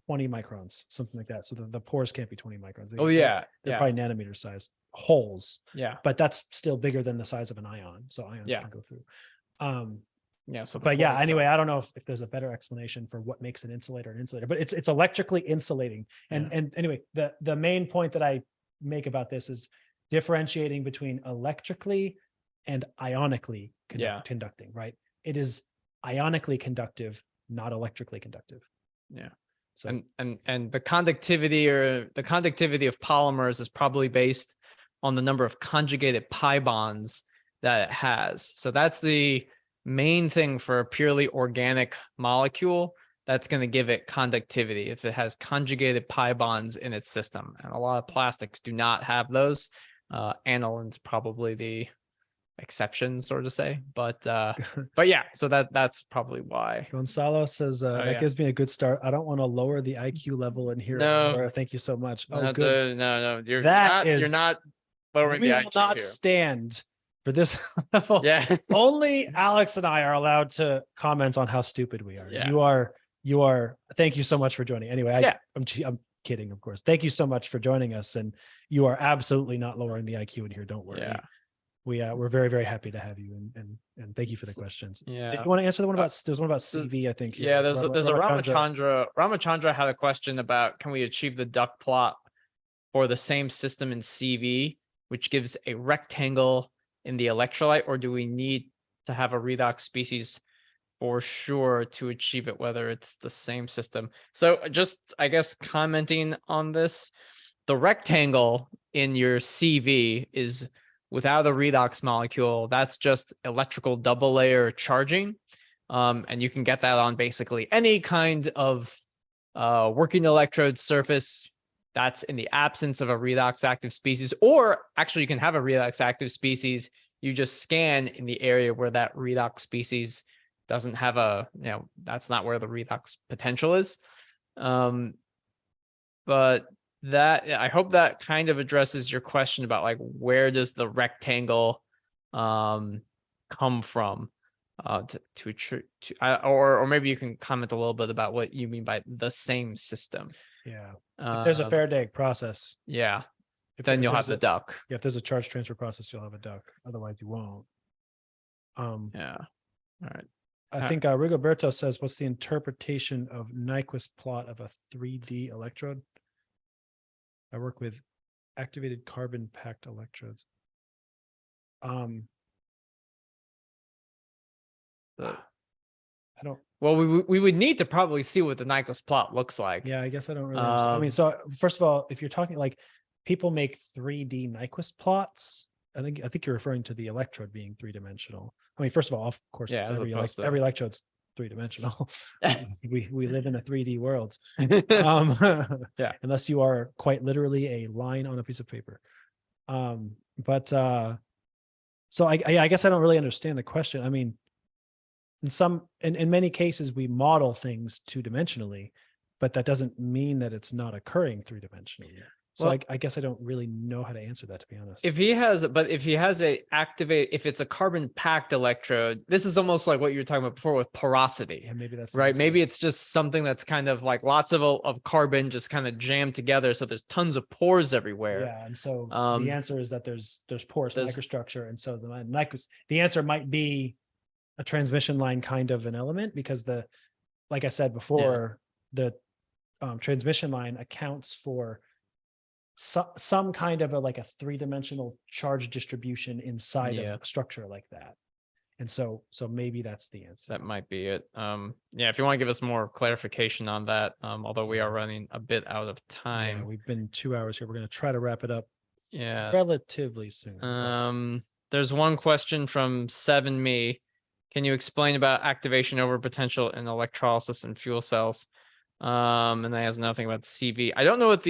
20 microns, something like that. So the pores can't be 20 microns. They're probably nanometer sized holes. Yeah. But that's still bigger than the size of an ion. So ions can go through. Anyway, I don't know if there's a better explanation for what makes an insulator an insulator, but it's electrically insulating. And anyway, the main point that I make about this is differentiating between electrically and ionically conducting, right? It is ionically conductive, not electrically conductive. Yeah. So And the conductivity of polymers is probably based on the number of conjugated pi bonds that it has. So that's the main thing for a purely organic molecule that's going to give it conductivity, if it has conjugated pi bonds in its system. And a lot of plastics do not have those. Aniline's probably the exception, sort of say, but yeah, so that's probably why. Gonzalo says that yeah. gives me a good start. I don't want to lower the IQ level in here. No. Anymore. Thank you so much. Oh, No, good. no, you're That not lowering We the will IQ not here. stand for this level. Yeah. Only Alex and I are allowed to comment on how stupid we are. Yeah. You are. Thank you so much for joining. Anyway, Yeah. I'm kidding, of course. Thank you so much for joining us, and you are absolutely not lowering the IQ in here. Don't worry. Yeah. We're very, very happy to have you, and thank you for the questions. Yeah. Did you want to answer the one about? There's one about CV, I think. Yeah, there's a Ramachandra. Ramachandra had a question about, can we achieve the duct plot for the same system in CV, which gives a rectangle in the electrolyte, or do we need to have a redox species for sure to achieve it, whether it's the same system? So just, I guess, commenting on this, the rectangle in your CV is without a redox molecule. That's just electrical double layer charging. And you can get that on basically any kind of working electrode surface that's in the absence of a redox active species, or actually you can have a redox active species. You just scan in the area where that redox species doesn't have that's not where the redox potential is. But I hope that kind of addresses your question about like, where does the rectangle come from? Or maybe you can comment a little bit about what you mean by the same system. Yeah. If there's a Faraday process. Yeah. Then You'll have the duct. Yeah, if there's a charge transfer process, you'll have a duct. Otherwise, you won't. Yeah. All right. I think Rigoberto says, "What's the interpretation of Nyquist plot of a 3D electrode?" I work with activated carbon packed electrodes. I don't. Well, we would need to probably see what the Nyquist plot looks like. Yeah, I guess I don't really understand. I mean, so first of all, if you're talking like people make 3D Nyquist plots, I think you're referring to the electrode being three-dimensional. I mean, first of all, of course, yeah, every electrode's three-dimensional. we live in a 3D world. Yeah. Unless you are quite literally a line on a piece of paper. So I guess I don't really understand the question. I mean, in many cases we model things two-dimensionally, but that doesn't mean that it's not occurring three-dimensionally. So well, I guess I don't really know how to answer that, to be honest. If it's a carbon packed electrode, this is almost like what you were talking about before with porosity. Yeah, maybe that's right. Maybe it's just something that's kind of like lots of carbon just kind of jammed together. So there's tons of pores everywhere. Yeah. And so the answer is that there's porous microstructure. And so the answer might be a transmission line kind of an element, because like I said before, the transmission line accounts for some kind of a three-dimensional charge distribution inside of a structure like that. And so maybe that's the answer. That might be it. If you want to give us more clarification on that, although we are running a bit out of time. Yeah, we've been 2 hours here. We're going to try to wrap it up relatively soon. There's one question from 7Me. Can you explain about activation overpotential in electrolysis and fuel cells? And that has nothing about the CV. I don't know if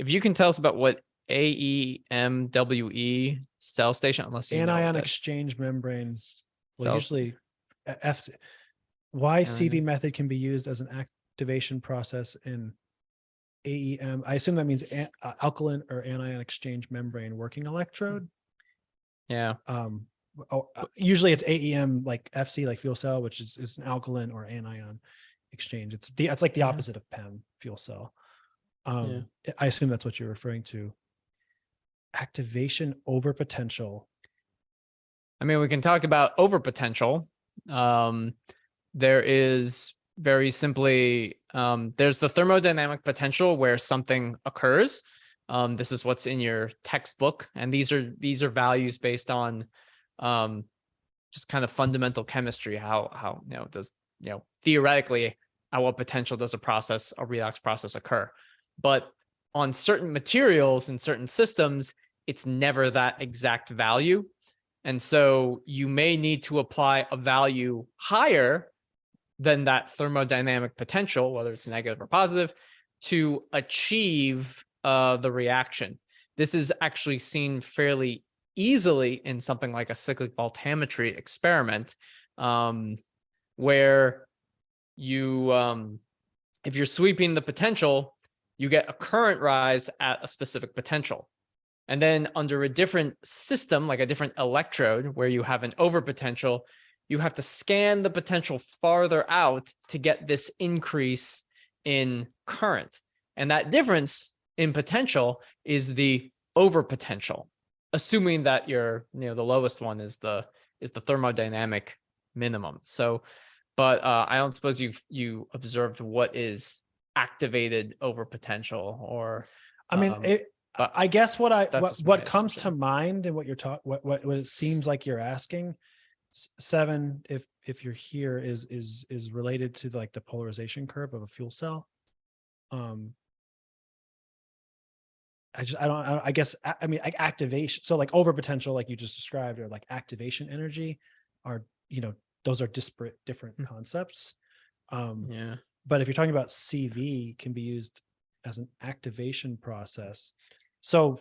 you can tell us about what AEMWE cell station, unless you anion know exchange membrane. Well, usually why CV method can be used as an activation process in AEM. I assume that means alkaline or anion exchange membrane working electrode. Yeah. Usually it's AEM like FC, like fuel cell, which is an alkaline or anion exchange. It's like the opposite of PEM, fuel cell. I assume that's what you're referring to. Activation overpotential. I mean, we can talk about overpotential. There is very simply, there's the thermodynamic potential where something occurs. This is what's in your textbook, and these are values based on just kind of fundamental chemistry, how does theoretically at what potential does a redox process occur. But on certain materials and certain systems, it's never that exact value. And so you may need to apply a value higher than that thermodynamic potential, whether it's negative or positive, to achieve the reaction. This is actually seen fairly easily in something like a cyclic voltammetry experiment, where you, if you're sweeping the potential, you get a current rise at a specific potential. And then under a different system, like a different electrode where you have an overpotential, you have to scan the potential farther out to get this increase in current. And that difference in potential is the overpotential, assuming that the lowest one is the thermodynamic minimum. So, but I don't suppose you observed what is activated overpotential, or I mean, but I guess what comes to assumption. mind and what you're what it seems like you're asking, Seven, if you're here, is related to like the polarization curve of a fuel cell. I guess activation. So like overpotential, like you just described, or like activation energy are, those are disparate, different concepts. Yeah. But if you're talking about CV, can be used as an activation process. So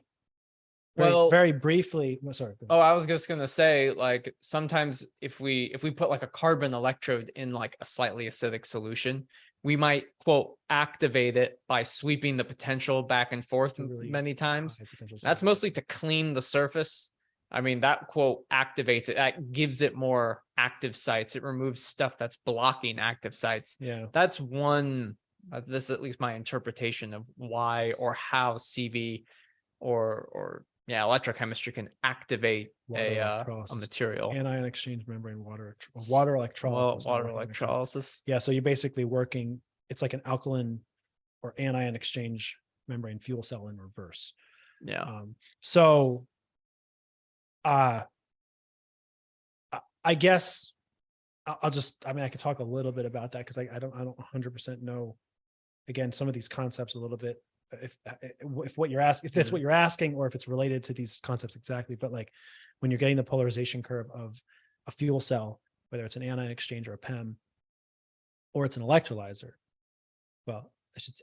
very briefly, sorry. Oh, I was just gonna say, like, sometimes if we put like a carbon electrode in like a slightly acidic solution, we might, quote, activate it by sweeping the potential back and forth Really many times. potential That's surface. mostly to clean the surface. I mean, that, quote, activates it. That gives it more active sites. It removes stuff that's blocking active sites. Yeah. That's one, this is at least my interpretation of why or how CV or electrochemistry can activate a material. Anion exchange membrane water electrolysis. Water electrolysis. Yeah, so you're basically working, it's like an alkaline or anion exchange membrane fuel cell in reverse. Yeah. I guess I could talk a little bit about that because I don't 100% know, again, some of these concepts a little bit, if what you're asking, if that's what you're asking, or if it's related to these concepts exactly. But like when you're getting the polarization curve of a fuel cell, whether it's an anion exchange or a PEM, or it's an electrolyzer. Well,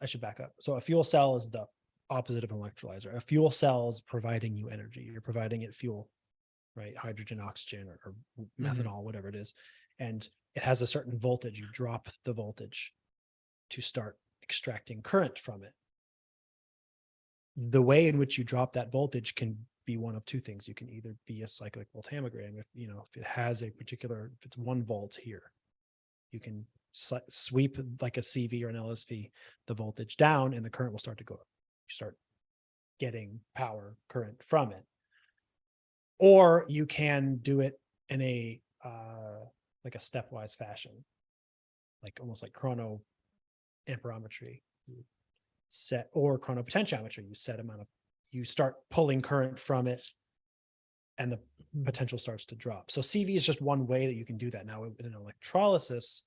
I should back up. So a fuel cell is the opposite of an electrolyzer. A fuel cell is providing you energy. You're providing it fuel, right? Hydrogen, oxygen, or methanol, whatever it is. And it has a certain voltage. You drop the voltage to start extracting current from it. The way in which you drop that voltage can be one of two things. You can either be a cyclic voltammogram, if it has a particular, if it's 1 volt here, you can sweep like a CV or an LSV the voltage down, and the current will start to go up. You start getting power current from it. Or you can do it in a like a stepwise fashion, like almost like chrono amperometry. Set, or chronopotentiometry, you start pulling current from it and the potential starts to drop. So CV is just one way that you can do that. Now in an electrolysis,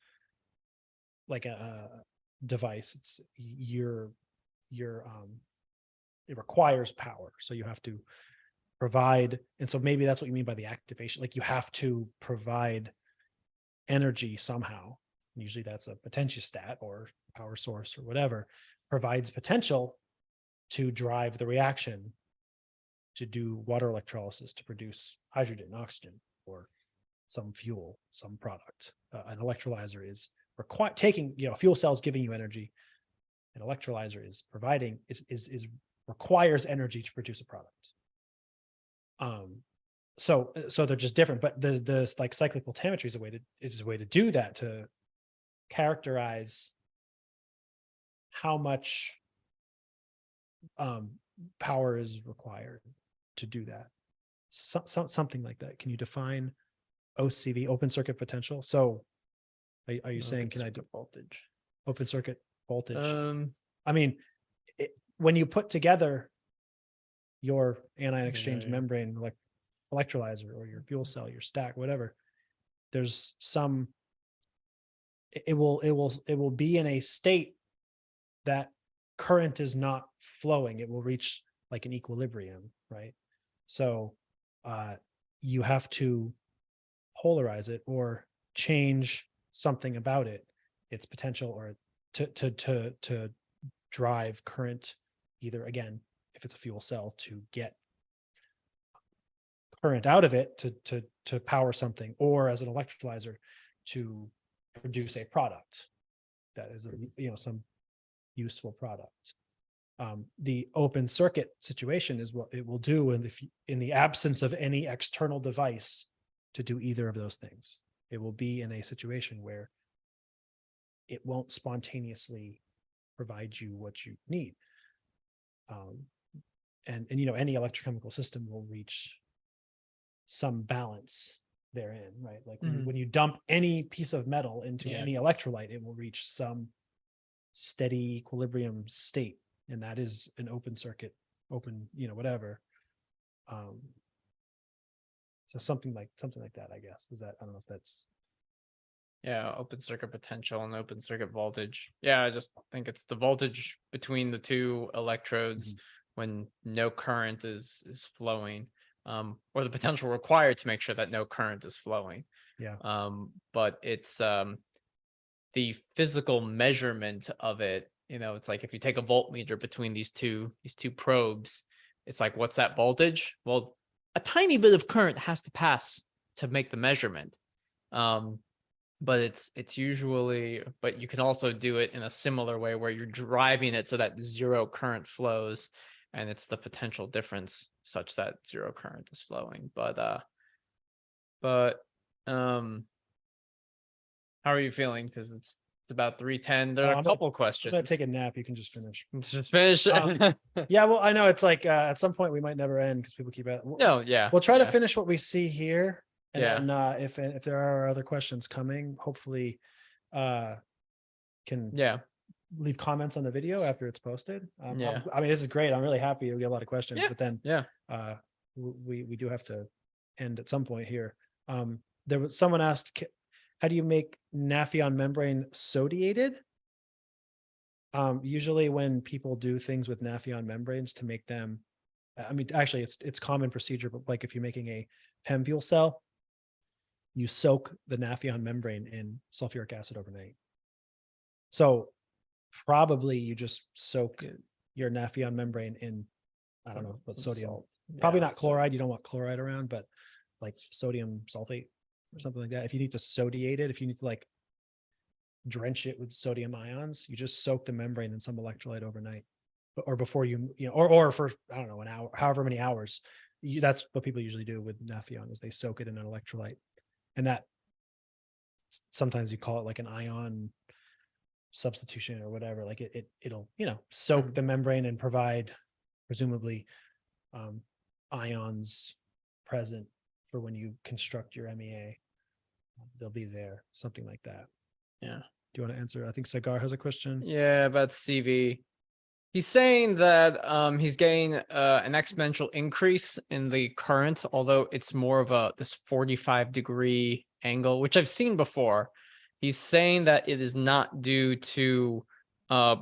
like a device, it's it requires power. So you have to provide, and so maybe that's what you mean by the activation. Like you have to provide energy somehow. Usually that's a potentiostat or power source or whatever, provides potential to drive the reaction to do water electrolysis to produce hydrogen, oxygen, or some fuel, some product. An electrolyzer is taking, fuel cells giving you energy. An electrolyzer is providing, requires energy to produce a product. So they're just different, but the like cyclic voltammetry is a way to do that, to characterize how much power is required to do that. Something like that. Can you define OCV, open circuit potential? So are you saying, can I do voltage? Open circuit voltage. I mean, when you put together your anion exchange membrane, like electrolyzer or your fuel cell, your stack, whatever, there's some, it will be in a state that current is not flowing. It will reach like an equilibrium, right? So you have to polarize it or change something about it, its potential, or to drive current, either, again, if it's a fuel cell, to get current out of it to power something, or as an electrolyzer to produce a product that is some useful product. The open circuit situation is what it will do in the absence of any external device to do either of those things. It will be in a situation where it won't spontaneously provide you what you need. And any electrochemical system will reach some balance therein, right? Like when you dump any piece of metal into any electrolyte, it will reach some steady equilibrium state, and that is an open circuit, whatever. So something like that, I guess. I don't know if that's. Yeah, open circuit potential and open circuit voltage. Yeah, I just think it's the voltage between the two electrodes when no current is flowing, or the potential required to make sure that no current is flowing. Yeah. But it's the physical measurement of it. It's like if you take a voltmeter between these two probes, it's like, what's that voltage? Well, a tiny bit of current has to pass to make the measurement. But it's usually, but you can also do it in a similar way where you're driving it so that zero current flows, and it's the potential difference such that zero current is flowing. But how are you feeling? Because it's about 3:10. There are a couple questions. I'm gonna take a nap. You can just finish. Let's just finish. Yeah, well, I know it's like at some point we might never end because people keep at. No, yeah. We'll try to finish what we see here. And Yeah. then if there are other questions coming, hopefully can leave comments on the video after it's posted. I mean, this is great. I'm really happy we get a lot of questions, but then we do have to end at some point here. There was someone asked, how do you make Nafion membrane sodiated? Usually when people do things with Nafion membranes to make them, I mean, actually it's common procedure, but like if you're making a PEM fuel cell, you soak the Nafion membrane in sulfuric acid overnight. So probably you just soak your Nafion membrane in, I don't know, but sodium. Salt. Probably not chloride. You don't want chloride around, but like sodium sulfate or something like that. If you need to sodiate it, if you need to like drench it with sodium ions, you just soak the membrane in some electrolyte overnight, or before or for, I don't know, an hour, however many hours. That's what people usually do with Nafion, is they soak it in an electrolyte. And that sometimes you call it like an ion substitution or whatever. Like it'll soak the membrane and provide presumably ions present for when you construct your MEA. They'll be there, something like that. Yeah. Do you want to answer? I think Sagar has a question. Yeah, about CV. He's saying that he's getting an exponential increase in the current, although it's more of this 45-degree angle, which I've seen before. He's saying that it is not due to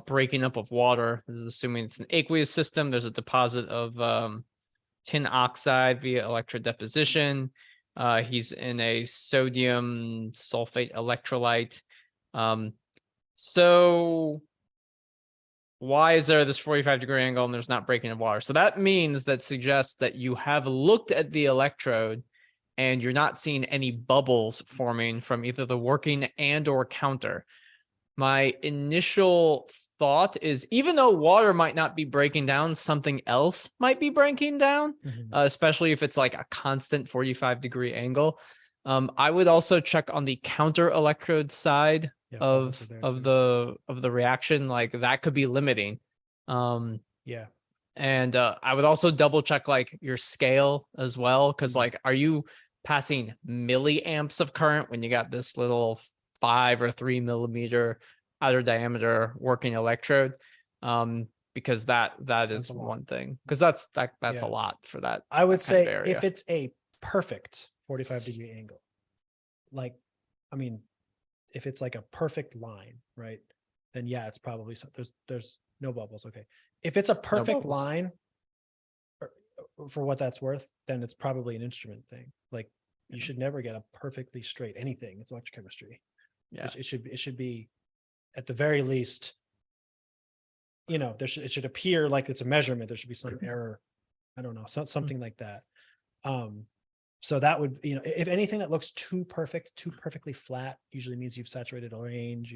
breaking up of water. This is assuming it's an aqueous system. There's a deposit of tin oxide via electrodeposition. He's in a sodium sulfate electrolyte. So why is there this 45-degree angle and there's not breaking of water? So that means, that suggests that you have looked at the electrode and you're not seeing any bubbles forming from either the working and or counter. My initial thought is, even though water might not be breaking down, something else might be breaking down, especially if it's like a constant 45-degree angle. I would also check on the counter electrode side of the reaction, like that could be limiting. And I would also double check like your scale as well, because like, are you passing milliamps of current when you got this little 5 or 3 millimeter outer diameter working electrode? Because that is one thing, because that's a lot for that. I would say if it's a perfect 45-degree angle, like I mean, if it's like a perfect line, right? Then yeah, it's probably there's no bubbles. Okay. If it's a perfect bubbles. line, for what that's worth, then it's probably an instrument thing. Like you should never get a perfectly straight anything. It's electrochemistry. Yeah. It should be at the very least, it should appear like it's a measurement. There should be some error. I don't know, something like that. So that would, if anything that looks too perfectly flat, usually means you've saturated a range,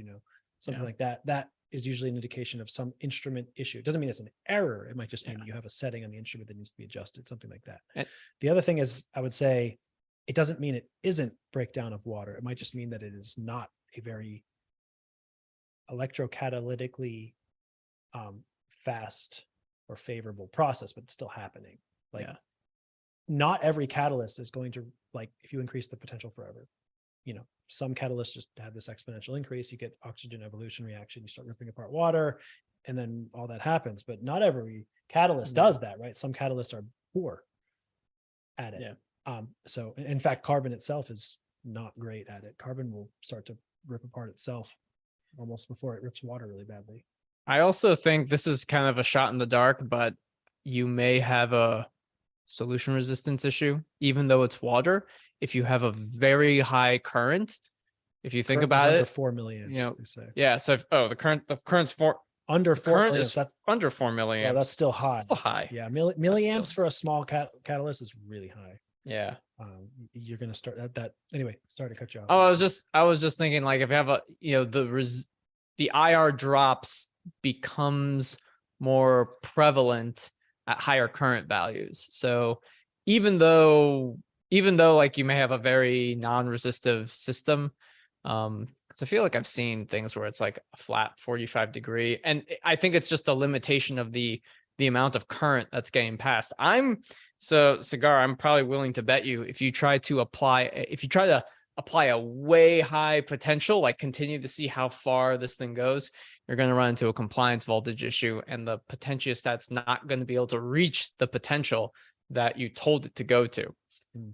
something like that. That is usually an indication of some instrument issue. It doesn't mean it's an error. It might just mean you have a setting on the instrument that needs to be adjusted, something like that. The other thing is, I would say, it doesn't mean it isn't breakdown of water. It might just mean that it is not a very electrocatalytically fast or favorable process, but it's still happening. Like not every catalyst is going to, like, if you increase the potential forever, some catalysts just have this exponential increase. You get oxygen evolution reaction, you start ripping apart water, and then all that happens. But not every catalyst does that, right? Some catalysts are poor at it. So in fact, carbon itself is not great at it. Carbon will start to rip apart itself almost before it rips water really badly. I also think this is kind of a shot in the dark, but you may have a solution resistance issue, even though it's water. If you have a very high current, if you think about under it, 4 milliamps, they say. yeah. So the current's Under 4 current milliamps, is under 4 milliamps. well, that's still high. Still high. Yeah, milliamps for a small catalyst is really high. Yeah. You're going to start that. Anyway, sorry to cut you off. Oh, I was just thinking, like, if you have the IR drops becomes more prevalent at higher current values. So even though like you may have a very non-resistive system, because I feel like I've seen things where it's like a flat 45-degree, and I think it's just a limitation of the amount of current that's getting passed. Cigar, I'm probably willing to bet you if you try to apply a way high potential, like continue to see how far this thing goes, you're going to run into a compliance voltage issue, and the potentiostat's not going to be able to reach the potential that you told it to go to,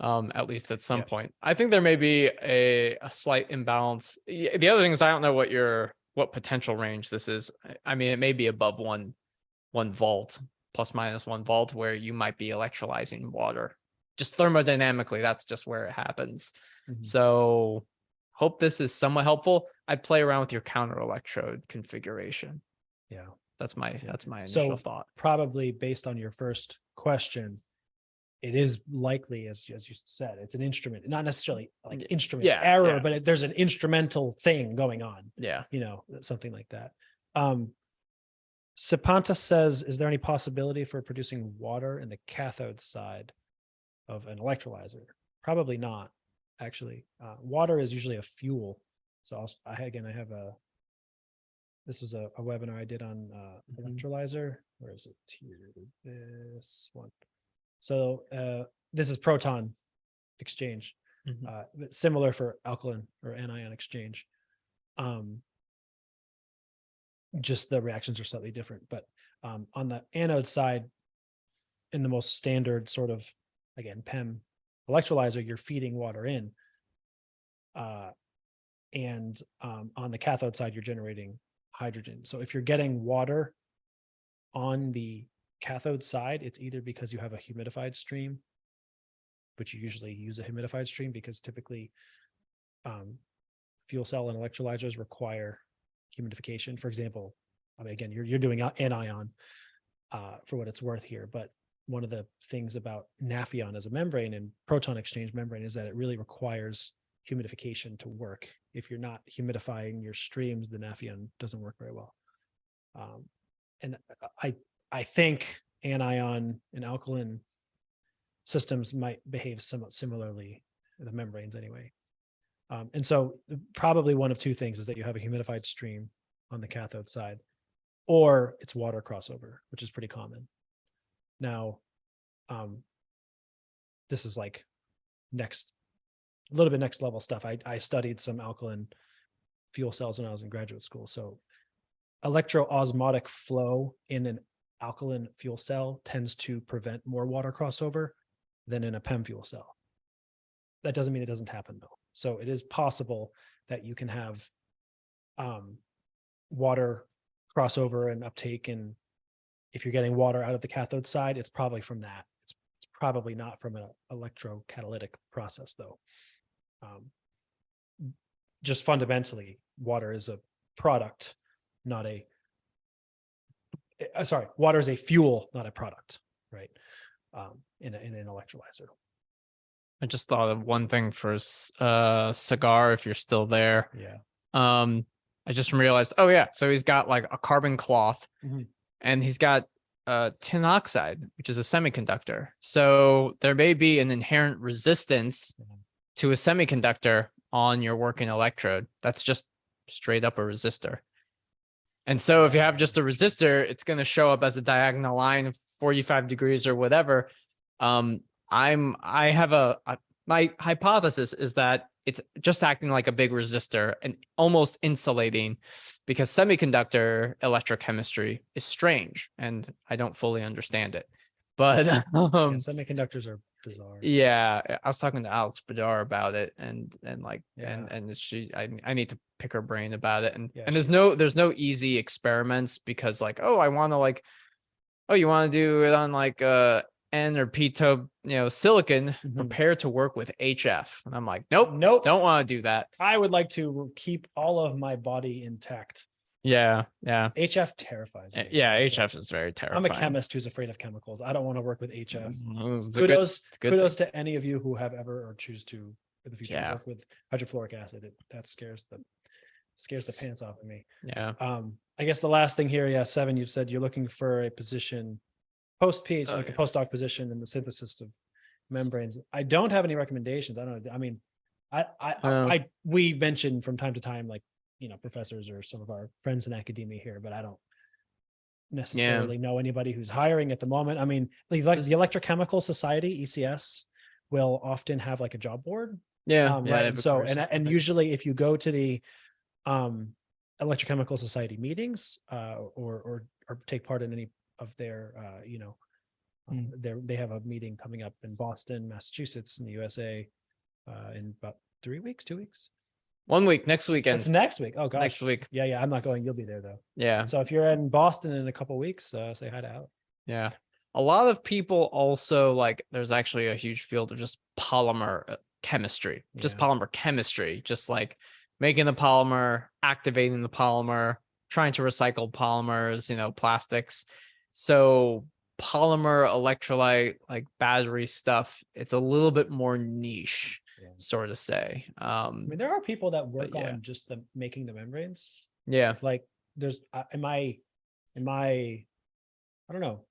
at least at some point. I think there may be a slight imbalance. The other thing is, I don't know what potential range this is. I mean, it may be above one volt, plus minus 1 volt, where you might be electrolyzing water. Just thermodynamically, that's just where it happens. So hope this is somewhat helpful. I'd play around with your counter electrode configuration. Yeah. That's my initial thought. Probably based on your first question, it is likely, as you said, it's an instrument, not necessarily like instrument error, but there's an instrumental thing going on. Yeah. Something like that. Sapanta says, is there any possibility for producing water in the cathode side of an electrolyzer? Probably not, actually. Water is usually a fuel. So this is a webinar I did on electrolyzer. Where is it here? This one. So this is proton exchange, similar for alkaline or anion exchange. Just the reactions are slightly different, but on the anode side, in the most standard sort of, again, PEM electrolyzer, you're feeding water in. And on the cathode side, you're generating hydrogen. So if you're getting water on the cathode side, it's either because you have a humidified stream, which you usually use a humidified stream because typically fuel cell and electrolyzers require humidification. For example, I mean, again, you're doing anion for what it's worth here, but one of the things about Nafion as a membrane and proton exchange membrane is that it really requires humidification to work. If you're not humidifying your streams, the Nafion doesn't work very well. And I think anion and alkaline systems might behave somewhat similarly, the membranes anyway. And so probably one of two things is that you have a humidified stream on the cathode side, or it's water crossover, which is pretty common. Now, this is like a little bit next level stuff. I studied some alkaline fuel cells when I was in graduate school. So electroosmotic flow in an alkaline fuel cell tends to prevent more water crossover than in a PEM fuel cell. That doesn't mean it doesn't happen though. So it is possible that you can have water crossover and uptake. And if you're getting water out of the cathode side, it's probably from that. It's probably not from an electrocatalytic process, though. Just fundamentally, water is a product, not a water is a fuel, not a product, right? In an electrolyzer. I just thought of one thing for cigar, if you're still there. Yeah. I just realized, oh yeah, so he's got like a carbon cloth, Mhm. and he's got tin oxide, which is a semiconductor. So there may be an inherent resistance to a semiconductor on your working electrode. That's just straight up a resistor. And so if you have just a resistor, it's going to show up as a diagonal line of 45 degrees or whatever. My hypothesis is that it's just acting like a big resistor and almost insulating, because semiconductor electrochemistry is strange and I don't fully understand it. But Semiconductors are bizarre. yeah, I was talking to Alex Badar about it, and she, I need to pick her brain about it, and there's no easy experiments, because like, oh, I want to like, oh, you want to do it on like N or P-type, silicon, prepare to work with HF, and I'm like, nope, don't want to do that. I would like to keep all of my body intact. Yeah. HF terrifies me. Yeah, HF is very terrifying. I'm a chemist who's afraid of chemicals. I don't want to work with HF. Kudos to any of you who have ever or choose to in the future work with hydrofluoric acid. That scares the pants off of me. Yeah. I guess the last thing here, 7, you've said you're looking for a position post-Ph.D, a postdoc position in the synthesis of membranes. I don't have any recommendations. I don't know. I mean, we mention from time to time, like, professors or some of our friends in academia here, but I don't necessarily know anybody who's hiring at the moment. I mean, the Electrochemical Society, ECS, will often have like a job board. Right. So, and usually if you go to the Electrochemical Society meetings, or take part in any of their, they have a meeting coming up in Boston, Massachusetts, in the USA, in about 3 weeks, 2 weeks. 1 week, next weekend. It's next week. Oh gosh. Next week. Yeah. I'm not going. You'll be there though. Yeah. So if you're in Boston in a couple of weeks, say hi to Alex. Yeah. A lot of people also like, there's actually a huge field of just polymer chemistry, just like making the polymer, activating the polymer, trying to recycle polymers, plastics. So polymer electrolyte, like battery stuff, it's a little bit more niche, sort of say. I mean, there are people that work on just making the membranes. Yeah. Like there's, am I, I don't know,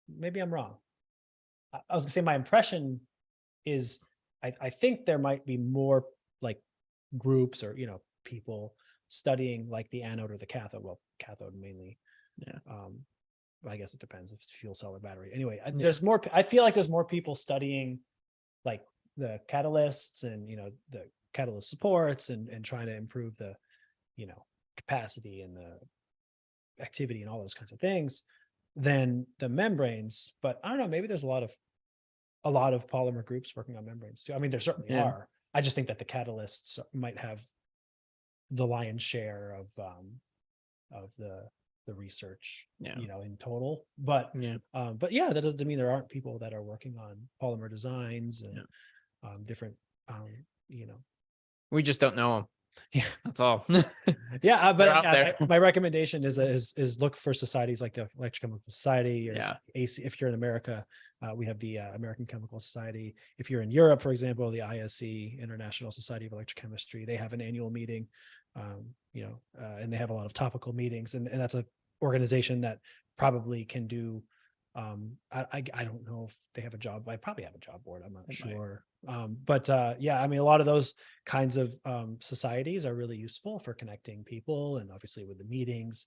maybe I'm wrong. I was gonna say my impression is I think there might be more like groups or, people studying like the anode or the cathode. Well, cathode mainly. Yeah. I guess it depends if it's fuel cell or battery. Anyway, there's more, I feel like there's more people studying like the catalysts and, the catalyst supports and trying to improve the, capacity and the activity and all those kinds of things than the membranes. But I don't know, maybe there's a lot of polymer groups working on membranes too. I mean, there certainly are. I just think that the catalysts might have the lion's share of the research, in total. But that doesn't mean there aren't people that are working on polymer designs and different, we just don't know them. Yeah, that's all. But my recommendation is look for societies like the Electrochemical Society, or AC. If you're in America, we have the American Chemical Society. If you're in Europe, for example, the ISE, International Society of Electrochemistry, they have an annual meeting, and they have a lot of topical meetings, and that's a organization that probably can do. I don't know if they have a job. I probably have a job board. I'm not sure. I mean, a lot of those kinds of societies are really useful for connecting people, and obviously with the meetings,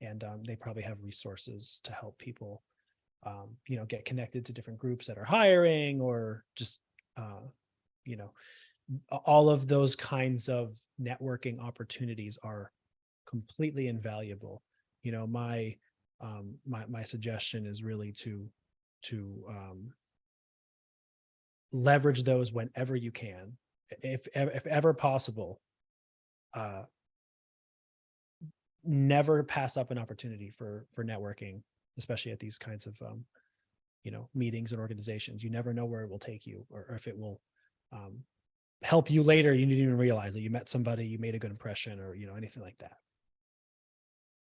and they probably have resources to help people, get connected to different groups that are hiring, or just, all of those kinds of networking opportunities are completely invaluable. My suggestion is really to leverage those whenever you can. if ever possible, never pass up an opportunity for networking, especially at these kinds of meetings and organizations. You never know where it will take you, or if it will help you later. You didn't even realize that you met somebody, you made a good impression, or anything like that.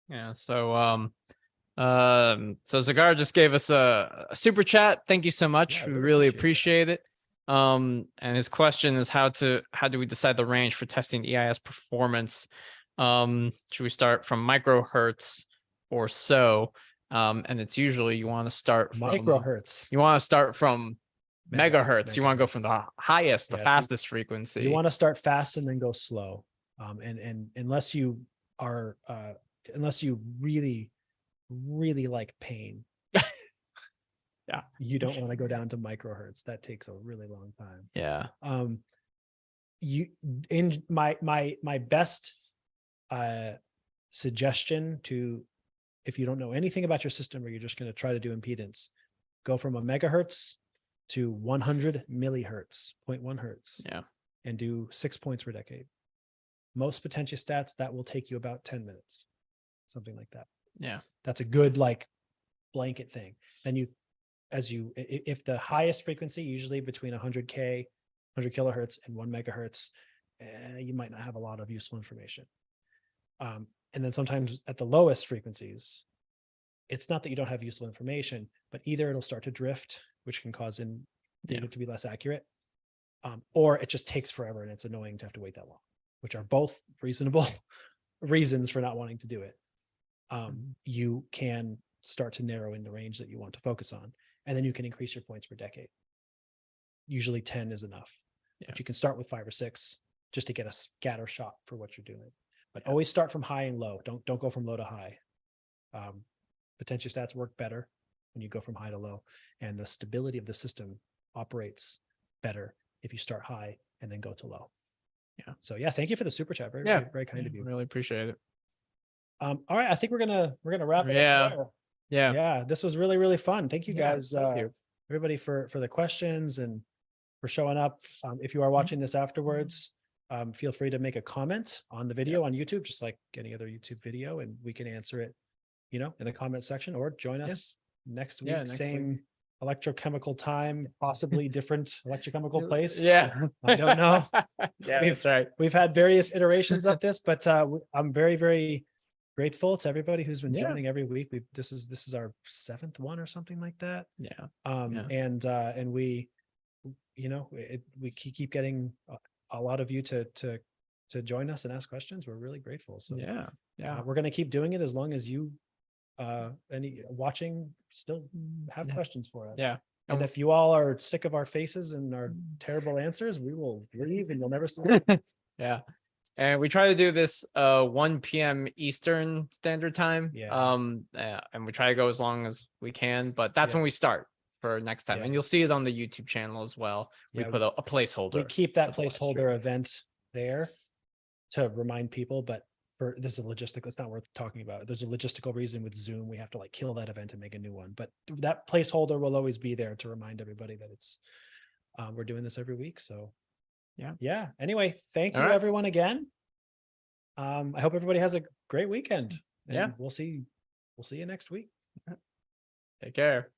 Yeah. So so Zagar just gave us a super chat. Thank you so much. Yeah, I we really really appreciate appreciate it. And his question is how do we decide the range for testing EIS performance? Should we start from microhertz or so? And it's usually you want to start from Microhertz. You want to start from megahertz. You want to go from Megahertz. the highest, the Yeah, fastest frequency. You want to start fast and then go slow. And unless you are unless you really like pain, yeah, you don't want to go down to microhertz. That takes a really long time. Yeah. You in my best suggestion to, if you don't know anything about your system or you're just going to try to do impedance, go from a megahertz to 100 millihertz, 0.1 hertz. Yeah. And do 6 points per decade. Most potentiostats, that will take you about 10 minutes, something like that. Yeah. That's a good blanket thing. Then if the highest frequency, usually between 100K, 100 kilohertz and 1 megahertz, you might not have a lot of useful information. And then sometimes at the lowest frequencies, it's not that you don't have useful information, but either it'll start to drift, which can cause data to be less accurate, or it just takes forever and it's annoying to have to wait that long, which are both reasonable reasons for not wanting to do it. You can start to narrow in the range that you want to focus on, and then you can increase your points per decade. Usually 10 is enough, but you can start with 5 or 6 just to get a scatter shot for what you're doing. But always start from high and low. Don't go from low to high. Potentiostats work better when you go from high to low, and the stability of the system operates better if you start high and then go to low. Yeah. So thank you for the super chat. Very, very kind of you. Really appreciate it. All right, I think we're gonna wrap it up there. Yeah, this was really, really fun. Thank you guys, thank you. everybody, for the questions and for showing up. If you are watching this afterwards, feel free to make a comment on the video on YouTube, just like any other YouTube video, and we can answer it, in the comment section, or join us next week, same electrochemical time, possibly different electrochemical place. Yeah. I don't know. That's right. We've had various iterations of this, but I'm very, very grateful to everybody who's been joining every week. This is our 7th one or something like that. And we, we keep getting a lot of you to join us and ask questions. We're really grateful. So we're going to keep doing it as long as you any watching still have questions for us. And if you all are sick of our faces and our terrible answers, we will leave and you'll never see it. And we try to do this 1 p.m. Eastern Standard Time. And we try to go as long as we can, but that's when we start for next time. And you'll see it on the YouTube channel as well. We put a placeholder. We keep that placeholder event there to remind people, but this is logistical, it's not worth talking about. There's a logistical reason with Zoom. We have to kill that event and make a new one, but that placeholder will always be there to remind everybody that it's we're doing this every week. So anyway, thank you everyone again. I hope everybody has a great weekend, and we'll see you next week. Take care.